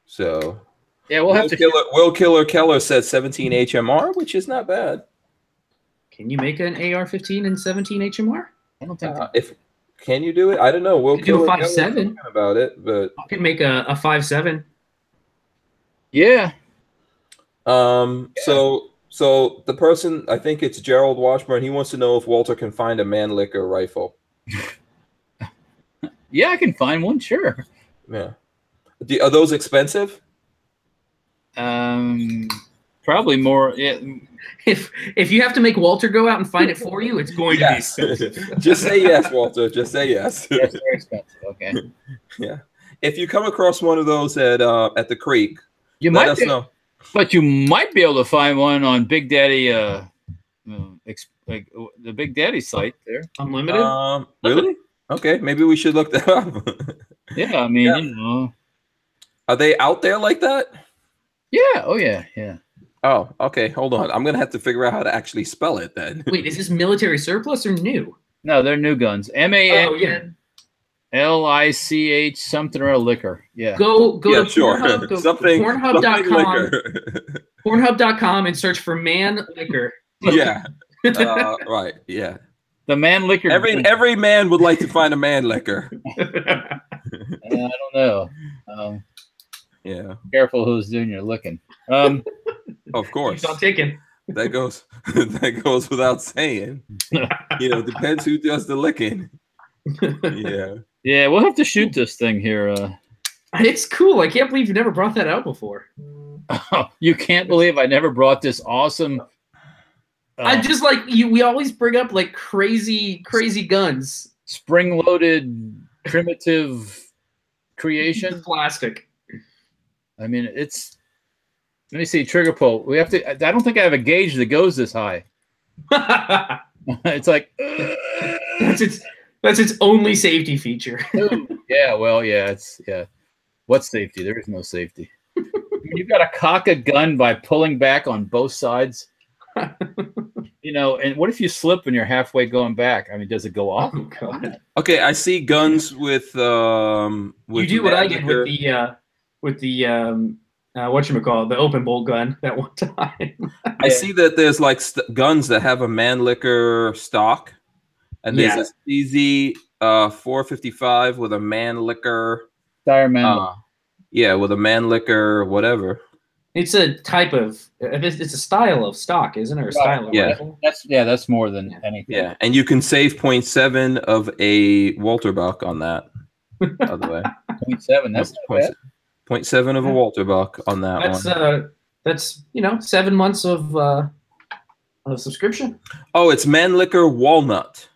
So yeah, we'll have to. Will Killer Keller says 17 HMR, which is not bad. Can you make an AR-15 and 17 HMR? I don't think. Can you do it? I don't know. Will Killer do a 5.7 about it, but I can make a 5.7. Yeah. So the person, I think it's Gerald Washburn, he wants to know if Walter can find a Mannlicher rifle. Yeah, I can find one, sure. Yeah. Are those expensive? Probably more. Yeah. If you have to make Walter go out and find it for you, it's going to be expensive. Just say yes, Walter. Just say yes. Yes, very expensive. Okay. Yeah. If you come across one of those at the creek, you let might us know. But you might be able to find one on Big Daddy, like the Big Daddy site there. Unlimited? Really? Okay, maybe we should look that up. Yeah, I mean, you know. Are they out there like that? Yeah. Oh, yeah. Yeah. Oh, okay. Hold on. I'm gonna have to figure out how to actually spell it then. Wait, is this military surplus or new? No, they're new guns. MANLICH something or a liquor. Yeah. Go Yeah, to sure. Pornhub, go Something Pornhub.com. liquor. Pornhub.com and search for man liquor. Yeah. Right. Yeah. The man liquor. Every man would like to find a man liquor. I don't know. Yeah. Careful who's doing your licking. Of course. Keep on ticking. That goes without saying. You know, depends who does the licking. Yeah. Yeah, we'll have to shoot this thing here. It's cool. I can't believe you never brought that out before. You can't believe I never brought this awesome. I just like you. We always bring up like crazy guns. Spring-loaded primitive creation. Plastic. I mean, it's. Let me see. Trigger pull. We have to. I don't think I have a gauge that goes this high. It's like. That's its only safety feature. Yeah. Well. Yeah. What's safety? There is no safety. You've got to cock a gun by pulling back on both sides. You know, and what if you slip and you're halfway going back? I mean, does it go off? Oh, God. Okay, I see guns with you do what I did with the whatchamacallit, the open bolt gun that one time. I see that there's like guns that have a Mannlicher stock, and there's a CZ 455 with a Mannlicher. Yeah, with a Mannlicher whatever. It's a type of, it's a style of stock, isn't it? Or a style of rifle? That's more than anything. Yeah, and you can save 0.7 of a Walter Buck on that. By the way, 0.7. That's 0.7 of a Walter Buck on that one. That's 7 months of subscription. Oh, it's Mannlicher walnut.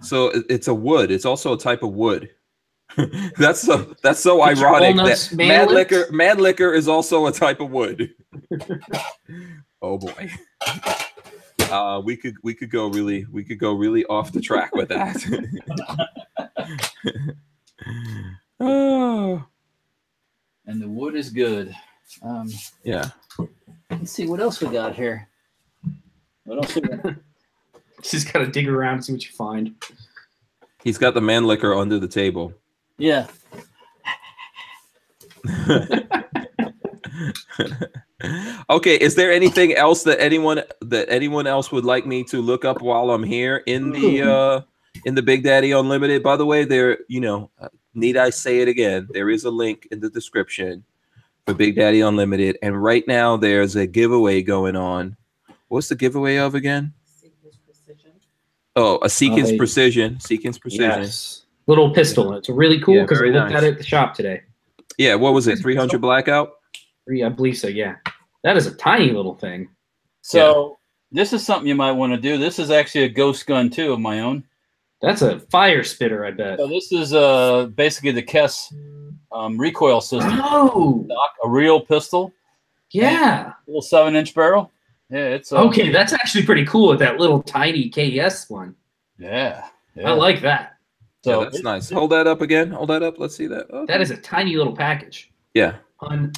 So it's a wood. It's also a type of wood. That's so ironic that Mannlicher is also a type of wood. Oh boy. We could go really off the track with that. Oh. And the wood is good. Yeah. Let's see what else we got here. What else we got? Just gotta dig around and see what you find. He's got the Mannlicher under the table. Yeah. Okay, is there anything else that anyone else would like me to look up while I'm here in the Big Daddy Unlimited? By the way, need I say it again? There is a link in the description for Big Daddy Unlimited, and right now there's a giveaway going on. What's the giveaway of again? Seekins Precision. Oh, a Seekins Precision. Seekins Precision. Yes. Little pistol. It's really cool because I looked at it at the shop today. Yeah, what was it? 300 blackout? I believe so, yeah. That is a tiny little thing. So this is something you might want to do. This is actually a ghost gun too of my own. That's a fire spitter, I bet. So this is basically the KES recoil system. Oh, a real pistol. Yeah. A little 7-inch barrel. Yeah, it's okay. That's actually pretty cool with that little tiny KS one. Yeah. I like that. So that's nice. Hold that up again. Hold that up. Let's see that. Okay. That is a tiny little package. Yeah. Pun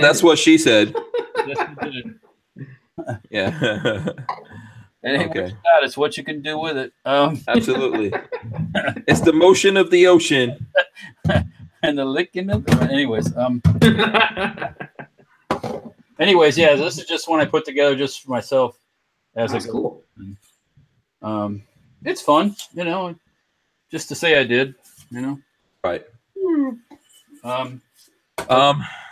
that's what she said. Yeah. It ain't what you got, it's what you can do with it. Absolutely. It's the motion of the ocean. And the licking of the... Anyways, yeah, this is just one I put together just for myself. That's cool. It's fun, just to say I did, Right.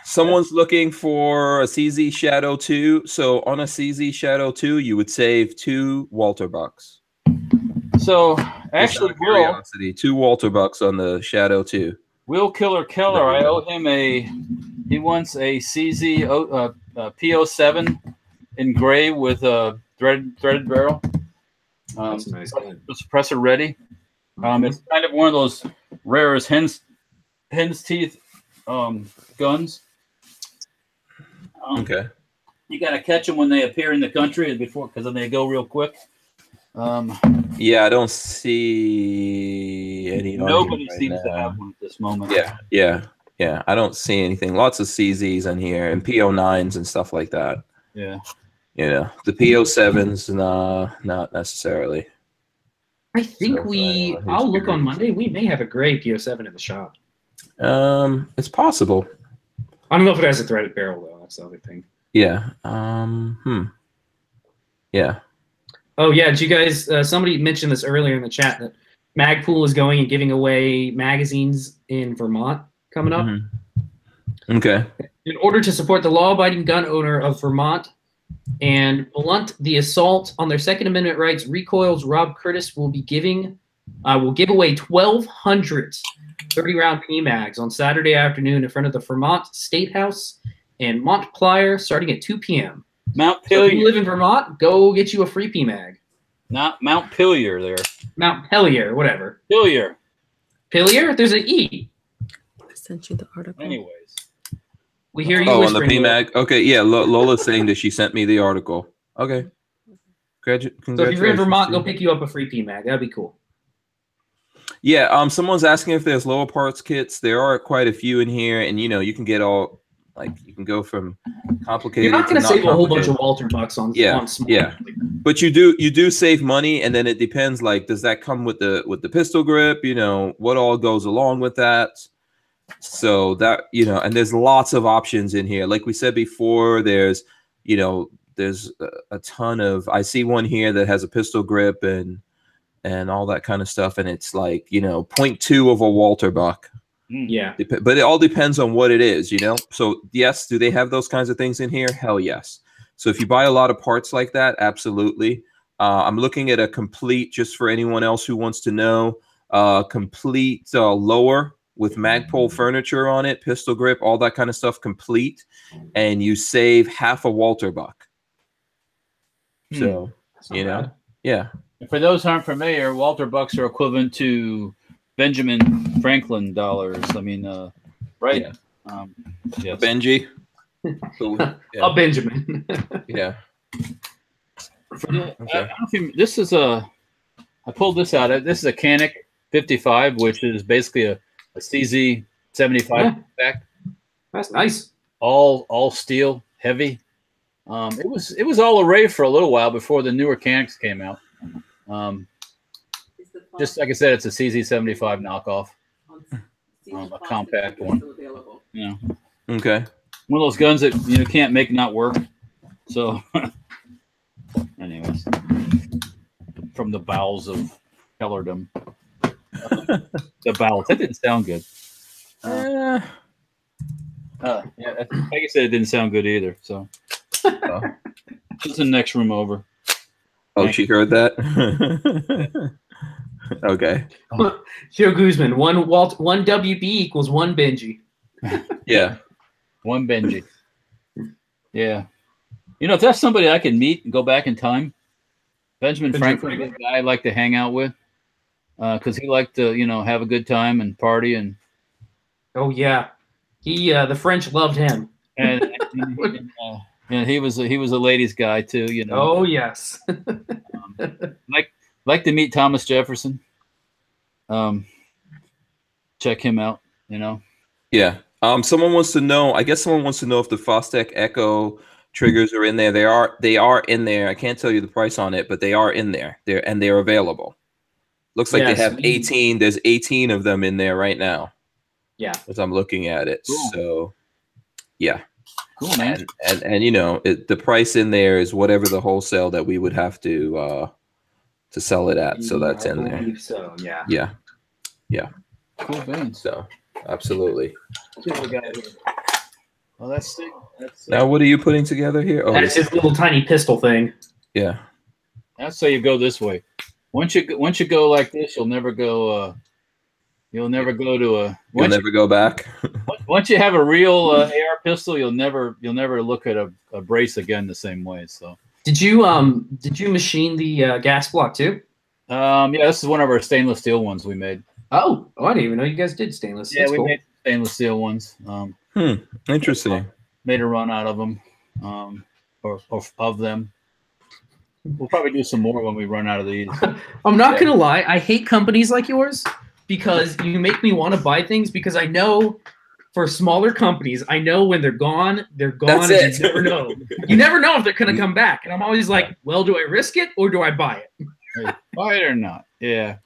Someone's looking for a CZ Shadow 2. So on a CZ Shadow 2, you would save 2 Walter Bucks. So actually, curiosity, 2 Walter Bucks on the Shadow 2. Will Killer Keller. I owe him he wants a CZ P07 in gray with a threaded barrel. That's nice. The suppressor ready. It's kind of one of those rare as hen's teeth guns. Okay. You got to catch them when they appear in the country before, because then they go real quick. Yeah, I don't see any. Nobody seems to have one at this moment. Yeah. I don't see anything. Lots of CZs in here and PO9s and stuff like that. Yeah. You know, the PO7s, not necessarily. I think I'll look on Monday. We may have a gray PO7 in the shop. It's possible. I don't know if it has a threaded barrel though. That's the other thing. Yeah. Yeah. Oh yeah. Did you guys? Somebody mentioned this earlier in the chat that Magpool is going and giving away magazines in Vermont coming up. Mm-hmm. Okay. In order to support the law-abiding gun owner of Vermont and blunt the assault on their Second Amendment rights, Recoil's Rob Curtis will give away 1,200 30-round PMags on Saturday afternoon in front of the Vermont State House in Montpelier, starting at 2 p.m. Montpelier. So if you live in Vermont, go get you a free PMag. Not Montpelier there. Montpelier, whatever. Pillier. Pillier? There's an E. I sent you the article. Anyways. We hear you on the whispering. PMag. Okay, yeah. Lola's saying that she sent me the article. Okay. So if you're in Vermont, go pick you up a free PMag. That'd be cool. Yeah. Someone's asking if there's lower parts kits. There are quite a few in here, and you can get all you can go from complicated. You're not going to save a whole bunch of Walther bucks on small. Yeah. But you do save money, and then it depends. Like, does that come with the pistol grip? What all goes along with that? So that and there's lots of options in here. Like we said before, there's a ton of. I see one here that has a pistol grip and all that kind of stuff, and it's like 0.2 of a Walther buck. Yeah, but it all depends on what it is, So yes, do they have those kinds of things in here? Hell yes. So if you buy a lot of parts like that, absolutely. I'm looking at a complete, just for anyone else who wants to know, complete lower with Magpul furniture on it, pistol grip, all that kind of stuff, complete, and you save half a Walther buck. So yeah. For those who aren't familiar, Walther bucks are equivalent to Benjamin Franklin dollars. I mean, right? Yeah. Yes. Benji. Yeah. A Benjamin. Yeah. Okay. This is I pulled this out. This is a Canic 55, which is basically a CZ 75 back. That's nice. All steel, heavy. It was all array for a little while before the newer Canics came out. Just like I said, it's a CZ75 knockoff, a compact one. Yeah. Okay. One of those guns that you can't make not work. So, anyways, from the bowels of Kellerdom. The bowels. That didn't sound good. Yeah, like I said, it didn't sound good either. So, it's the next room over. Oh, she heard that. Okay. Joe Guzman, one WB equals one Benji. Yeah. One Benji. Yeah. If that's somebody I can meet and go back in time, Benjamin Franklin, a guy I like to hang out with, because he liked to, have a good time and party and. Oh yeah, the French loved him, and he was a ladies' guy too, Oh yes. Like to meet Thomas Jefferson. Check him out, Yeah. Someone wants to know, I guess someone wants to know if the Fostech Echo triggers are in there. They are in there. I can't tell you the price on it, but they are in there. They're available. Looks like they have 18. There's 18 of them in there right now. Yeah. As I'm looking at it. Cool. So yeah. Cool, man. And the price in there is whatever the wholesale that we would have to sell it at. So that's in there. So yeah. Yeah. Yeah. Cool, man. So absolutely. Well, that's sick. Now, what are you putting together here? Oh, that's his little tiny pistol thing. Yeah. That's how you go this way. Once you go like this, you'll never go You'll never go to a. You'll never go back. Once you have a real AR pistol, you'll never look at a brace again the same way. So. Did you machine the gas block too? Yeah, this is one of our stainless steel ones we made. Oh, I didn't even know you guys did stainless. Yeah, That's we cool. made stainless steel ones. Interesting. Made a run out of them, or of them. We'll probably do some more when we run out of these. I'm not gonna lie, I hate companies like yours because you make me want to buy things because I know for smaller companies, I know when they're gone, That's and it. you never know. You never know if they're gonna come back. And I'm always like, well, do I risk it or do I buy it? Buy it or not? Yeah.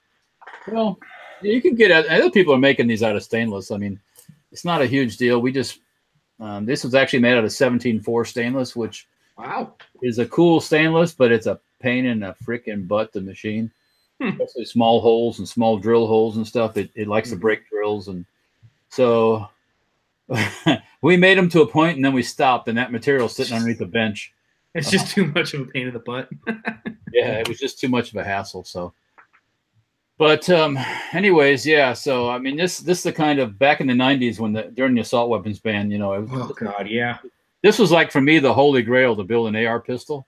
Well, you can get other people are making these out of stainless. I mean, it's not a huge deal. We just this was actually made out of 17-4 stainless, which is a cool stainless, but it's a pain in the freaking butt to machine. Especially small holes and small drill holes and stuff. It likes to break drills, and so we made them to a point, and then we stopped, and that material's sitting underneath the bench. It's just too much of a pain in the butt. Yeah, it was just too much of a hassle. So, but anyways, yeah. So I mean, this is the kind of back in the '90s when during the assault weapons ban, you know. Oh God, yeah. This was like for me the holy grail to build an AR pistol.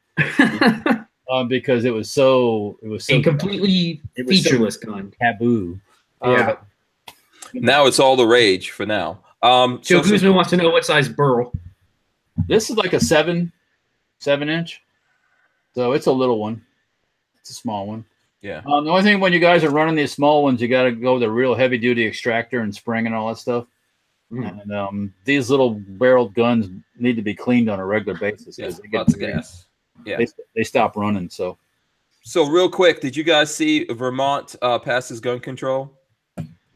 Because it was so a completely featureless gun. Taboo. Yeah. Now it's all the rage for now. Joe Guzman wants to know what size burl. This is like a 7-inch. So it's a little one. It's a small one. Yeah. The only thing when you guys are running these small ones, you got to go with a real heavy duty extractor and spring and all that stuff. And these little barreled guns need to be cleaned on a regular basis because they get lots of gas. Yeah, they stop running. So real quick, did you guys see Vermont passes gun control?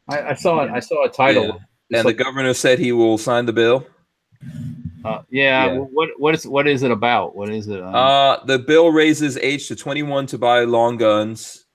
I saw it. I saw a title, and the governor said he will sign the bill. What is it about? What is it? The bill raises age to 21 to buy long guns.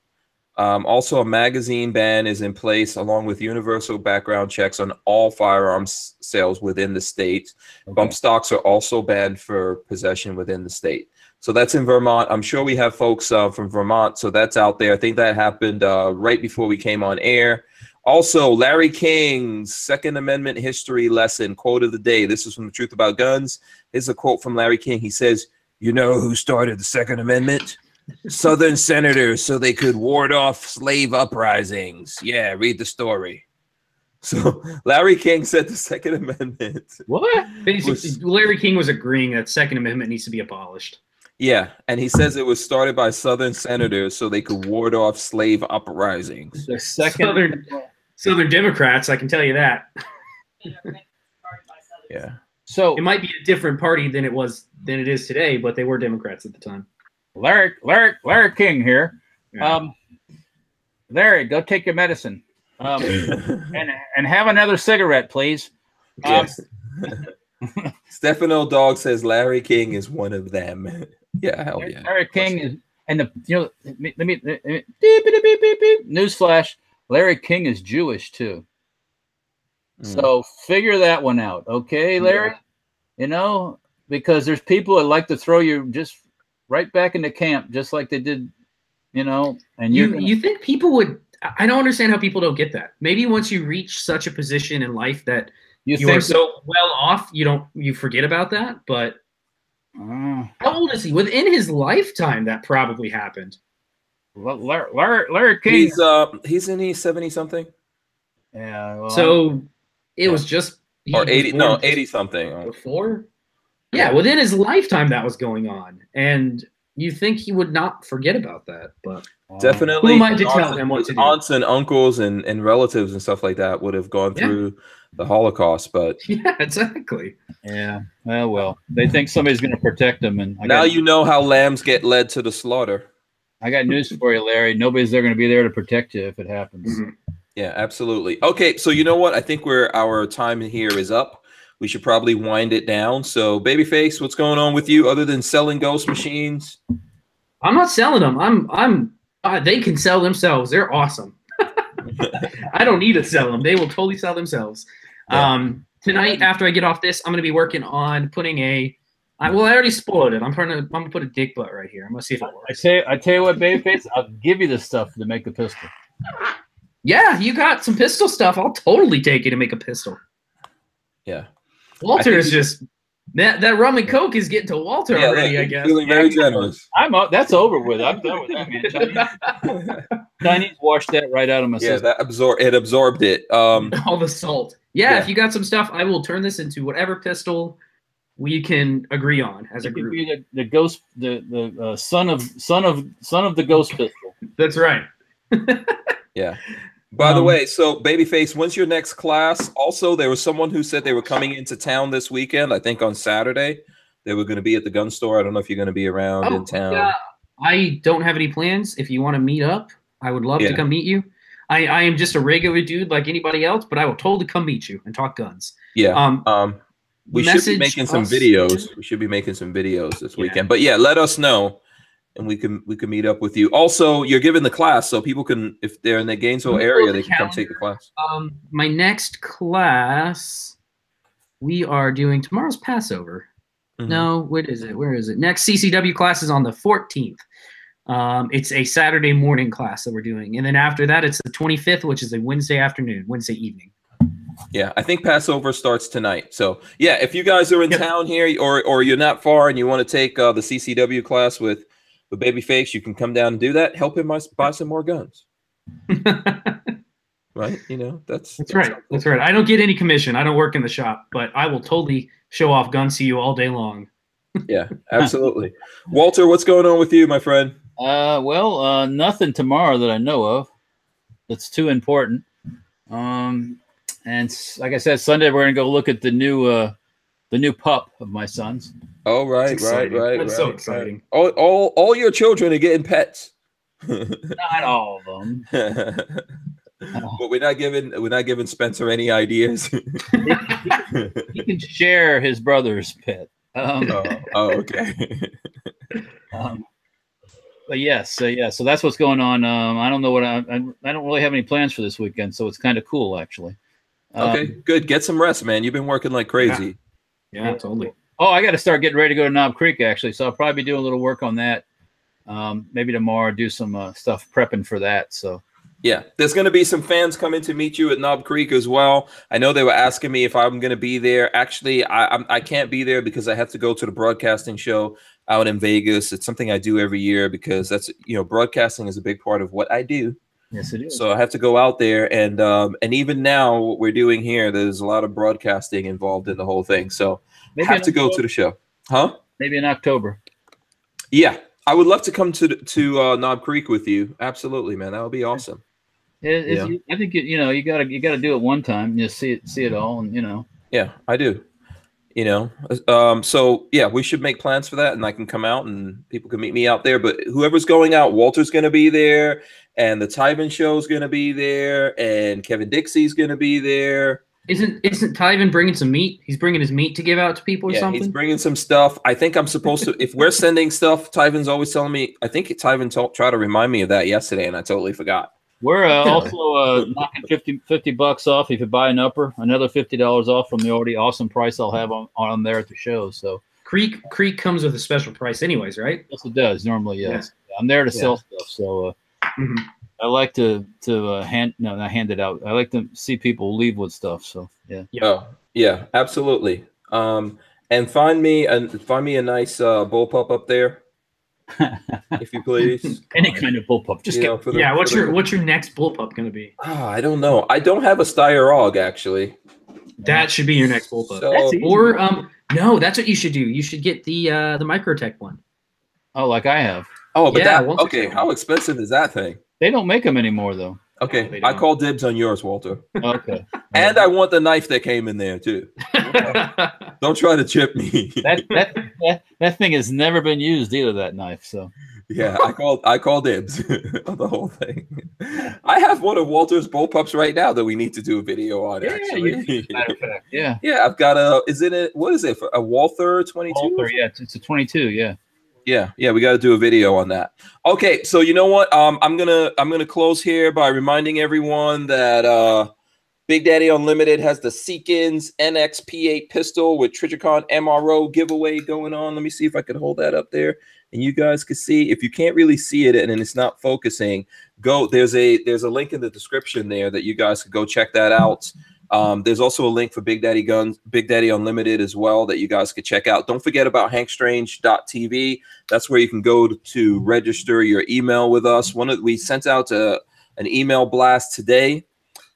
Also, a magazine ban is in place, along with universal background checks on all firearms sales within the state. Okay. Bump stocks are also banned for possession within the state. So that's in Vermont. I'm sure we have folks from Vermont, so that's out there. I think that happened right before we came on air. Also, Larry King's Second Amendment history lesson, quote of the day. This is from The Truth About Guns. Here's a quote from Larry King. He says, "You know who started the Second Amendment? Southern senators, so they could ward off slave uprisings." Yeah, read the story. So Larry King said the Second Amendment. What? Larry King was agreeing that Second Amendment needs to be abolished. Yeah, and he says it was started by Southern senators so they could ward off slave uprisings. The second Southern Democrats, I can tell you that. Yeah. So it might be a different party than it is today, but they were Democrats at the time. Larry King here. Yeah. Larry, go take your medicine. And have another cigarette, please. Yes. Stefano Dog says Larry King is one of them. Yeah, hell yeah. Larry King is, and let me newsflash: Larry King is Jewish too. So figure that one out, okay, Larry? Yeah. You know, because there's people that like to throw you just right back into camp, just like they did, you know. And you think people would? I don't understand how people don't get that. Maybe once you reach such a position in life that you are so well off, you forget about that. But how old is he? Within his lifetime, that probably happened. Well, Larry King. He's in his 70 something. Yeah. Well, so it was just 80. No, 80 something before. Yeah, within his lifetime, that was going on, and you think he would not forget about that, but definitely. Who am I to tell him what to do? Aunts and uncles and relatives and stuff like that would have gone through the Holocaust, but yeah, exactly. Yeah. Well, they think somebody's going to protect them, and now you know how lambs get led to the slaughter. I got news for you, Larry. Nobody's going to be there to protect you if it happens. Mm-hmm. Yeah, absolutely. Okay, so you know what? I think our time here is up. We should probably wind it down. So, Babyface, what's going on with you other than selling ghost machines? I'm not selling them. They can sell themselves. They're awesome. I don't need to sell them. They will totally sell themselves. Yeah. Tonight, after I get off this, I'm going to be working on putting I already spoiled it. I'm going to put a dick butt right here. I'm going to see if it works. I tell you what, Babyface, I'll give you this stuff to make the pistol. Yeah, you got some pistol stuff. I'll totally take you to make a pistol. Yeah. Walter is just that rum and coke is getting to Walter already. I guess feeling very generous. That's over with. I'm done with that, man. Chinese washed that right out of my system. Yeah, it absorbed it. All the salt. Yeah, if you got some stuff, I will turn this into whatever pistol we can agree on as a group. Be the ghost, the son of the ghost pistol. That's right. Yeah. By the way, so BabyFace, when's your next class? Also, there was someone who said they were coming into town this weekend. I think on Saturday they were going to be at the gun store. I don't know if you're going to be around in town. Yeah. I don't have any plans. If you want to meet up, I would love to come meet you. I am just a regular dude like anybody else, but I will totally come meet you and talk guns. Yeah. We should be making some videos. We should be making some videos this weekend. But yeah, let us know. And we can meet up with you. Also, you're giving the class, so people can, if they're in the Gainesville area, they can come take the class. My next class, we are doing tomorrow's Passover. No, what is it? Where is it? Next CCW class is on the 14th. It's a Saturday morning class that we're doing, and then after that, it's the 25th, which is a Wednesday evening. Yeah, I think Passover starts tonight. So yeah, if you guys are in town here, or you're not far and you want to take the CCW class with BabyFace, you can come down and do that. Help him buy some more guns. Right? You know, that's right. Helpful. That's right. I don't get any commission. I don't work in the shop, but I will totally show off guns to you all day long. Yeah, absolutely. Walter, what's going on with you, my friend? Nothing tomorrow that I know of. That's too important. And like I said, Sunday we're gonna go look at the new pup of my son's. Oh, right. That's so exciting. All your children are getting pets. Not all of them. But we're not giving Spencer any ideas. He can share his brother's pet. Okay. But yes, so that's what's going on. I don't know what I don't really have any plans for this weekend, so it's kind of cool actually. Okay, good. Get some rest, man. You've been working like crazy. Yeah, totally. Oh, I got to start getting ready to go to Knob Creek actually, so I'll probably be doing a little work on that. Maybe tomorrow, do some stuff prepping for that. So yeah, there's going to be some fans coming to meet you at Knob Creek as well. I know they were asking me if I'm going to be there. Actually, I can't be there because I have to go to the broadcasting show out in Vegas. It's something I do every year because that's, broadcasting is a big part of what I do. Yes, it is. So I have to go out there, and even now, what we're doing here, there's a lot of broadcasting involved in the whole thing. So maybe I have to go to the show, huh? Maybe in October. Yeah, I would love to come to Knob Creek with you. Absolutely, man, that would be awesome. I think you got to do it one time. You see it all, and Yeah, I do. So yeah, we should make plans for that, and I can come out and people can meet me out there. But whoever's going out, Walter's going to be there, and the Tyven show's going to be there, and Kevin Dixie's going to be there. Isn't Tyven bringing some meat? He's bringing his meat to give out to people or something? He's bringing some stuff. I think I'm supposed to, if we're sending stuff, Tyven's always telling me, I think Tyven tried to remind me of that yesterday, and I totally forgot. We're also knocking $50 off if you buy an upper, another $50 off from the already awesome price I'll have on there at the show. So Creek comes with a special price anyways, right? Yes, it does. Normally, yes. Yeah. I'm there to sell stuff, so I like to not hand it out. I like to see people leave with stuff. So yeah. Oh yeah, absolutely. And find me a nice bullpup up there. If you please. Any kind of bullpup. Just what's your next bullpup going to be? I don't know. I don't have a Steyr actually. That should be your next bullpup. No, that's what you should do. You should get the Microtech one. Oh, like I have. Oh, but okay. How expensive is that thing? They don't make them anymore though. Okay, I call dibs on yours, Walter. Okay. And I want the knife that came in there too. Don't try to chip me. That thing has never been used either. That knife. So yeah, I call dibs on the whole thing. I have one of Walter's bullpups right now that we need to do a video on. Yeah, actually, matter of fact, yeah. Yeah, I've got what is it? A Walther 22? Walther, yeah, it's a 22. Yeah. Yeah, we got to do a video on that. Okay, so you know what? I'm gonna close here by reminding everyone that Big Daddy Unlimited has the Seekins NXP8 pistol with Trijicon MRO giveaway going on. Let me see if I can hold that up there. and you guys can see. If you can't really see it and it's not focusing, go. There's a link in the description there that you guys could go check that out. There's also a link for Big Daddy Guns, Big Daddy Unlimited as well that you guys could check out. Don't forget about hankstrange.tv. That's where you can go to register your email with us. We sent out an email blast today,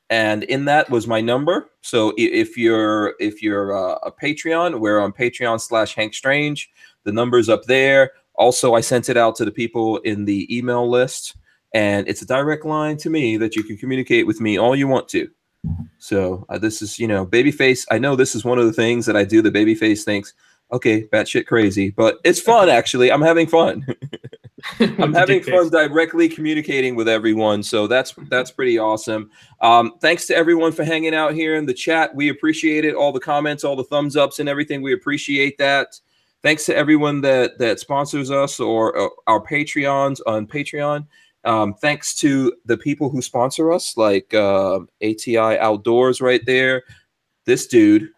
and in that was my number. So if you're a Patreon, we're on Patreon/hankstrange. The number's up there. Also, I sent it out to the people in the email list, and it's a direct line to me that you can communicate with me all you want to. So this is, BabyFace. I know this is one of the things that I do. The BabyFace thinks, okay, batshit crazy, but it's fun. Actually, I'm having fun. I'm having fun directly communicating with everyone. So that's pretty awesome. Thanks to everyone for hanging out here in the chat. We appreciate it. All the comments, all the thumbs ups and everything. We appreciate that. Thanks to everyone that sponsors us or our Patreons on Patreon. Thanks to the people who sponsor us, like ATI Outdoors right there. This dude,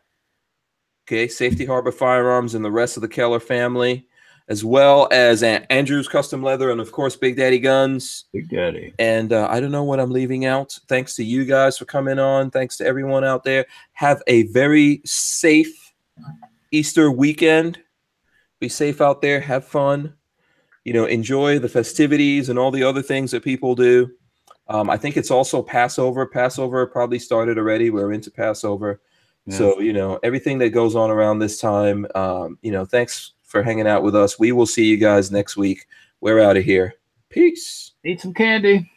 okay, Safety Harbor Firearms and the rest of the Keller family, as well as Andrew's Custom Leather and, of course, Big Daddy Guns. Big Daddy. And I don't know what I'm leaving out. Thanks to you guys for coming on. Thanks to everyone out there. Have a very safe Easter weekend. Be safe out there. Have fun. Enjoy the festivities and all the other things that people do. I think it's also Passover. Passover probably started already. We're into Passover. Yeah. So, everything that goes on around this time, thanks for hanging out with us. We will see you guys next week. We're out of here. Peace. Eat some candy.